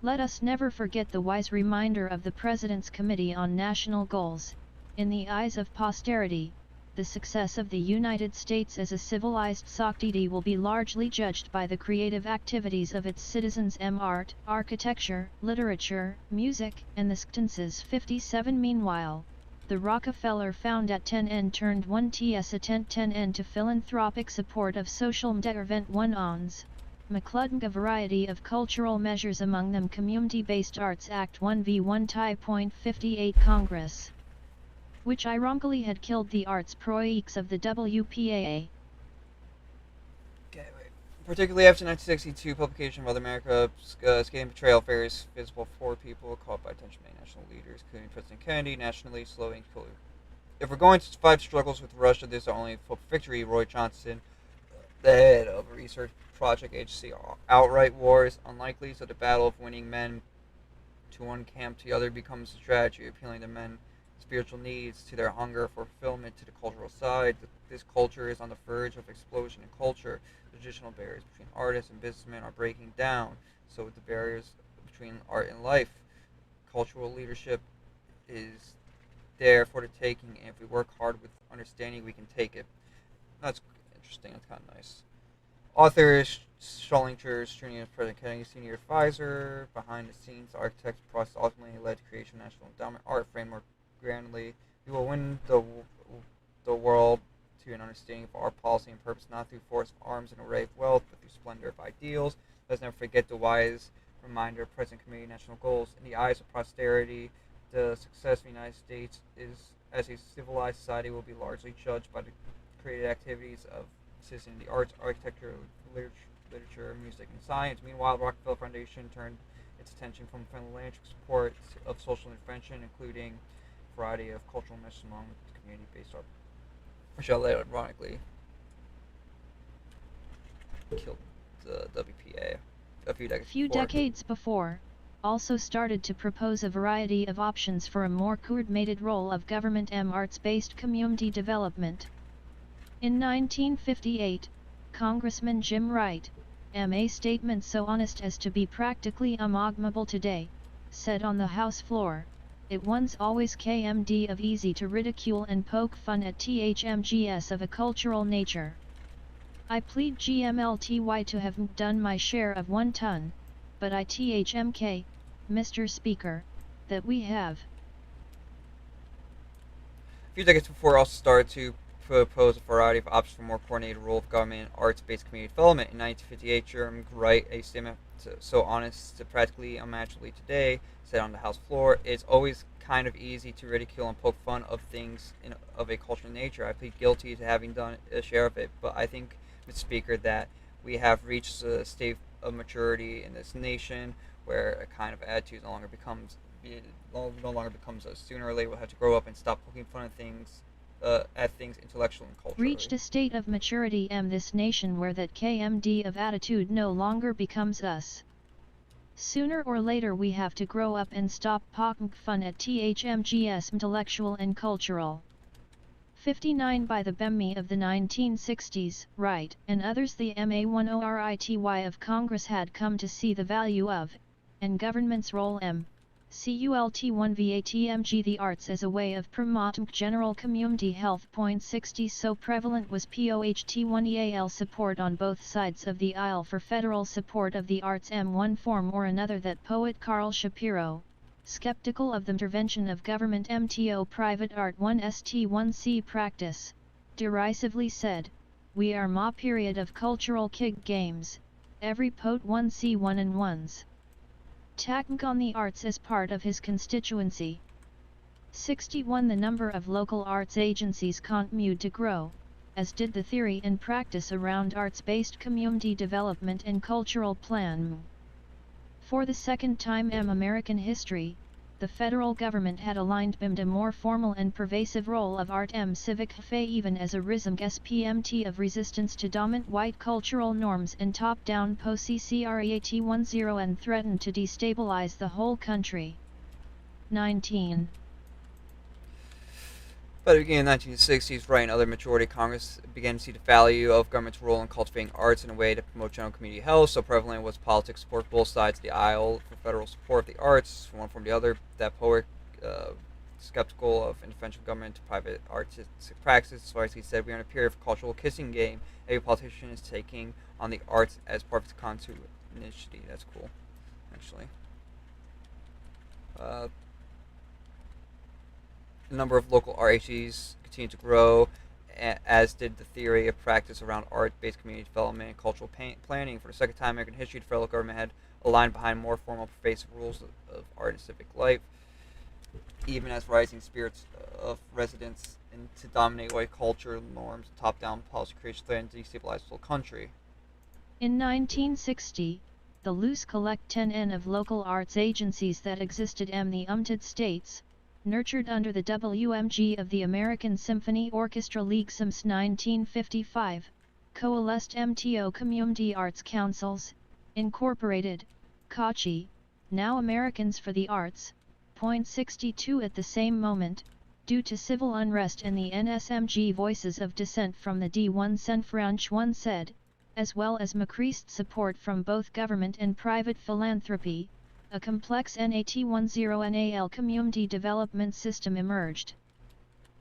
Let us never forget the wise reminder of the President's Committee on National Goals. In the eyes of posterity, the success of the United States as a civilized society will be largely judged by the creative activities of its citizens. Art, architecture, literature, music, and the stances. 57 Meanwhile, the Rockefeller Found at 10N turned 1TS attent 10N to philanthropic support of social intervent 1-ons. McClellan a variety of cultural measures, among them Community-Based Arts Act 1v1 Tie.58 Congress, which ironically had killed the arts projects of the WPAA. Particularly after 1962 publication of Other America, scathing portrayal of various visible poor people caught by attention by national leaders, including President Kennedy, nationally slowing killer. If we're going to survive struggles with Russia, this is our only hope for victory. Roy Johnson, the head of a research project agency, outright war is unlikely, so the battle of winning men to one camp to the other becomes a strategy, appealing to men's spiritual needs, to their hunger for fulfillment, to the cultural side. This culture is on the verge of explosion in culture. The traditional barriers between artists and businessmen are breaking down, so with the barriers between art and life. Cultural leadership is there for the taking, and if we work hard with understanding, we can take it. That's interesting. That's kind of nice. Author Schlesinger, Jr. President Kennedy, senior advisor. Behind the scenes, the architect's process ultimately led to creation of National Endowment Art Framework. Grandly, we will win the world to an understanding of our policy and purpose, not through force of arms and array of wealth, but through splendor of ideals. Let's never forget the wise reminder of President Committee National Goals. In the eyes of posterity, The success of the United States is as a civilized society will be largely judged by the creative activities of citizens in the arts, architecture, literature, music, and science. Meanwhile, the Rockefeller Foundation turned its attention from philanthropic support of social intervention, including a variety of cultural missions among the community-based art, which ironically killed the WPA a few decades before, also started to propose a variety of options for a more coordinated role of government arts-based community development. In 1958, Congressman Jim Wright, a statement so honest as to be practically unmogable today, said on the House floor, "It was always KMD of easy to ridicule and poke fun at THMGS of a cultural nature. I plead GMLTY to have done my share of 1 ton, but I THMK, Mr. Speaker, that we have." A few decades before, also started to propose a variety of options for a more coordinated role of government in arts-based community development. In 1958, Jim Wright, a statement so honest to practically unimaginably today, said on the House floor, "It's always kind of easy to ridicule and poke fun of things of a cultural nature. I plead guilty to having done a share of it, but I think, Mr. Speaker, that we have reached a state of maturity in this nation where a kind of attitude no longer becomes us. Sooner or later, we'll have to grow up and stop poking fun at things intellectual and culturally." Reached a state of maturity this nation where that KMD of attitude no longer becomes us. Sooner or later we have to grow up and stop poking fun at THMGS intellectual and cultural. 59 By the BEMI of the 1960s, Wright and others the MA10RITY of Congress had come to see the value of, and government's role CULT1VATMG the arts as a way of promoting general community health. 60 So prevalent was POHT1EAL support on both sides of the aisle for federal support of the arts one form or another that poet Carl Shapiro, skeptical of the intervention of government MTO private art 1ST1C practice, derisively said, "We are ma period of cultural kig games, every pot 1C1 and 1s. Tacked on the arts as part of his constituency." 61 The number of local arts agencies continued to grow, as did the theory and practice around arts-based community development and cultural plan. For the second time in American history, the federal government had aligned BIM to more formal and pervasive role of art civic fe even as a rism SPMT of resistance to dominant white cultural norms and top-down POCCREAT10 and threatened to destabilize the whole country. 19. By the beginning of the 1960s, Wright and other majority Congress began to see the value of government's role in cultivating arts in a way to promote general community health. So prevalent was politics support both sides of the aisle for federal support of the arts, from one form to the other. That poet, skeptical of intervention of government to private artistic practices, as far as he said, "We are in a period of cultural kissing game. Every politician is taking on the arts as part of its continuity." That's cool, actually. The number of local art agencies continued to grow, as did the theory of practice around art-based community development and cultural planning. For the second time in American history, the federal government had aligned behind more formal, pervasive rules of art and civic life, even as rising spirits of residents to dominate white culture norms, top-down policy creation threatened to destabilize the whole country. In 1960, the loose collect 10N of local arts agencies that existed in the United States, nurtured under the WMG of the American Symphony Orchestra League since 1955, coalesced MTO Community Arts Councils, Incorporated, CACI, now Americans for the Arts. 62 At the same moment, due to civil unrest and the NSMG voices of dissent from the D1 French one said, as well as increased support from both government and private philanthropy, a complex NAT10NAL community development system emerged.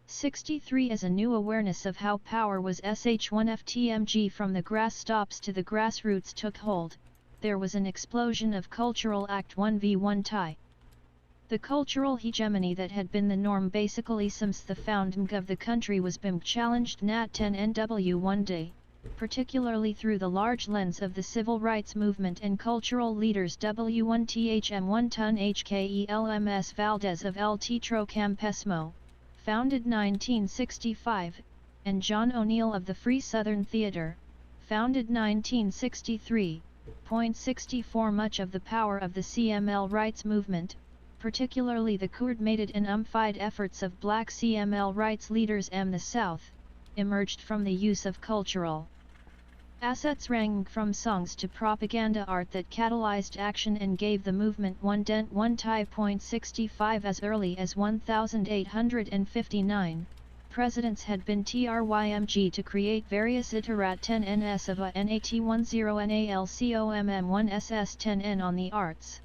63 As a new awareness of how power was SH1FTMG from the grass stops to the grassroots took hold, there was an explosion of cultural Act 1v1 tie. The cultural hegemony that had been the norm basically since the founding of the country was being challenged Nat 10 NW one day, particularly through the large lens of the civil rights movement and cultural leaders W1THM1 Ton HKELMS Valdez of El Teatro Campesmo, founded 1965, and John O'Neill of the Free Southern Theater, founded 1963. 64 Much of the power of the CML rights movement, particularly the coordinated and unified efforts of black CML rights leaders in the South, emerged from the use of cultural assets ranging from songs to propaganda art that catalyzed action and gave the movement one dent. 1.65 As early as 1859, presidents had been TRYMG to create various iterat 10NS of a NAT10NALCOMM1SS10N on the arts.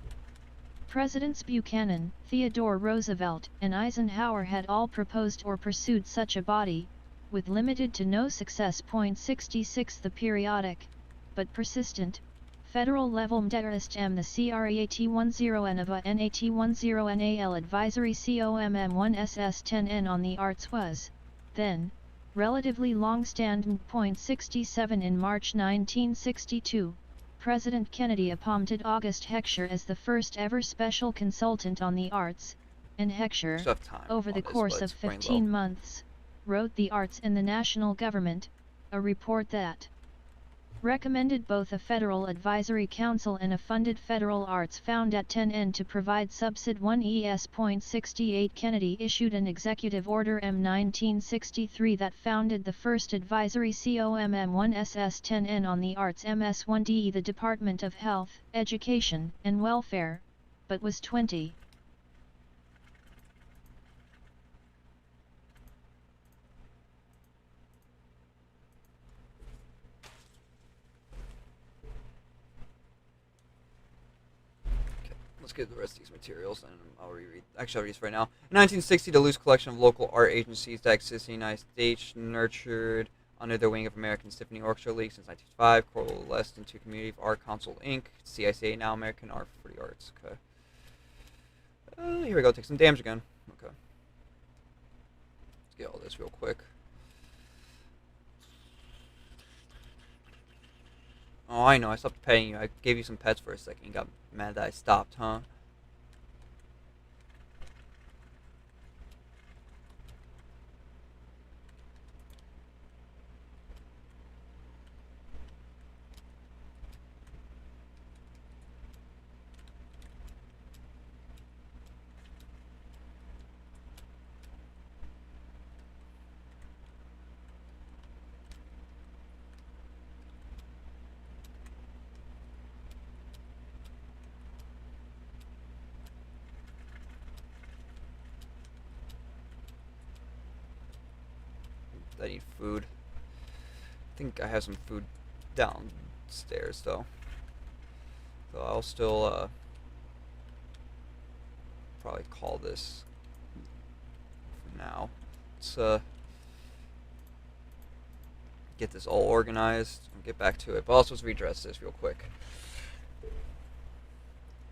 Presidents Buchanan, Theodore Roosevelt, and Eisenhower had all proposed or pursued such a body, with limited to no success. 66 The periodic, but persistent, federal level Mderist M the CREAT10N of a NAT10NAL advisory COMM1SS10N on the arts was, then, relatively long-standing. 67 In March 1962, President Kennedy appointed August Heckscher as the first ever special consultant on the arts, and Heckscher, over the course of 15 months, wrote The Arts and the National Government, a report that recommended both a federal advisory council and a funded federal arts found at 10N to provide subsid 1 ES. 68 Kennedy issued an executive order M 1963 that founded the first advisory COMM1SS10N on the arts MS1DE, the Department of Health, Education, and Welfare, but was 20. Let's get the rest of these materials, and I'll reread. Actually, I'll read this right now. In 1960, the loose collection of local art agencies that exist in the United States, nurtured under the wing of American Symphony Orchestra League since 1905, coalesced into Community of Art Council Inc., CICA, now American Art for the Arts. Okay. Here we go. Take some damage again. Okay. Let's get all this real quick. Oh, I know. I stopped paying you. I gave you some pets for a second. You got mad that I stopped, huh? I need food. I think I have some food downstairs though. So I'll still probably call this for now. Let's get this all organized and get back to it. But also let's redress this real quick.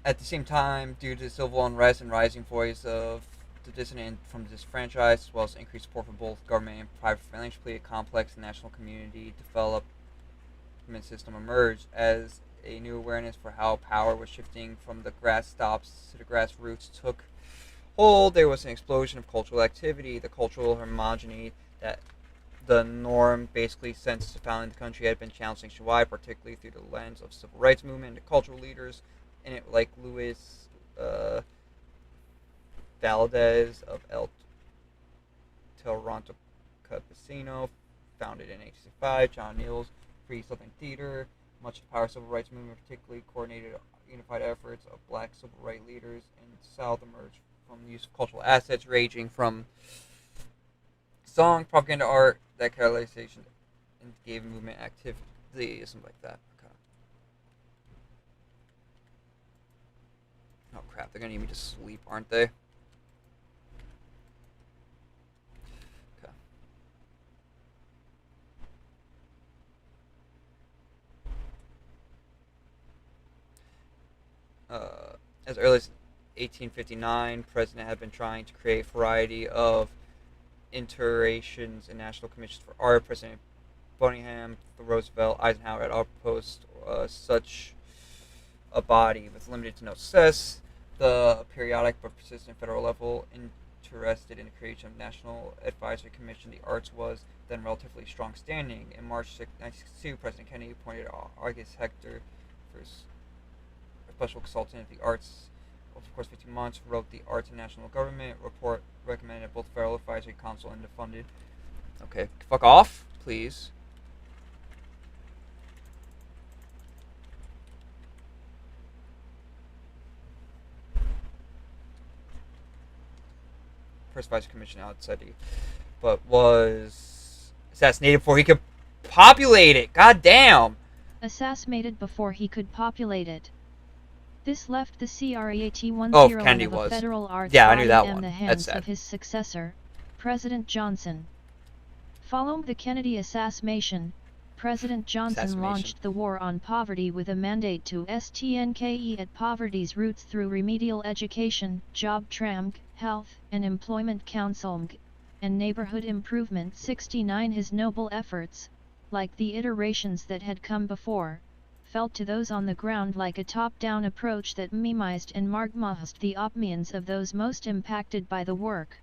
At the same time, due to civil unrest and rising voice of the dissident from the disenfranchised, as well as increased support for both government and private financially, a complex national community development system emerged as a new awareness for how power was shifting from the grass tops to the grassroots took hold. There was an explosion of cultural activity. The cultural homogeneity that the norm basically since the founding of the country had been challenged nationwide, particularly through the lens of civil rights movement and cultural leaders in it like Louis Valdez of El Toronto Campesino, founded in 1865, John Neal's Free Southern Theater, much of the power civil rights movement, particularly coordinated unified efforts of black civil rights leaders in the South, emerged from the use of cultural assets ranging from song, propaganda art, that catalyzation, and gave movement activity, something like that. Okay. Oh crap, they're gonna need me to sleep, aren't they? As early as 1859, President had been trying to create a variety of iterations and national commissions for art. President Buckingham, Roosevelt, Eisenhower had outpost such a body with limited to no success. The periodic but persistent federal level interested in the creation of National Advisory Commission, the Arts was then relatively strong standing. In March 1962, President Kennedy appointed August Hector for special consultant of the arts. Over the course of 15 months, wrote the Arts and National Government report, recommended that both Federal Advisory Council and funded. Okay, fuck off, please. First Vice Commission outside, but was assassinated before he could populate it. God damn. Assassinated before he could populate it. This left the CREAT-10 of a federal arts body in the hands of his successor, President Johnson. Following the Kennedy assassination, President Johnson launched the War on Poverty with a mandate to STNKE at poverty's roots through remedial education, job training, health and employment counseling, and neighborhood improvement. 69 His noble efforts, like the iterations that had come before, felt to those on the ground like a top-down approach that minimized and marginalized the opinions of those most impacted by the work.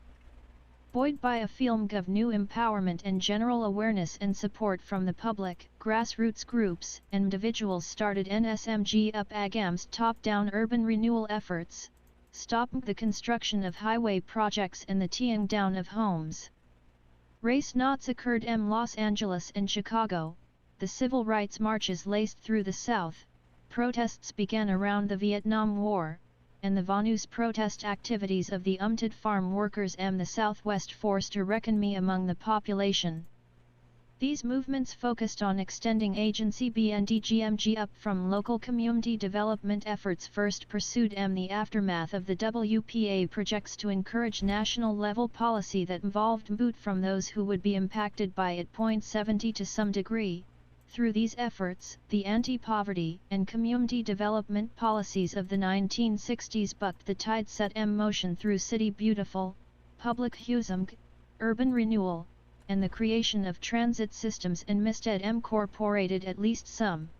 Buoyed by a feeling of new empowerment and general awareness and support from the public, grassroots groups and individuals started NSMG up against top-down urban renewal efforts, stopping the construction of highway projects and the tearing down of homes. Race knots occurred in Los Angeles and Chicago, the civil rights marches laced through the South, protests began around the Vietnam War, and the Vanus protest activities of the Untitled farm workers in the Southwest forced a reckoning among the population. These movements focused on extending agency BNDGMG up from local community development efforts first pursued in the aftermath of the WPA projects to encourage national-level policy that involved input from those who would be impacted by it. 70 To some degree, through these efforts, the anti-poverty and community development policies of the 1960s bucked the tide set in motion through City Beautiful, public housing, urban renewal, and the creation of transit systems and Misted incorporated at least some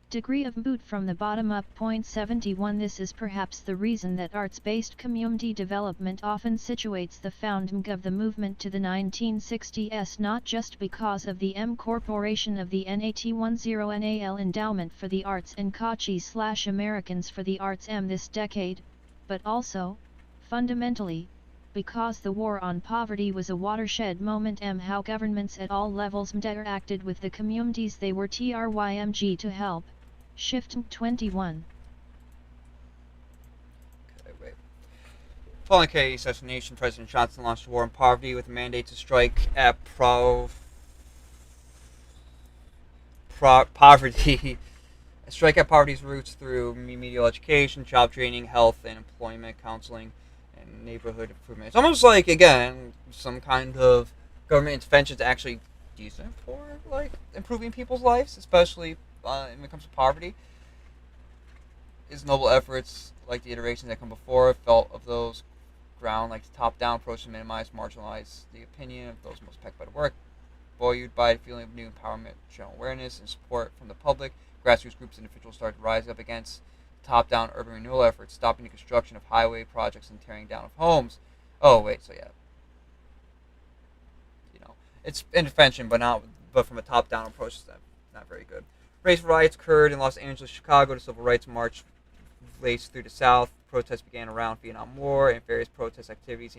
degree of boot from the bottom up. 71 This is perhaps the reason that arts-based community development often situates the founding of the movement to the 1960s, not just because of the incorporation of the NAT10 NAL Endowment for the Arts and Kachi/Americans for the Arts this decade, but also, fundamentally, because the war on poverty was a watershed moment how governments at all levels interacted with the communities they were trying to help. Shift 21. Okay, wait. Following Kennedy's assassination, President Johnson launched a war on poverty with a mandate to strike at poverty. Strike at poverty's roots through remedial education, job training, health and employment counseling, and neighborhood improvement. It's almost like, again, some kind of government intervention is actually decent for like improving people's lives, especially when it comes to poverty. His noble efforts, like the iterations that come before, felt of those ground like the top-down approach to minimize, marginalize the opinion of those most affected by the work. Buoyed by a feeling of new empowerment, general awareness, and support from the public, grassroots groups and individuals started to rise up against top-down urban renewal efforts, stopping the construction of highway projects and tearing down of homes. Oh wait, so yeah, it's intervention, but from a top-down approach, it's not very good. Race riots occurred in Los Angeles, Chicago. The civil rights march laced through the South. Protests began around Vietnam War, and various protest activities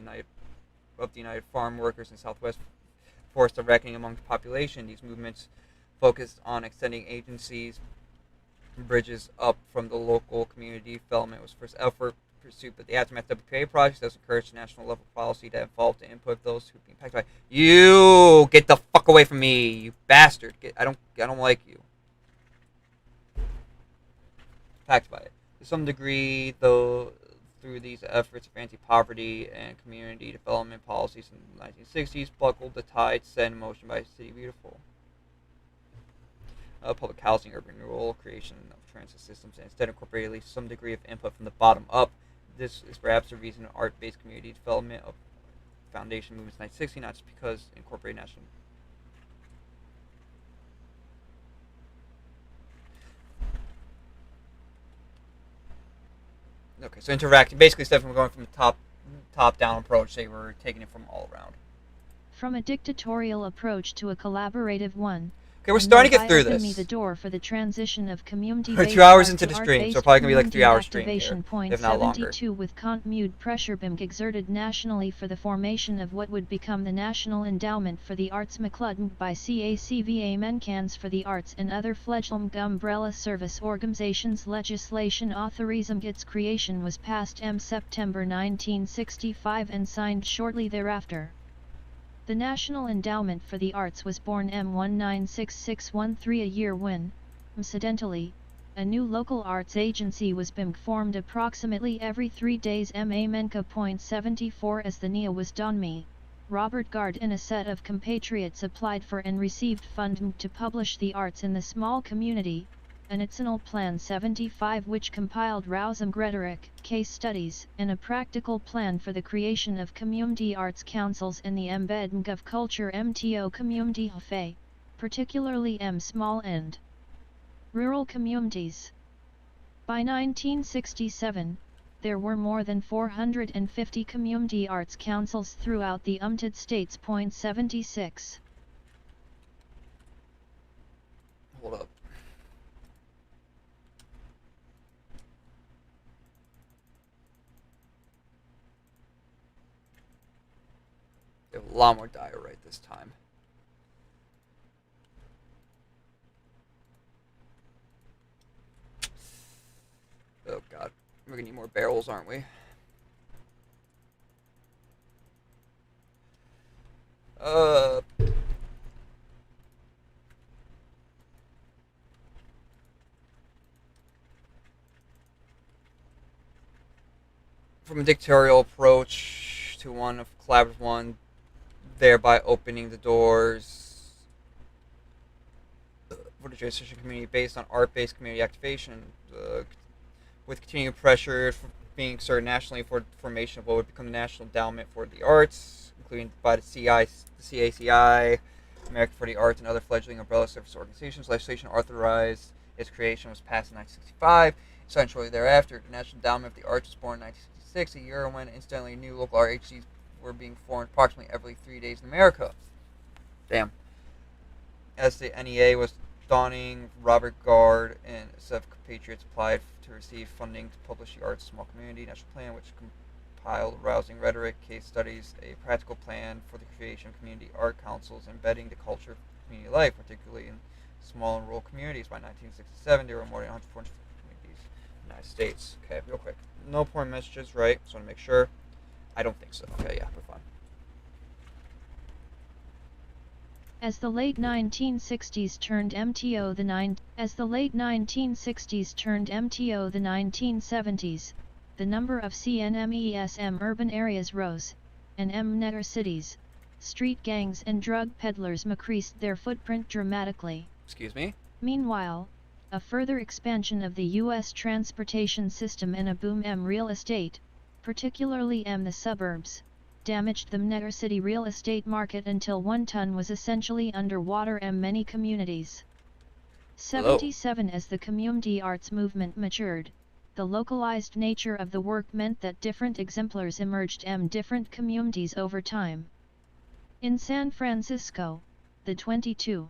of the United Farm Workers in Southwest forced a reckoning among the population. These movements focused on extending agencies, bridges up from the local community development was first effort pursuit, but the aftermath WPA project does encourage national level policy that involved the input of those who be impacted by. You get the fuck away from me, you bastard! I don't like you. Impacted by it to some degree, though. Through these efforts of anti-poverty and community development policies in the 1960s, buckled the tide set in motion by City Beautiful. Public housing, urban renewal, creation of transit systems, and instead incorporated at least some degree of input from the bottom up. This is perhaps the reason art-based community development of foundation movements in 1960, not just because incorporated national Okay, so interacting. Basically, instead of going from the top down approach, they were taking it from all around. From a dictatorial approach to a collaborative one. Okay, we're starting to get through this. Me the door for the transition of community we're 2 hours into the stream, so probably gonna be like 3 hours stream here, if not longer. With continued pressure being exerted nationally for the formation of what would become the National Endowment for the Arts McCludden by CACVA Mencans for the Arts and other fledgling umbrella service organizations. Legislation authorizing its creation was passed September 1965 and signed shortly thereafter. The National Endowment for the Arts was born 196613, a year when, incidentally, a new local arts agency was being formed approximately every 3 days. Menka.74 as the NEA was done. Me, Robert Gard and a set of compatriots applied for and received funding to publish the arts in the small community, an National Plan 75 which compiled rousing rhetoric, case studies, and a practical plan for the creation of community arts councils and the embedding of culture MTO community HFA, particularly small and rural communities. By 1967, there were more than 450 community arts councils throughout the United States. 76. Hold up. They have a lot more diorite this time. Oh god, we're gonna need more barrels, aren't we? From a dictatorial approach to one of collaborative one, thereby opening the doors for the transition community based on art-based community activation, with continued pressure being exerted nationally for the formation of what would become the National Endowment for the Arts, including by the CACI, American for the Arts, and other fledgling umbrella service organizations. Legislation authorized its creation was passed in 1965. Signed shortly thereafter, the National Endowment of the Arts was born in 1966, a year when instantly new local art agencies were being formed approximately every 3 days in America. Damn. As the NEA was dawning, Robert Gard and a set of compatriots applied to receive funding to publish the Arts Small Community National Plan, which compiled rousing rhetoric, case studies, a practical plan for the creation of community art councils, embedding the culture of community life, particularly in small and rural communities. By 1967, there were more than 140 communities in the United States. Okay, real quick. No important messages, right? Just want to make sure. I don't think so. Okay, yeah, we're fine. As the late 1960s turned MTO the 1970s, the number of CNMESM urban areas rose, and nether cities, street gangs and drug peddlers increased their footprint dramatically. Excuse me? Meanwhile, a further expansion of the U.S. transportation system and a boom real estate, particularly the suburbs, damaged the nether city real estate market until 1 ton was essentially underwater in many communities. 77. As the community arts movement matured, the localized nature of the work meant that different exemplars emerged in different communities over time. In San Francisco, the 22.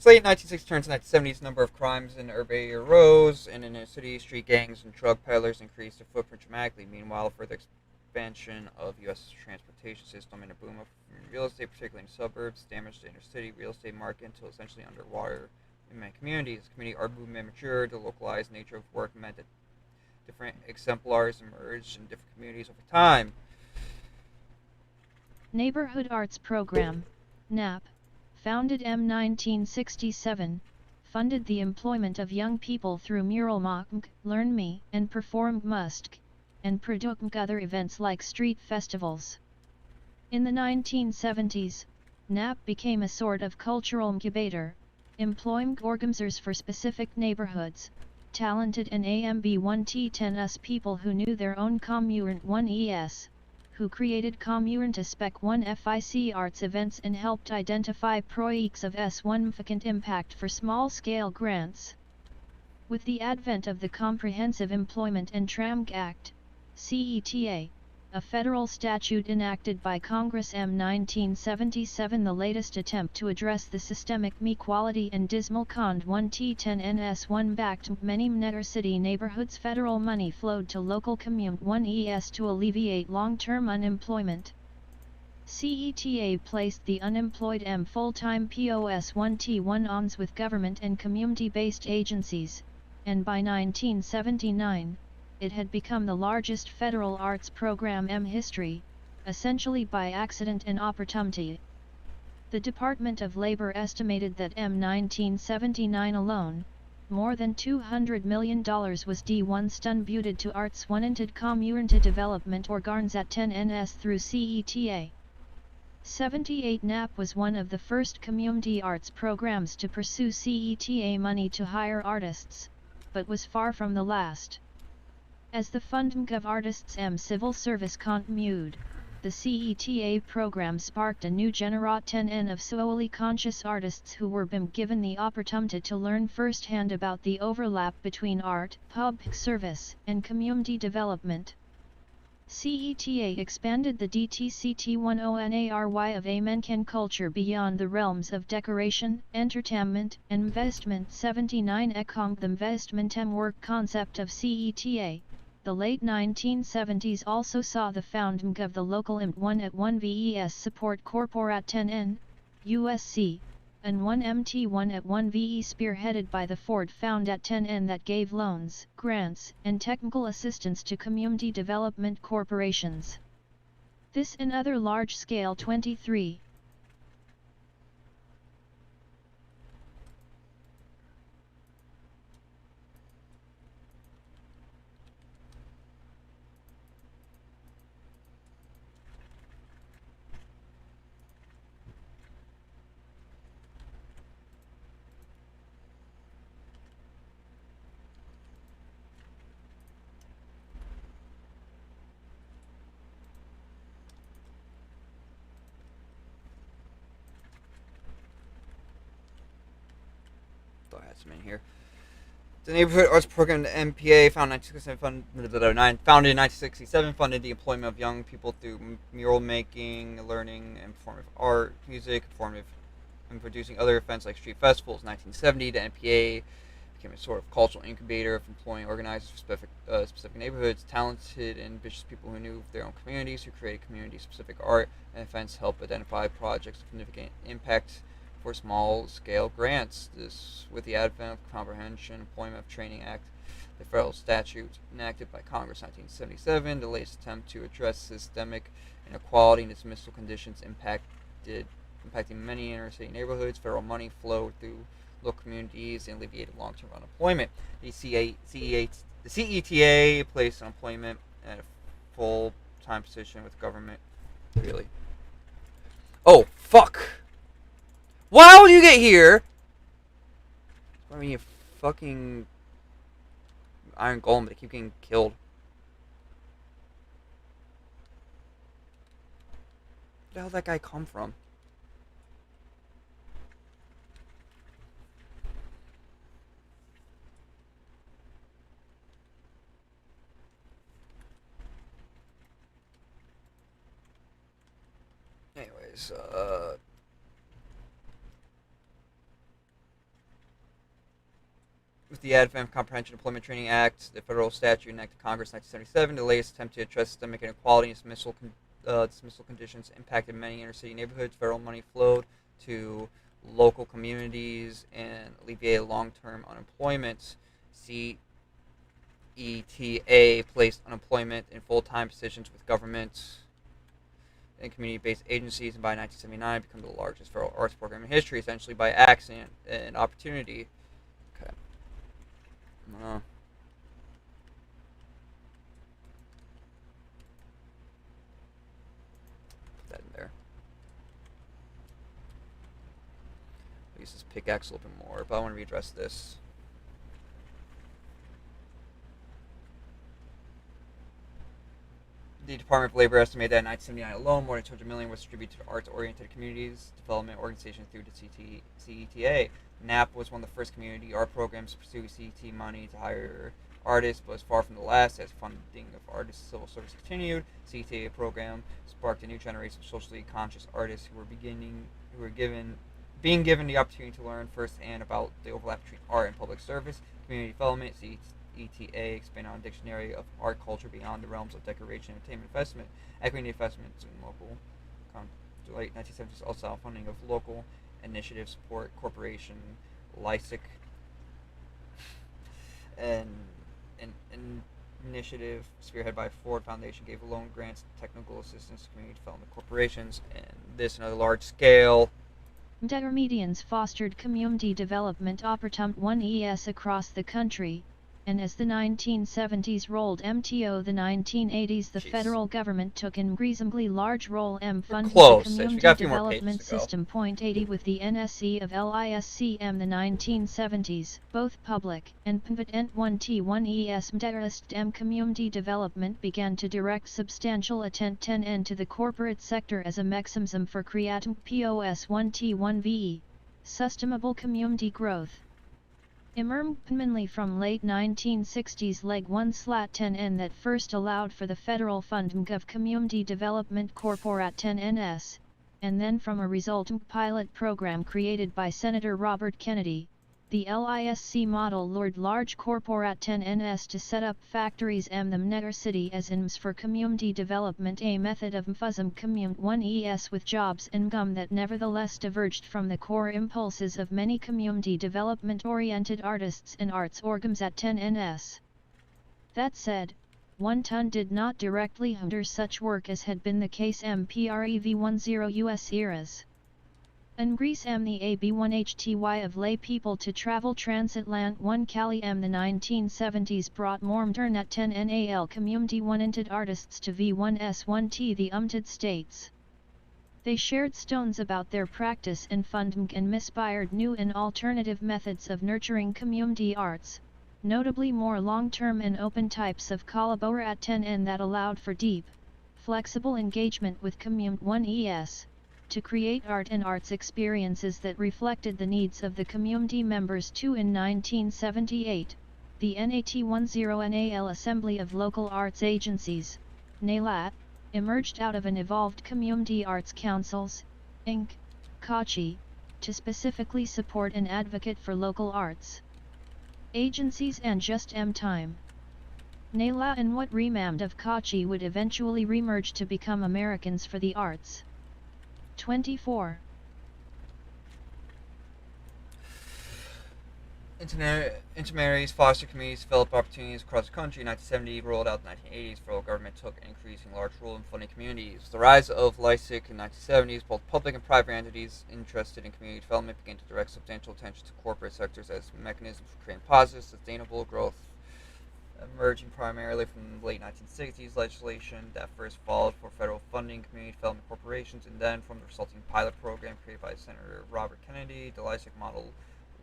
Late 1960s turns to 1970s, number of crimes in urban area rose, and in the city, street gangs and drug peddlers increased their footprint dramatically. Meanwhile, further expansion of U.S. transportation system and a boom of real estate, particularly in suburbs, damaged the inner city real estate market until essentially underwater in many communities. As community art movement matured, the localized nature of work meant that different exemplars emerged in different communities over time. Neighborhood Arts Program, NAP, founded 1967, funded the employment of young people through mural making, learn me, and perform musk, and producing other events like street festivals. In the 1970s, NAP became a sort of cultural incubator, employing organizers for specific neighborhoods, talented and AMB1T10S people who knew their own commune 1ES, who created commune to Spec 1 FIC arts events and helped identify projects of significant impact for small-scale grants. With the advent of the Comprehensive Employment and Training Act, CETA, a federal statute enacted by Congress M. 1977, the latest attempt to address the systemic inequality and dismal Cond 1 T10NS1 backed many city neighborhoods. Federal money flowed to local commune 1ES to alleviate long-term unemployment. CETA placed the unemployed full-time POS 1T1 ons with government and community-based agencies, and by 1979, it had become the largest federal arts program in history, essentially by accident and opportunity. The Department of Labor estimated that in 1979 alone, more than $200 million was distributed to arts-oriented community development organs at 10NS through CETA. 78 NAP was one of the first community arts programs to pursue CETA money to hire artists, but was far from the last. As the funding of artists' civil service continued, the CETA program sparked a new generation of socially conscious artists who were being given the opportunity to learn firsthand about the overlap between art, public service, and community development. CETA expanded the DTCT10NARY of American culture beyond the realms of decoration, entertainment, and investment. 79 Ekong the investment and work concept of CETA. The late 1970s also saw the founding of the local IMT1 at 1 VES Support Corporat 10N, USC, and 1 MT1 at 1 VE spearheaded by the Ford Found at 10N that gave loans, grants, and technical assistance to community development corporations. This and other large-scale 23. Thought I had some in here. The Neighborhood Arts Program, the NPA, founded in 1967, funded the employment of young people through mural making, learning, and performative art, music, performative, and producing other events like street festivals. 1970, the NPA became a sort of cultural incubator of employing organizers for specific neighborhoods, talented and ambitious people who knew their own communities, who created community-specific art and events, help identify projects of significant impact for small-scale grants. This, with the advent of Comprehensive Employment Training Act, the federal statute enacted by Congress in 1977, the latest attempt to address systemic inequality and dismissal conditions impacting many inner-city neighborhoods. Federal money flowed through local communities and alleviated long-term unemployment. The CETA placed unemployment at a full-time position with government. Really? Oh, fuck! How do you get here? I mean, you fucking Iron Golem, they keep getting killed. Where the hell did that guy come from? Anyways, with the advent of Comprehensive Employment Training Act, the federal statute enacted Congress in 1977, the latest attempt to address systemic inequality and dismissal conditions impacted many inner-city neighborhoods. Federal money flowed to local communities and alleviated long-term unemployment. CETA placed unemployment in full-time positions with government and community-based agencies, and by 1979 became the largest federal arts program in history, essentially by accident and opportunity. Okay. Put that in there. I'll use this pickaxe a little bit more, but I want to readdress this. The Department of Labor estimated that in 1979 alone, more than 200 million was distributed to arts-oriented communities development organizations through the CETA. NAP was one of the first community art programs to pursue CET money to hire artists, but was far from the last as funding of artists' civil service continued. CETA program sparked a new generation of socially conscious artists who were being given the opportunity to learn firsthand about the overlap between art and public service, community development. CETA expanded on a dictionary of art culture beyond the realms of decoration, entertainment, investment, equity investments in local. The late 1970s also funding of local initiative support corporation, LISIC, and an initiative spearheaded by Ford Foundation gave loan grants, technical assistance to community development corporations, and this and other large-scale Intermedians fostered community development opportunities across the country, and as the 1970s rolled MTO the 1980s the federal government took an increasingly large role funding the community development system. 80 with the NSE of LISCM the 1970s, both public and private 1T1ES Mderist community development began to direct substantial attention to the corporate sector as a mechanism for creating POS 1T1VE, sustainable community growth. Emerged mainly from late 1960s Leg 1/10N that first allowed for the federal funding of Community Development Corporate 10NS, and then from a resultant pilot program created by Senator Robert Kennedy. The LISC model lured large corporate 10NS to set up factories in the Mnegar city as INS for community development, a method of infusing community 1ES with jobs income that nevertheless diverged from the core impulses of many community development-oriented artists and arts organs at 10NS. That said, one ton did not directly hinder such work as had been the case MPREV10 US eras. Increase the AB1HTY of lay people to travel transatlant 1 Cali the 1970s brought more modern at 10 NAL community oriented artists to V1S1T the United States. They shared stones about their practice and funding and inspired new and alternative methods of nurturing community arts, notably more long-term and open types of collaboration at 10N that allowed for deep, flexible engagement with Community 1ES. To create art and arts experiences that reflected the needs of the community members too. In 1978, the NAT10NAL Assembly of Local Arts Agencies, NALAT, emerged out of an evolved Community Arts Councils, Inc., CACI, to specifically support and advocate for local arts agencies and just time. NALA and what remained of CACI would eventually remerge to become Americans for the Arts. 24. Intermarries foster communities develop opportunities across the country. In 1970, rolled out in the 1980s, federal government took an increasing large role in funding communities. The rise of LISIC in the 1970s, both public and private entities interested in community development began to direct substantial attention to corporate sectors as mechanisms for creating positive, sustainable growth, emerging primarily from the late 1960s legislation that first followed for federal funding community development corporations, and then from the resulting pilot program created by Senator Robert Kennedy. The LISIC model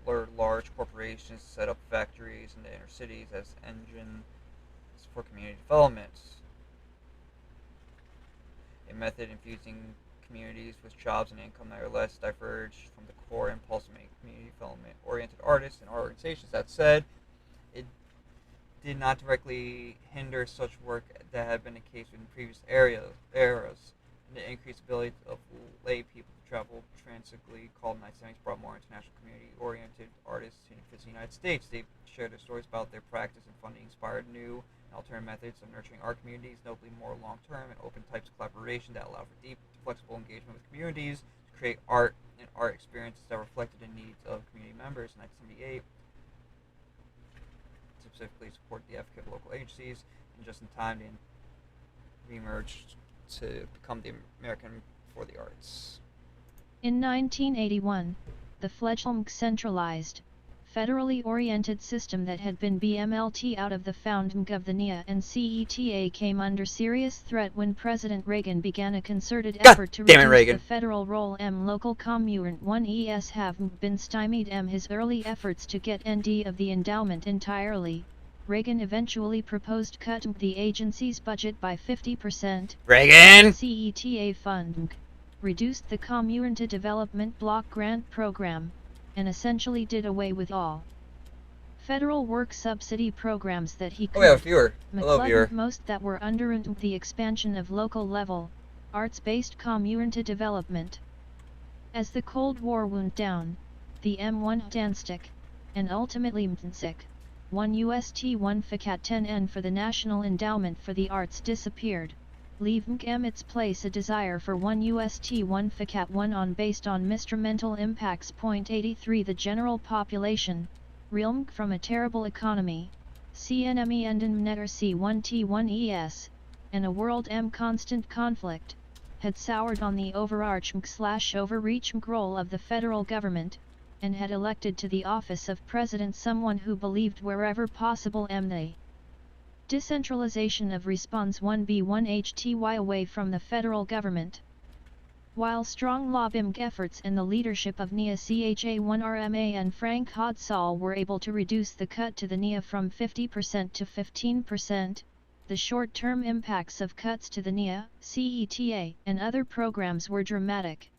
lured large corporations to set up factories in the inner cities as engines for community development. A method infusing communities with jobs and income that are less diverged from the core impulse to make community development-oriented artists and organizations. That said, it did not directly hinder such work that had been the case in previous eras. And the increased ability of lay people to travel transatlantically called 1970s brought more international community-oriented artists to the United States. They shared their stories about their practice and funding inspired new and alternative methods of nurturing art communities, notably more long-term and open types of collaboration that allow for deep, flexible engagement with communities to create art and art experiences that reflected the needs of community members. In 1978, specifically support the advocate of local agencies, and just in time they re-emerged to become the American for the Arts. In 1981, the fledgling centralized, federally oriented system that had been BMLT out of the founding of the NIA and CETA came under serious threat when President Reagan began a concerted effort to reduce the federal role. Local Community 1ES have been stymied. His early efforts to get ND of the endowment entirely, Reagan eventually proposed cutting the agency's budget by 50%. Reagan! CETA fund reduced the Community Development Block Grant Program, and essentially did away with all federal work subsidy programs that he could. Oh, we have a viewer. Hello, viewer. Most that were under the expansion of local level, arts-based community development. As the Cold War wound down, the M1 Danstick, and ultimately MTNSIC, 1 UST1 FCAT 10N for the National Endowment for the Arts disappeared, leaving its place a desire for 1 UST1 FCAT 1 on based on instrumental impacts. 83 The general population, realm from a terrible economy, CNME and netter C1T1ES, and a world constant conflict, had soured on the overarching/overreaching role of the federal government, and had elected to the office of president someone who believed wherever possible the decentralization of response 1B1HTY away from the federal government. While strong lobbying efforts and the leadership of NIA CHA1RMA and Frank Hodsall were able to reduce the cut to the NIA from 50% to 15%, the short-term impacts of cuts to the NIA, CETA, and other programs were dramatic.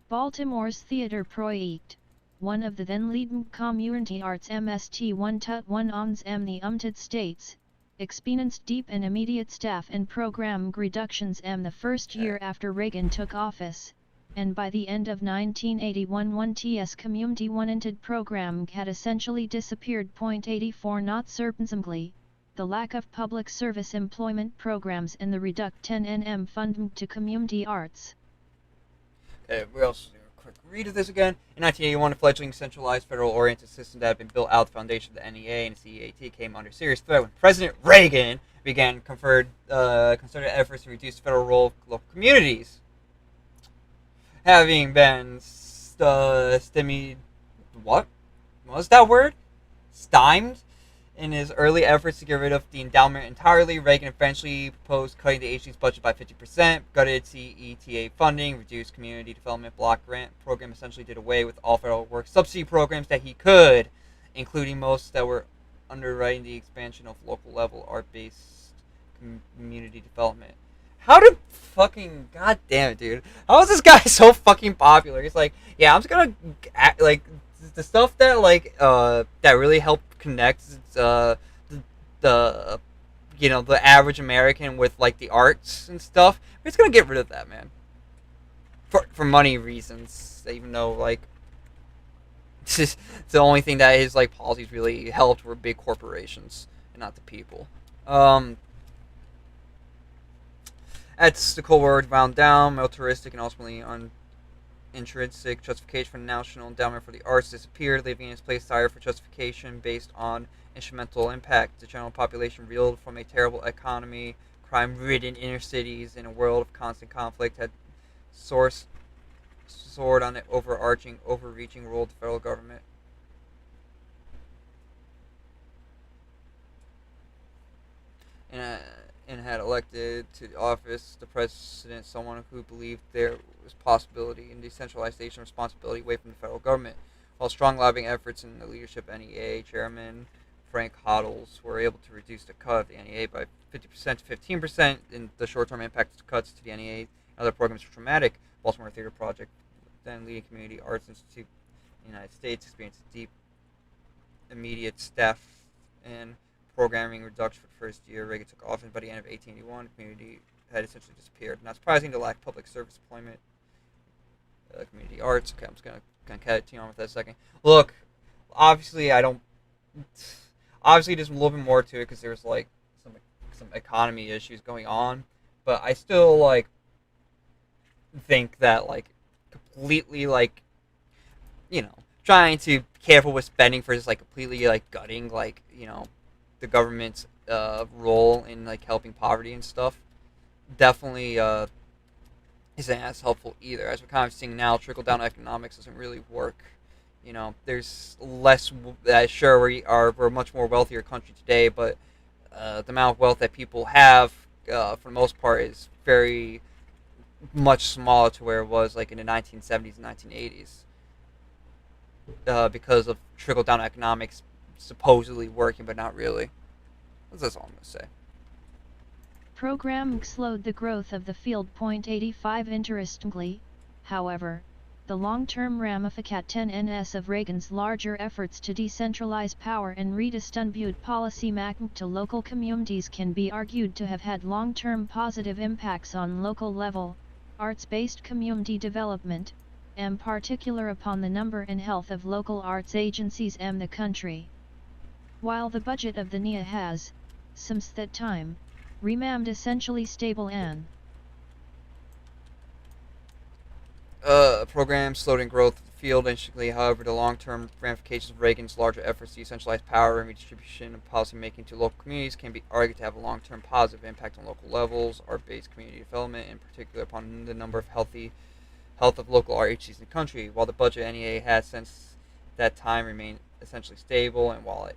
Baltimore's Theater Project, one of the then leading community arts MST1 Tut1 ons the United States, experienced deep and immediate staff and program reductions the first year after Reagan took office, and by the end of 1981 1TS community-oriented program had essentially disappeared. 84 Not surprisingly, the lack of public service employment programs and the reduct 10NM funding to community arts. Okay, we also do a quick read of this again. In 1981, a fledgling centralized federal-oriented system that had been built out, the foundation of the NEA and CEAT came under serious threat when President Reagan began concerted efforts to reduce the federal role of local communities. Having been what was that word? Stymied in his early efforts to get rid of the endowment entirely, Reagan eventually proposed cutting the agency's budget by 50%, gutted CETA funding, reduced community development block grant program, essentially did away with all federal work subsidy programs that he could, including most that were underwriting the expansion of local level art-based community development. How did fucking goddamn it, dude? How is this guy so fucking popular? He's like, yeah, I'm just gonna act like the stuff that that really helped connect the the average American with like the arts and stuff. We're just gonna get rid of that, man. For money reasons, even though like the only thing that his like policies really helped were big corporations and not the people. That's the Cold War wound down, militaristic and ultimately intrinsic justification for the National Endowment for the Arts disappeared, leaving in its place desire for justification based on instrumental impact. The general population reeled from a terrible economy, crime-ridden inner cities, in a world of constant conflict, had soared on the overreaching role of the federal government. And had elected to the office the president someone who believed there was possibility in decentralization of responsibility away from the federal government. While strong lobbying efforts in the leadership of NEA Chairman Frank Hoddles were able to reduce the cut of the NEA by 50% to 15%, and the short-term impact of cuts to the NEA and other programs were dramatic. Baltimore Theater Project, then leading community arts institute in the United States, experienced a deep, immediate staff and programming reduction for the first year Reagan took office. By the end of 1881, the community had essentially disappeared. Not surprising, the lack of public service employment, community arts. Okay, I'm just gonna continue on with that a second. Look, obviously there's a little bit more to it because there's like some economy issues going on, but I still like think that like completely like trying to be careful with spending for just like completely like gutting like the government's role in like helping poverty and stuff definitely isn't as helpful either. As we're kind of seeing now, trickle down economics doesn't really work. There's less. Sure, we're a much more wealthier country today, but the amount of wealth that people have, for the most part, is very much smaller to where it was like in the 1970s and 1980s, because of trickle down economics supposedly working, but not really. That's all I'm going to say. Program slowed the growth of the field. 85. Interestingly, however, the long-term ramifications of Reagan's larger efforts to decentralize power and redistribute policy making to local communities can be argued to have had long-term positive impacts on local level, arts-based community development, and particular upon the number and health of local arts agencies and the country. While the budget of the NIA has, since that time, remained essentially stable and program slowed in growth of the field. Interestingly, however, the long-term ramifications of Reagan's larger efforts to decentralize power and redistribution of policy making to local communities can be argued to have a long-term positive impact on local levels, art-based community development, in particular upon the number of health of local art agencies in the country. While the budget of NEA has since that time remained essentially stable, and while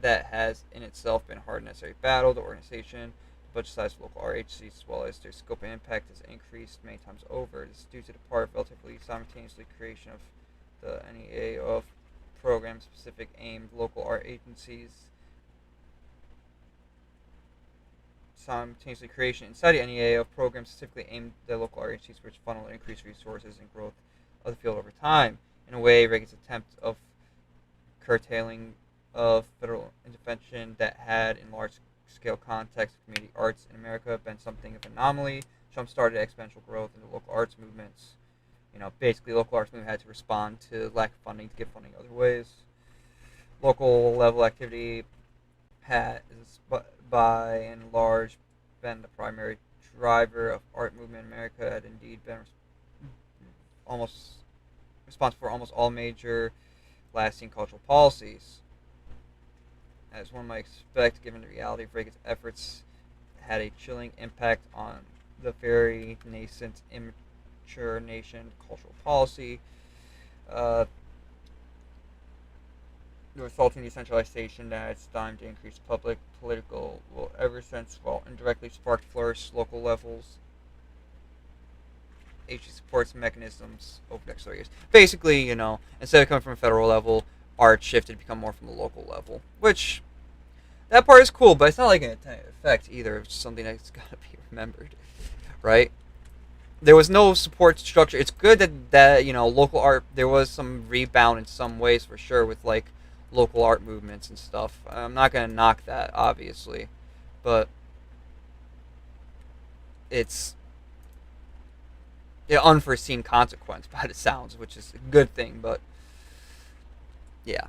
that has in itself been a hard and necessary battle, the organization, budget size for local art agencies, as well as their scope and impact, has increased many times over. This is due to the part relatively simultaneously creation of the NEA of program-specific aimed local art agencies. Simultaneously creation inside the NEA of programs specifically aimed at local art agencies, which funnel increased resources and growth of the field over time. In a way, Reagan's attempt of curtailing of federal intervention that had in large scale context of community arts in America been something of an anomaly, jump-started exponential growth in the local arts movements. Basically, local arts movement had to respond to lack of funding to get funding other ways. Local level activity has, by and large, been the primary driver of art movement in America. Had indeed been almost responsible for almost all major lasting cultural policies. As one might expect, given the reality of Reagan's efforts, had a chilling impact on the very nascent, immature nation cultural policy. The resulting decentralization that it's time to increase public political will ever since, well, indirectly sparked flourish local levels. Agency supports mechanisms over the next 30 years. Basically, instead of coming from a federal level, art shifted to become more from the local level, which that part is cool, but it's not like an effect either. It's something that's got to be remembered, right? There was no support structure. It's good that local art, there was some rebound in some ways for sure with like local art movements and stuff. I'm not gonna knock that, obviously, but it's an unforeseen consequence by the sounds, which is a good thing, but yeah.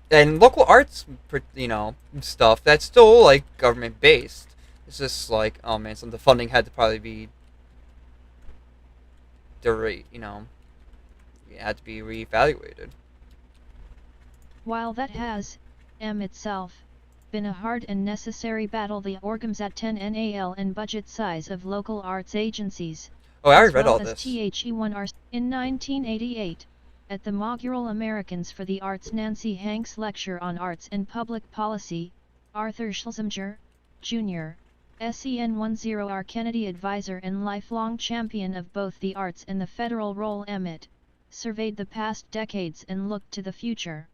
And local arts, stuff, that's still, like, government-based. It's just like, oh man, some of the funding had to probably be, it had to be reevaluated. While that has, itself, been a hard and necessary battle, the organs at 10 NAL and budget size of local arts agencies, Oh, I already read all this. THE1R. In 1988, at the Inaugural Americans for the Arts Nancy Hanks Lecture on Arts and Public Policy, Arthur Schlesinger, Jr., SEN10R Kennedy advisor and lifelong champion of both the arts and the federal role surveyed the past decades and looked to the future.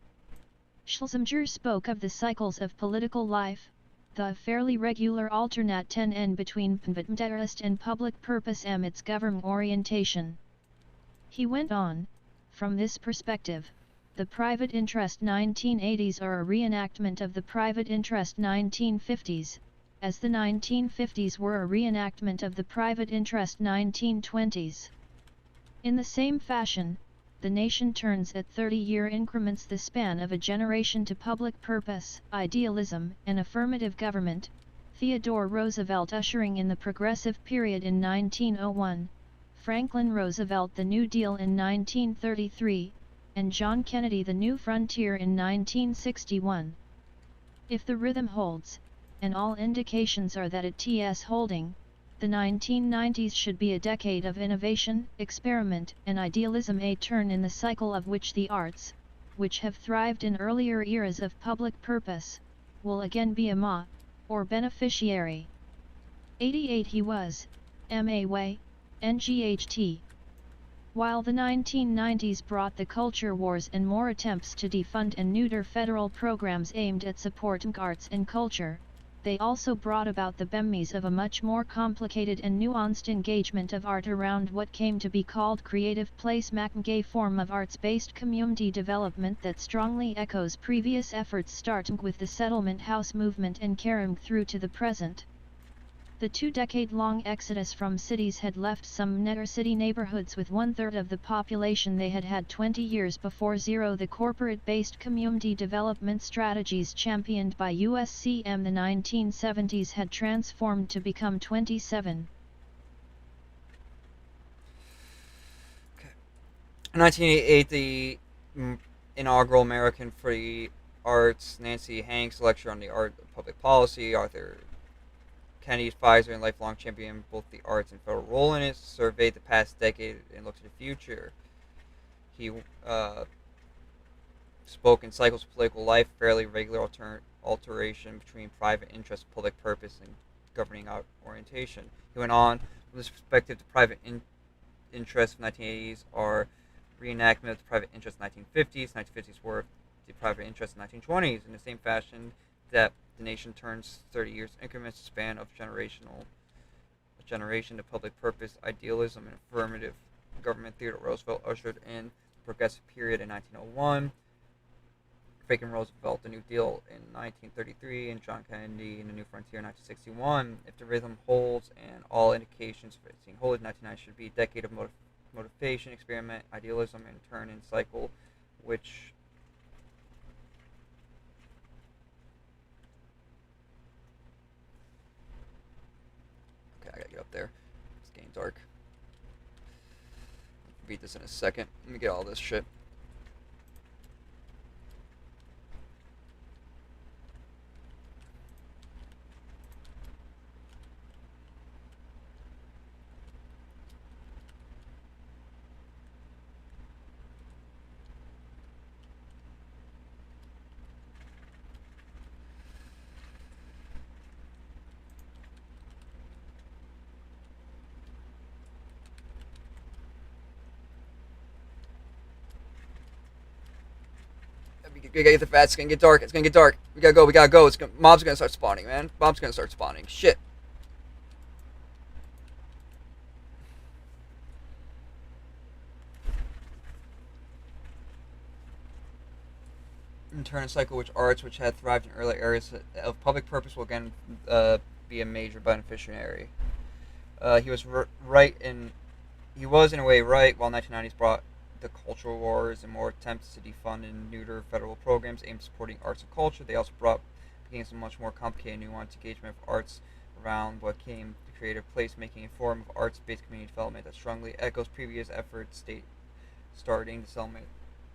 Schlesinger spoke of the cycles of political life, the fairly regular alternate 10N between interest and public purpose and its government orientation. He went on, from this perspective, the private interest 1980s are a reenactment of the private interest 1950s, as the 1950s were a reenactment of the private interest 1920s. In the same fashion, the nation turns at 30-year increments the span of a generation to public purpose, idealism, and affirmative government, Theodore Roosevelt ushering in the progressive period in 1901, Franklin Roosevelt the New Deal in 1933, and John Kennedy the New Frontier in 1961. If the rhythm holds, and all indications are that it is holding, the 1990s should be a decade of innovation, experiment, and idealism, a turn in the cycle of which the arts, which have thrived in earlier eras of public purpose, will again be or beneficiary. 88 he was, MA way, NGHT. While the 1990s brought the culture wars and more attempts to defund and neuter federal programs aimed at supporting arts and culture, they also brought about the premise of a much more complicated and nuanced engagement of art around what came to be called creative placemaking, a form of arts-based community development that strongly echoes previous efforts starting with the settlement house movement and carrying through to the present. The two-decade-long exodus from cities had left some inner-city neighborhoods with one-third of the population they had 20 years before. The corporate-based community development strategies championed by USCM the 1970s had transformed to become 27. Okay. In 1988, the inaugural American Free Arts Nancy Hanks lecture on the art of public policy, Arthur Kennedy's Pfizer and lifelong champion both the arts and federal role in it, surveyed the past decade and looked to the future. He spoke in cycles of political life, fairly regular alteration between private interest, public purpose, and governing orientation. He went on, from this perspective, the private interests of the 1980s are reenactment of the private interests of the 1950s. 1950s were the private interests of the 1920s, in the same fashion that the nation turns 30 years increments, a span of a generation to public purpose, idealism, and affirmative government. Theodore Roosevelt ushered in the progressive period in 1901. Franklin Roosevelt, the New Deal in 1933, and John Kennedy in the New Frontier in 1961. If the rhythm holds, and all indications for it being hold, 1990 should be a decade of motivation, experiment, idealism, and turn and cycle, which I gotta get up there. It's getting dark. Beat this in a second. Let me get all this shit. We gotta get the fat. It's gonna get dark. It's gonna get dark. We gotta go. We gotta go. Mobs are gonna start spawning, man. Mobs are gonna start spawning. Shit. In turn, cycle which arts, which had thrived in early areas of public purpose, will again be a major beneficiary. He was he was in a way right. While 1990s brought the cultural wars and more attempts to defund and neuter federal programs aimed at supporting arts and culture, they also became some much more complicated, nuanced engagement of arts around what came to creative placemaking, a form of arts-based community development that strongly echoes previous efforts starting the settlement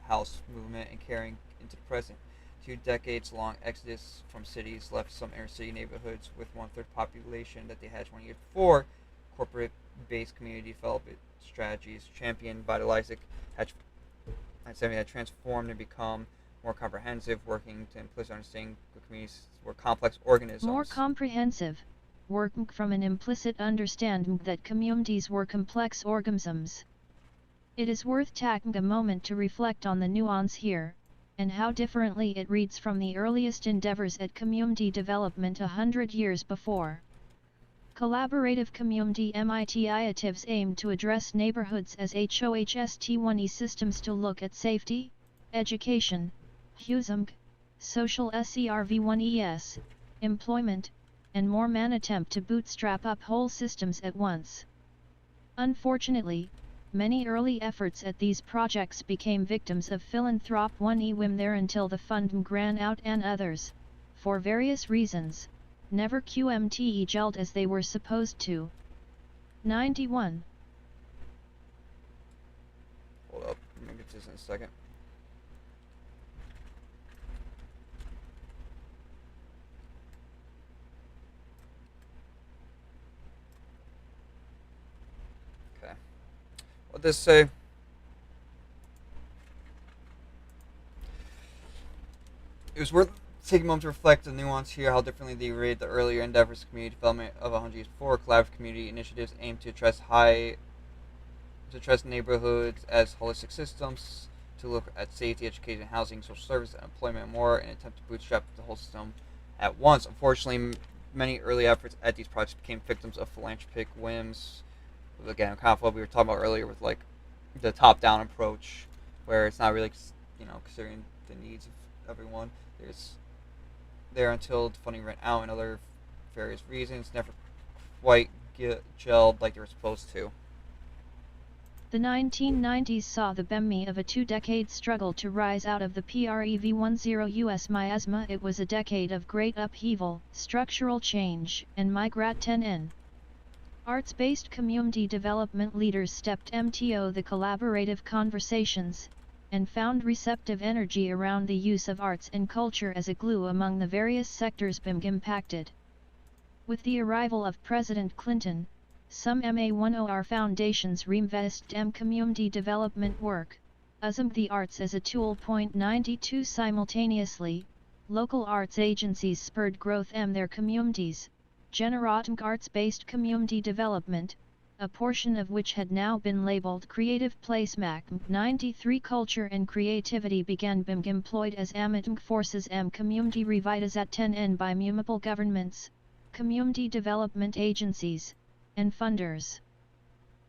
house movement and carrying into the present. 2 decades-long exodus from cities left some inner-city neighborhoods with one-third population that they had 20 years before. Corporate-based community development strategies championed by the Leipzig had transformed and become more comprehensive, working to implicit understanding the communities were complex organisms. More comprehensive, working from an implicit understanding that communities were complex organisms. It is worth taking a moment to reflect on the nuance here, and how differently it reads from the earliest endeavors at community development 100 years before. Collaborative community initiatives aim to address neighborhoods as HOHST1E systems to look at safety, education, housing, social SERV1ES, employment, and more man attempt to bootstrap up whole systems at once. Unfortunately, many early efforts at these projects became victims of philanthrop 1E whim there until the funding ran out and others, for various reasons, never QMTE gelled as they were supposed to. 91. Hold up, I'm gonna get this in a second. Okay. What'd this say? It was worth taking a moment to reflect the nuance here, how differently they read the earlier endeavors of community development of 100 years before. Collaborative community initiatives aim to address high to trust neighborhoods as holistic systems, to look at safety, education, housing, social service, and employment, and more, in an attempt to bootstrap the whole system at once. Unfortunately, many early efforts at these projects became victims of philanthropic whims. Again, kind of what we were talking about earlier with like the top-down approach, where it's not really, considering the needs of everyone. There's there until the funding ran out and other various reasons, never quite gelled like they were supposed to. The 1990s saw the BEMMI of a two-decade struggle to rise out of the PREV-10 US miasma. It was a decade of great upheaval, structural change, and Migrat 10N. Arts-based community development leaders stepped MTO the collaborative conversations, and found receptive energy around the use of arts and culture as a glue among the various sectors BIM impacted. With the arrival of President Clinton, some MA10R foundations reinvested community development work, using the arts as a tool. 92 Simultaneously, local arts agencies spurred growth their communities, generating arts-based community development, a portion of which had now been labeled Creative Placemak. 93 Culture and creativity began being employed as amating forces community revitalizat 10N by municipal governments, community development agencies, and funders.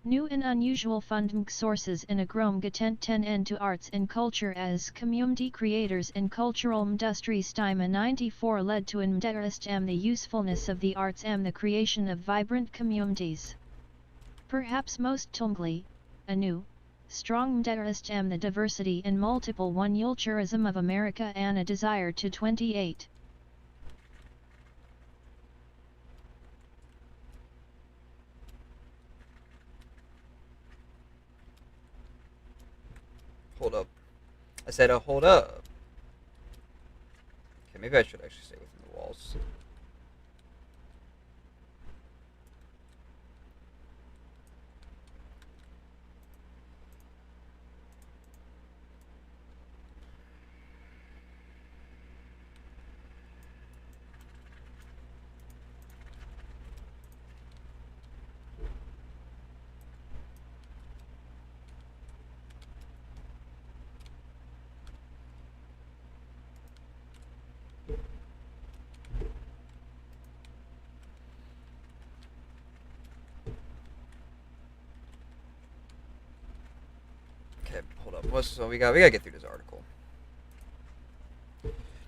New and unusual funding sources in a growing attent 10N to arts and culture as community creators and cultural industry stime. 94 led to an interest the usefulness of the arts the creation of vibrant communities. Perhaps most tungly, a new, strong interest the diversity and multiple one-culturism of America and a desire to 28. Hold up. I said, hold up. Okay, maybe I should actually stay within the walls. Okay, hold up. So we gotta get through this article.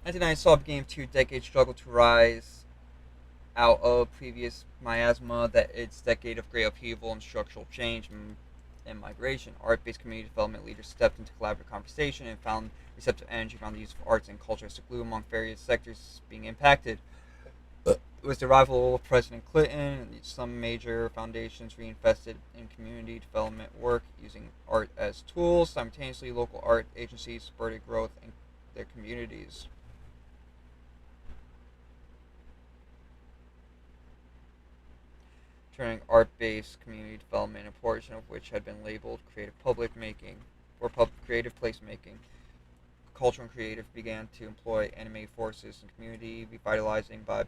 1990 saw began 2 decade struggle to rise out of previous miasma, that its decade of great upheaval and structural change and migration. Art-based community development leaders stepped into collaborative conversation and found receptive energy around the use of arts and culture as a glue among various sectors being impacted. With the arrival of President Clinton, some major foundations reinvested in community development work using art as tools. Simultaneously, local art agencies spurred growth in their communities. Turning art-based community development, a portion of which had been labeled creative creative placemaking. Culture and creative began to employ animated forces in community, revitalizing by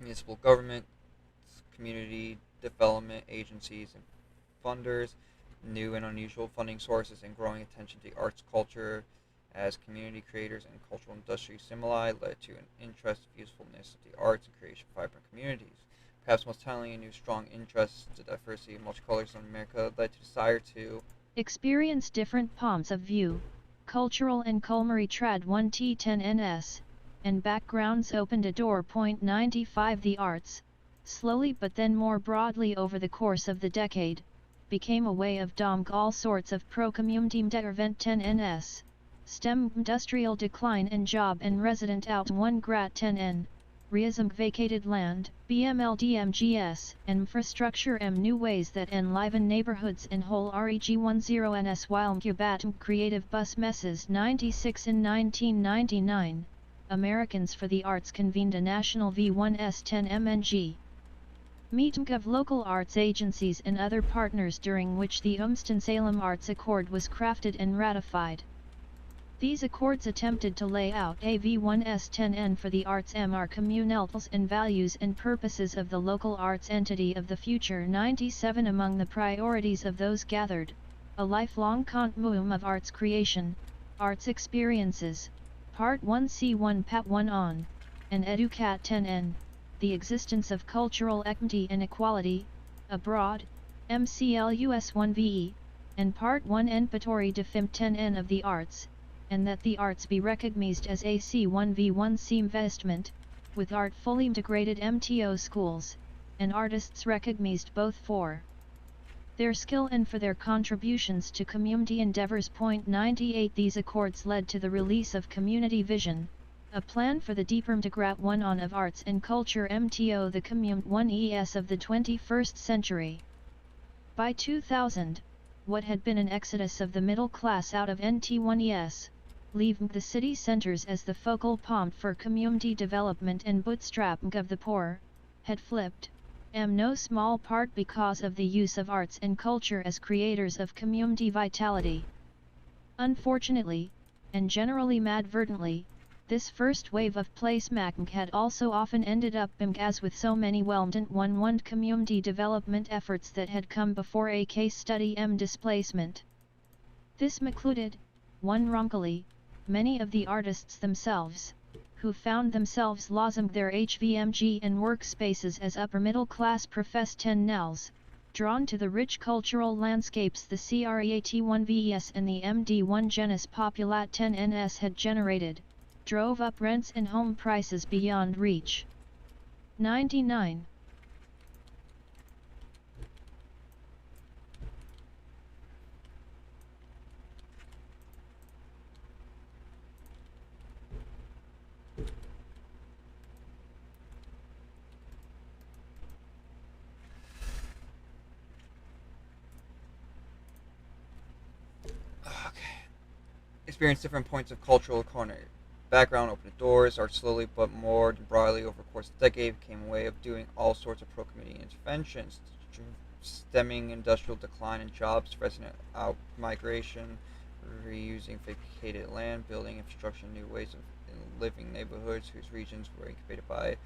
municipal governments, community development agencies, and funders. New and unusual funding sources and growing attention to arts culture as community creators and cultural industry stimuli led to an interest in usefulness of the arts and creation of vibrant communities. Perhaps most tellingly, a new strong interest in the diversity of multiculturalism in America led to desire to experience different points of view, cultural and culinary trad 1T10NS, and backgrounds opened a door. 95 The arts, slowly but then more broadly over the course of the decade, became a way of doing all sorts of pro-community event 10NS, stem industrial decline and job and resident out 1 grat 10N, reism vacated land, BMLDMGS, and infrastructure new ways that enliven neighborhoods and whole REG10NS while Cubatum creative bus messes. 96 In 1999, Americans for the Arts convened a national V1S10 MNG meeting of local arts agencies and other partners, during which the Winston-Salem Arts Accord was crafted and ratified. These accords attempted to lay out AV1S10N for the arts are communals and values and purposes of the local arts entity of the future. 97 Among the priorities of those gathered, a lifelong continuum of arts creation, arts experiences, Part 1 C1 Pat 1 on, and Educat 10N, the existence of cultural equity and equality, abroad, MCLUS 1 VE, and Part 1 Enpatori de Fim 10N of the arts, and that the arts be recognized as a C1V1 C investment, with art fully integrated MTO schools, and artists recognized both for their skill and for their contributions to community endeavors. 98 These accords led to the release of Community Vision, a plan for the deeper integrat 1 on of arts and culture MTO, the Commun 1 ES of the 21st century. By 2000, what had been an exodus of the middle class out of NT1ES, leaving the city centers as the focal point for community development and bootstrapping of the poor, had flipped, no small part because of the use of arts and culture as creators of community vitality. Unfortunately, and generally madvertently, this first wave of placemaking had also often ended up as with so many well-intentioned community development efforts that had come before a case study displacement. This included, one wrongfully, many of the artists themselves, who found themselves losing their HVMG and workspaces as upper-middle-class professed 10Nels, drawn to the rich cultural landscapes the CREAT1VES and the MD1 genus Populat 10NS had generated, drove up rents and home prices beyond reach. 99. Experience different points of cultural culinary background, opened doors, art slowly but more broadly over the course of the decade became a way of doing all sorts of pro-community interventions, stemming industrial decline in jobs, resident out migration, reusing vacated land, building infrastructure in new ways of living neighborhoods whose regions were incubated by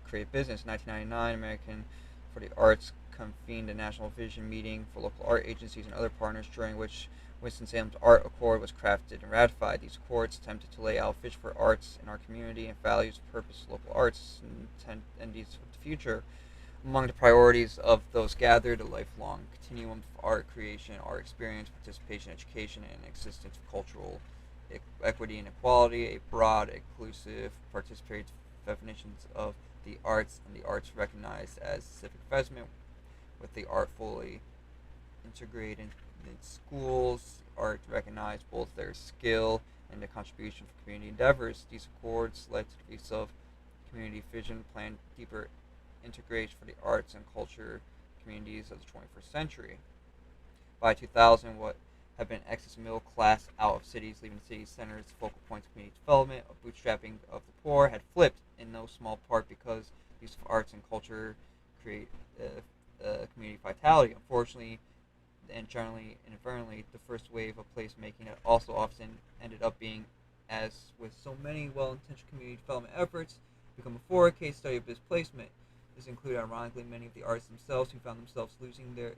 creative business. In 1999, American for the Arts convened a national vision meeting for local art agencies and other partners, during which Winston-Salem's Art Accord was crafted and ratified. These accords attempted to lay out vision for arts in our community and values, purpose, local arts, and these of the future. Among the priorities of those gathered, a lifelong continuum of art creation, art experience, participation, education, and existence of cultural equity and equality, a broad, inclusive, participatory definitions of the arts, and the arts recognized as civic investment, with the art fully integrated in schools. Art recognized both their skill and their contribution for community endeavors. These accords led to the release of Community Vision, planned deeper integration for the arts and culture communities of the 21st century. By 2000, what had been excess middle class out of cities, leaving city centers, focal points of community development, of bootstrapping of the poor, had flipped in no small part because the use of arts and culture create community vitality. Unfortunately, and generally inadvertently, the first wave of placemaking that also often ended up being, as with so many well-intentioned community development efforts, become a forward case study of displacement. This included, ironically, many of the artists themselves who found themselves losing their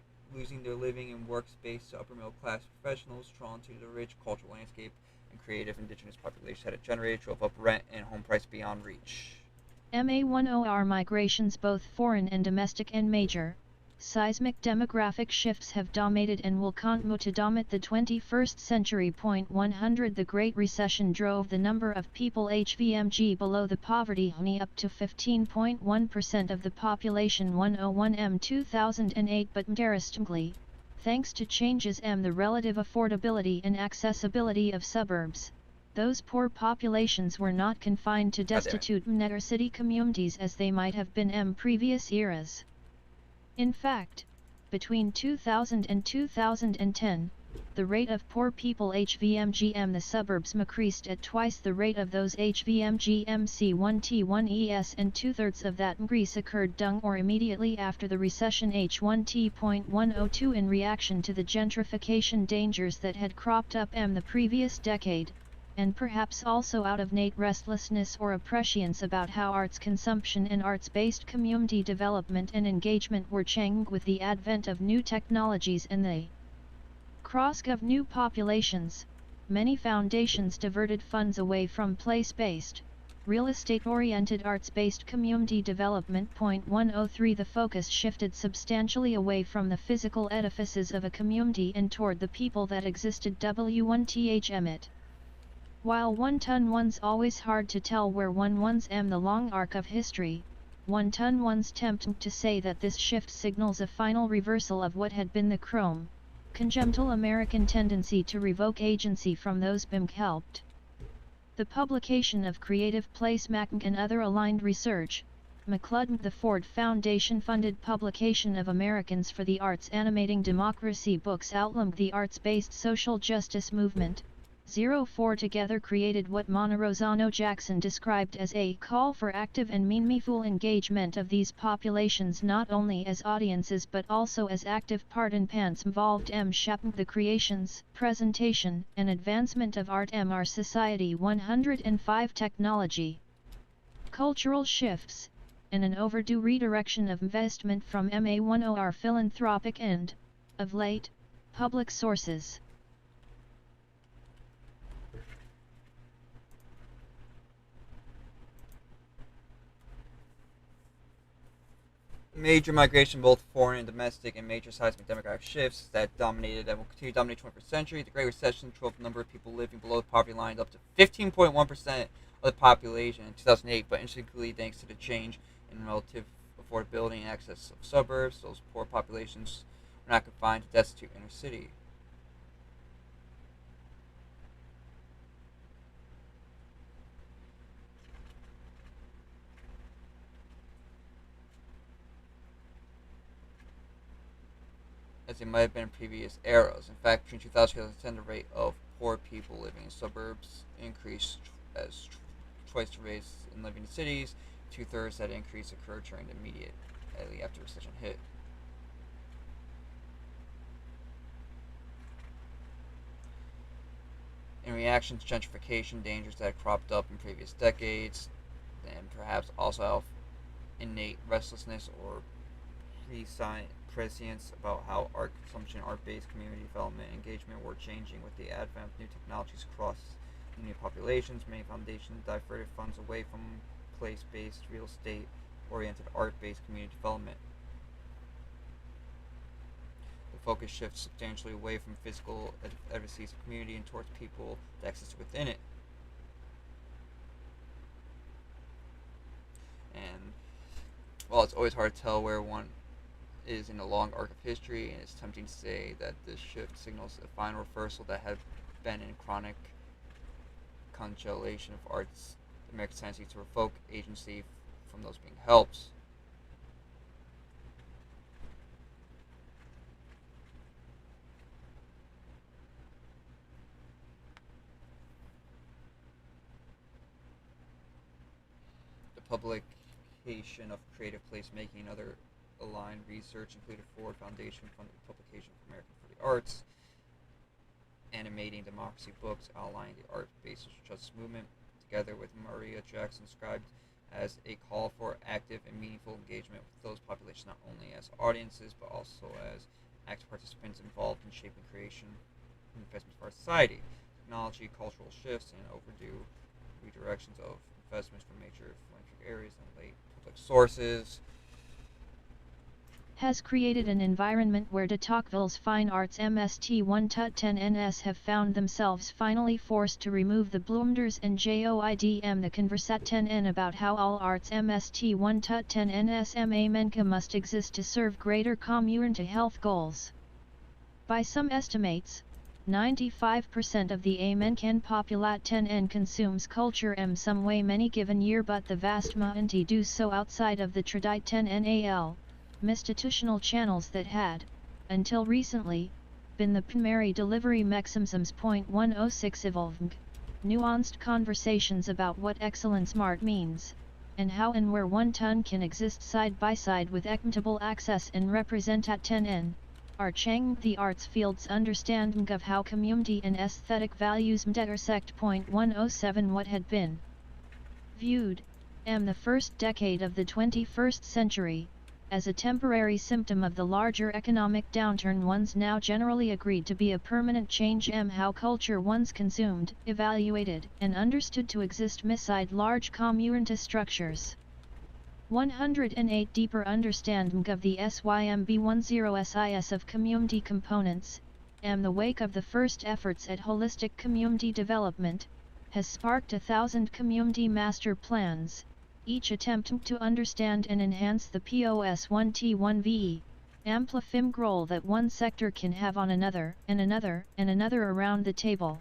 living and workspace to upper middle class professionals drawn to the rich cultural landscape and creative indigenous population that it generated, drove up rent and home price beyond reach. MA10R migrations, both foreign and domestic and major, seismic demographic shifts have dominated and will continue to dominate the 21st century. 100 The Great Recession drove the number of people HVMG below the poverty line up to 15.1% of the population 101 2008, but interestingly, thanks to changes the relative affordability and accessibility of suburbs, those poor populations were not confined to destitute inner city communities as they might have been previous eras. In fact, between 2000 and 2010, the rate of poor people HVMG the suburbs increased at twice the rate of those HVMG C1T1ES, and two-thirds of that increase occurred during or immediately after the recession H1T.102 in reaction to the gentrification dangers that had cropped up the previous decade. and perhaps also out of innate restlessness or prescience about how arts consumption and arts-based community development and engagement were changed with the advent of new technologies and the crossing of new populations. Many foundations diverted funds away from place-based, real estate-oriented arts-based community development. 103 The focus shifted substantially away from the physical edifices of a community and toward the people that existed. W1THM it. While one's always hard to tell where one's the long arc of history, one's tempted to say that this shift signals a final reversal of what had been the congenital American tendency to revoke agency from those BIM helped. The publication of creative placemaking and other aligned research, McLeod the Ford Foundation funded publication of Americans for the Arts Animating Democracy books outlined the arts-based social justice movement. 04 together created what Monterozano Jackson described as a call for active and meaningful engagement of these populations, not only as audiences but also as active participants involved. Shaping the creations, presentation, and advancement of art. Our society. 105 Technology, cultural shifts, and an overdue redirection of investment from MA10 philanthropic and, of late, public sources. Major migration, both foreign and domestic, and major seismic demographic shifts that dominated and will continue to dominate the 21st century. The Great Recession drove the number of people living below the poverty line up to 15.1% of the population in 2008, but interestingly, thanks to the change in relative affordability and access of suburbs, those poor populations are not confined to destitute inner city. As it might have been in previous eras. In fact, between 2000 and 2010, the rate of poor people living in suburbs increased as twice the rates in living in cities. 2/3 that increase occurred during the immediately after the recession hit. In reaction to gentrification dangers that had cropped up in previous decades, and perhaps also have innate restlessness or prescience about how art consumption, art-based community development, and engagement were changing with the advent of new technologies across new populations. Many foundations diverted funds away from place-based, real estate-oriented, art-based community development. The focus shifts substantially away from physical edifices of community and towards people that exist within it. And while it's always hard to tell where one is in a long arc of history, and it's tempting to say that this shift signals a final reversal that had been in chronic congelation of arts, the American tendency to revoke agency from those being helped. The publication of creative placemaking and other aligned research included Ford Foundation funded publication of American for the Arts, Animating Democracy books outlining the art-based social justice movement, together with Maria Jackson described as a call for active and meaningful engagement with those populations, not only as audiences but also as active participants involved in shaping creation and investments for our society. Technology, cultural shifts, and overdue redirections of investments from major philanthropic areas and late public sources has created an environment where de Tocqueville's fine arts MST1 TUT10NS have found themselves finally forced to remove the blunders and JOIDM the conversat 10N about how all arts MST1 TUT10NS Menka must exist to serve greater community health goals. By some estimates, 95% of the Menkan populat 10N consumes culture some way many given year, but the vast majority do so outside of the tradite 10NAL. Institutional channels that had, until recently, been the primary delivery mechanisms. 106 Evolving, nuanced conversations about what excellence smart means, and how and where one ton can exist side by side with equitable access and represent at 10N, are Chang the arts field's understanding of how community and aesthetic values intersect. 107 What had been viewed, the first decade of the 21st century, as a temporary symptom of the larger economic downturn one's now generally agreed to be a permanent change. How culture once consumed, evaluated, and understood to exist beside large community structures. 108 Deeper understanding of the SYMB10SIS of community components, the wake of the first efforts at holistic community development, has sparked 1,000 community master plans, each attempting to understand and enhance the POS1T1VE, amplifying role that one sector can have on another, and another, and another around the table.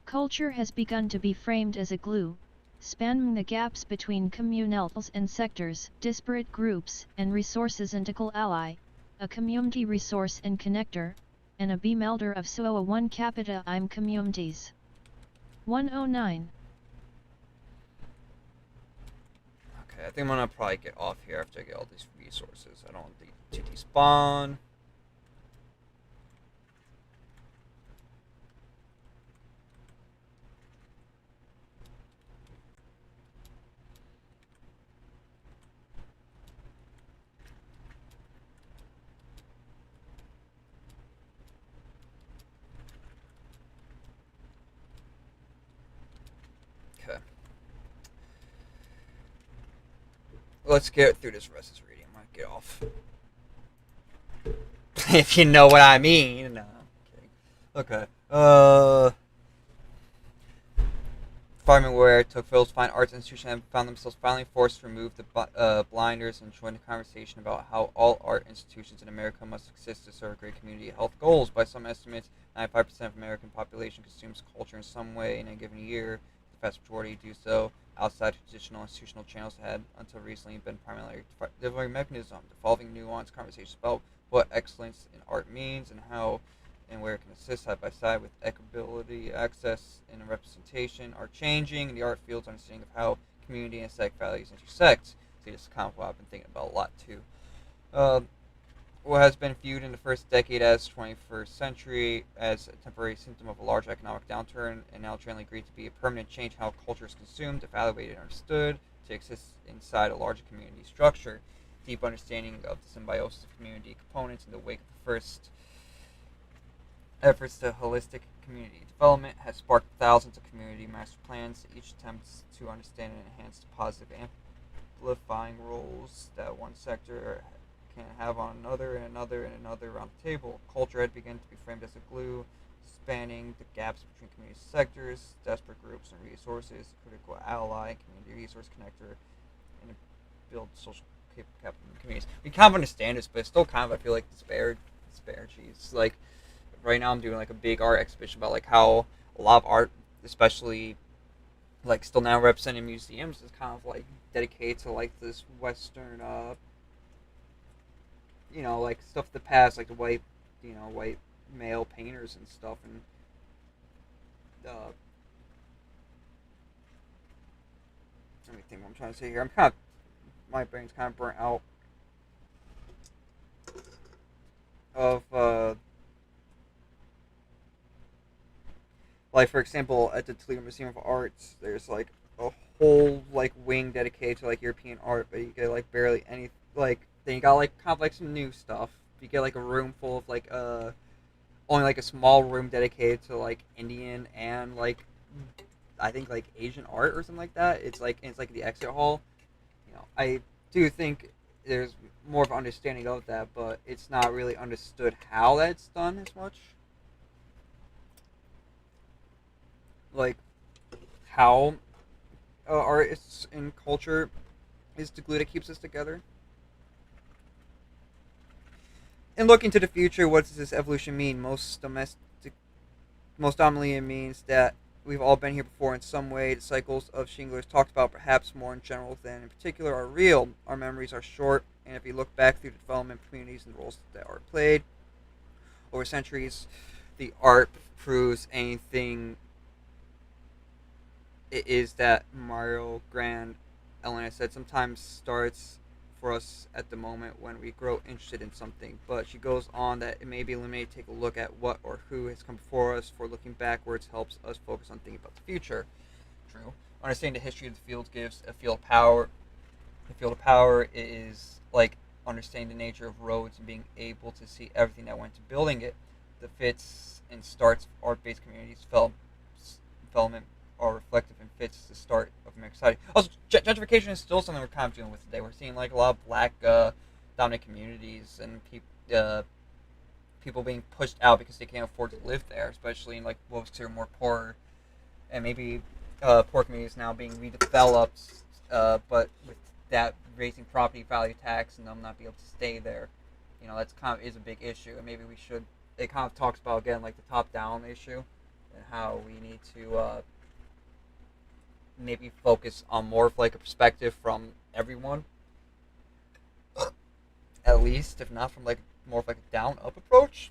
Culture has begun to be framed as a glue, spanning the gaps between communals and sectors, disparate groups, and resources and equal ally, a community resource and connector, and a bemelder of SOA 1 capita I'm communities. 109. Okay, I think I'm gonna probably get off here after I get all these resources. I don't want the to despawn. Okay. Let's get through this rest of this reading. I might get off. If you know what I mean. No, I'm kidding. Okay. Farming where Tocqueville's fine arts institution have found themselves finally forced to remove the blinders and join the conversation about how all art institutions in America must exist to serve great community health goals. By some estimates, 95% of American population consumes culture in some way in a given year. The vast majority do so outside traditional institutional channels that had until recently been primarily delivery mechanism, evolving nuanced conversations about what excellence in art means and how and where it can assist side by side with equitability, access, and representation are changing, and the art field's understanding of how community and aesthetic values intersect. See, this is kind of what I've been thinking about a lot too. What has been viewed in the first decade as 21st century as a temporary symptom of a large economic downturn, and now generally agreed to be a permanent change in how culture is consumed, evaluated, and understood to exist inside a larger community structure. Deep understanding of the symbiosis of community components in the wake of the first efforts to holistic community development has sparked thousands of community master plans. Each attempts to understand and enhance the positive amplifying roles that one sector can have on another and another and another around the table. Culture had begun to be framed as a glue, spanning the gaps between community sectors, desperate groups and resources, critical ally, community resource connector, and build social capital in communities. We kind of understand this, but it's still kind of, I feel like, disparities. Like, right now I'm doing like a big art exhibition about like how a lot of art, especially like still now represented in museums, is kind of like dedicated to like this Western, like stuff of the past, like the white male painters and stuff, and let me think what I'm trying to say here. My brain's kind of burnt out of like, for example, at the Toledo Museum of Arts, there's like a whole like wing dedicated to like European art, but you get like barely any like. Then you got like kind of like some new stuff. You get like a room full of like only like a small room dedicated to like Indian and like I think like Asian art or something like that. It's like the exhibit hall. I do think there's more of an understanding of that, but it's not really understood how that's done as much. Like how artists and culture is the glue that keeps us together. And looking to the future, what does this evolution mean? Most dominantly, it means that we've all been here before in some way. The cycles of Schindler's talked about, perhaps more in general than in particular, are real. Our memories are short, and if you look back through the development of communities and the roles that art played over centuries, the art proves anything. It is that Mario Grand Elena said sometimes starts for us at the moment when we grow interested in something. But she goes on that it may be illuminating to take a look at what or who has come before us, for looking backwards helps us focus on thinking about the future. True. Understanding the history of the field gives a field of power. The field of power is like understanding the nature of roads and being able to see everything that went to building it. The fits and starts of art-based communities development are reflective and fits the start of American society. Also, gentrification is still something we're kind of dealing with today. We're seeing like a lot of black dominant communities and people being pushed out because they can't afford to live there, especially in like what was considered more poor and maybe poor communities now being redeveloped, but with that raising property value tax and them not be able to stay there. That's kind of is a big issue, and maybe we should. It kind of talks about again like the top-down issue and how we need to maybe focus on more of like a perspective from everyone, at least if not from like more of like a down-up approach,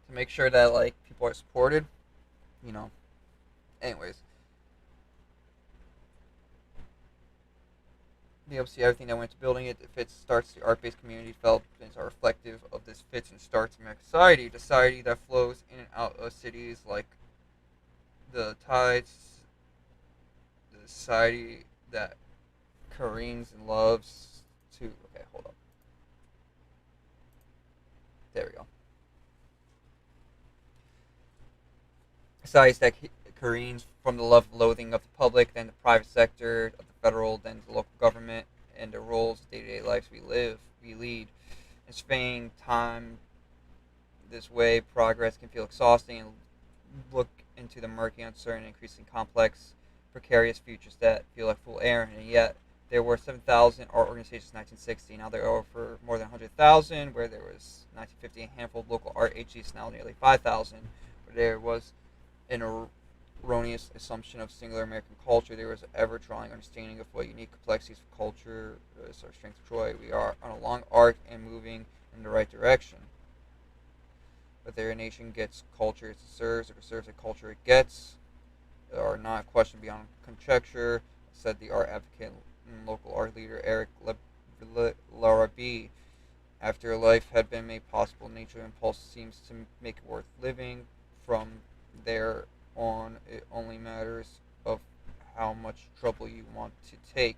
to make sure that like people are supported. Anyways. Be able to see everything that went to building it. If it starts the art-based community developments are reflective of this fits and starts American society. The society that flows in and out of cities like the tides. The society that careens and loves to. Okay, hold up. There we go. Societies that careens from the love and loathing of the public, then the private sector, of the federal, then the local government, and the roles of day-to-day lives we lead. In spending time this way, progress can feel exhausting and look into the murky, uncertain, increasingly complex, precarious futures that feel like full air, and yet there were 7,000 art organizations in 1960. Now there are over more than 100,000, where there was 1950 a handful of local art agencies, now nearly 5,000, where there was an erroneous assumption of singular American culture. There was an ever-drawing understanding of what unique complexities of culture is our strength of joy. We are on a long arc and moving in the right direction. Whether a nation gets culture it deserves or deserves the culture it gets are not a question beyond conjecture, said the art advocate and local art leader Eric Larabi. After life had been made possible, nature impulse seems to make it worth living. From there on, it only matters of how much trouble you want to take.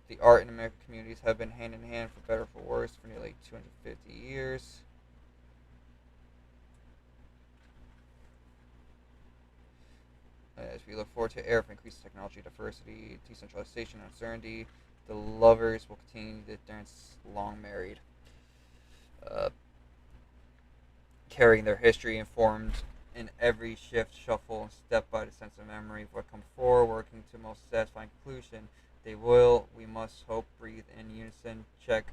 The art and American communities have been hand in hand, for better or for worse, for nearly 250 years. As we look forward to an era of increased technology, diversity, decentralization, and uncertainty, the lovers will continue to dance long married, carrying their history informed in every shift, shuffle, and step by the sense of memory of what comes before, working to most satisfying conclusion. They will, we must hope, breathe in unison, cheek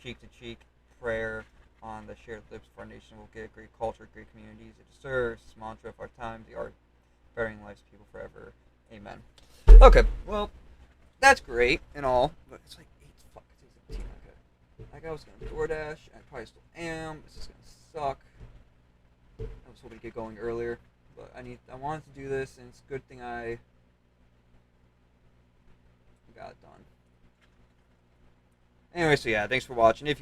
to cheek, prayer on the shared lips of our nation will get great culture, great communities it deserves. Mantra of our time, the art bettering lives, people forever. Amen. Okay, well, that's great and all, but it's like 8:17. Okay. Like I was gonna DoorDash, and I probably still am. This is gonna suck. I was hoping to get going earlier, but I wanted to do this, and it's a good thing I got it done. Anyway, so yeah, thanks for watching. If you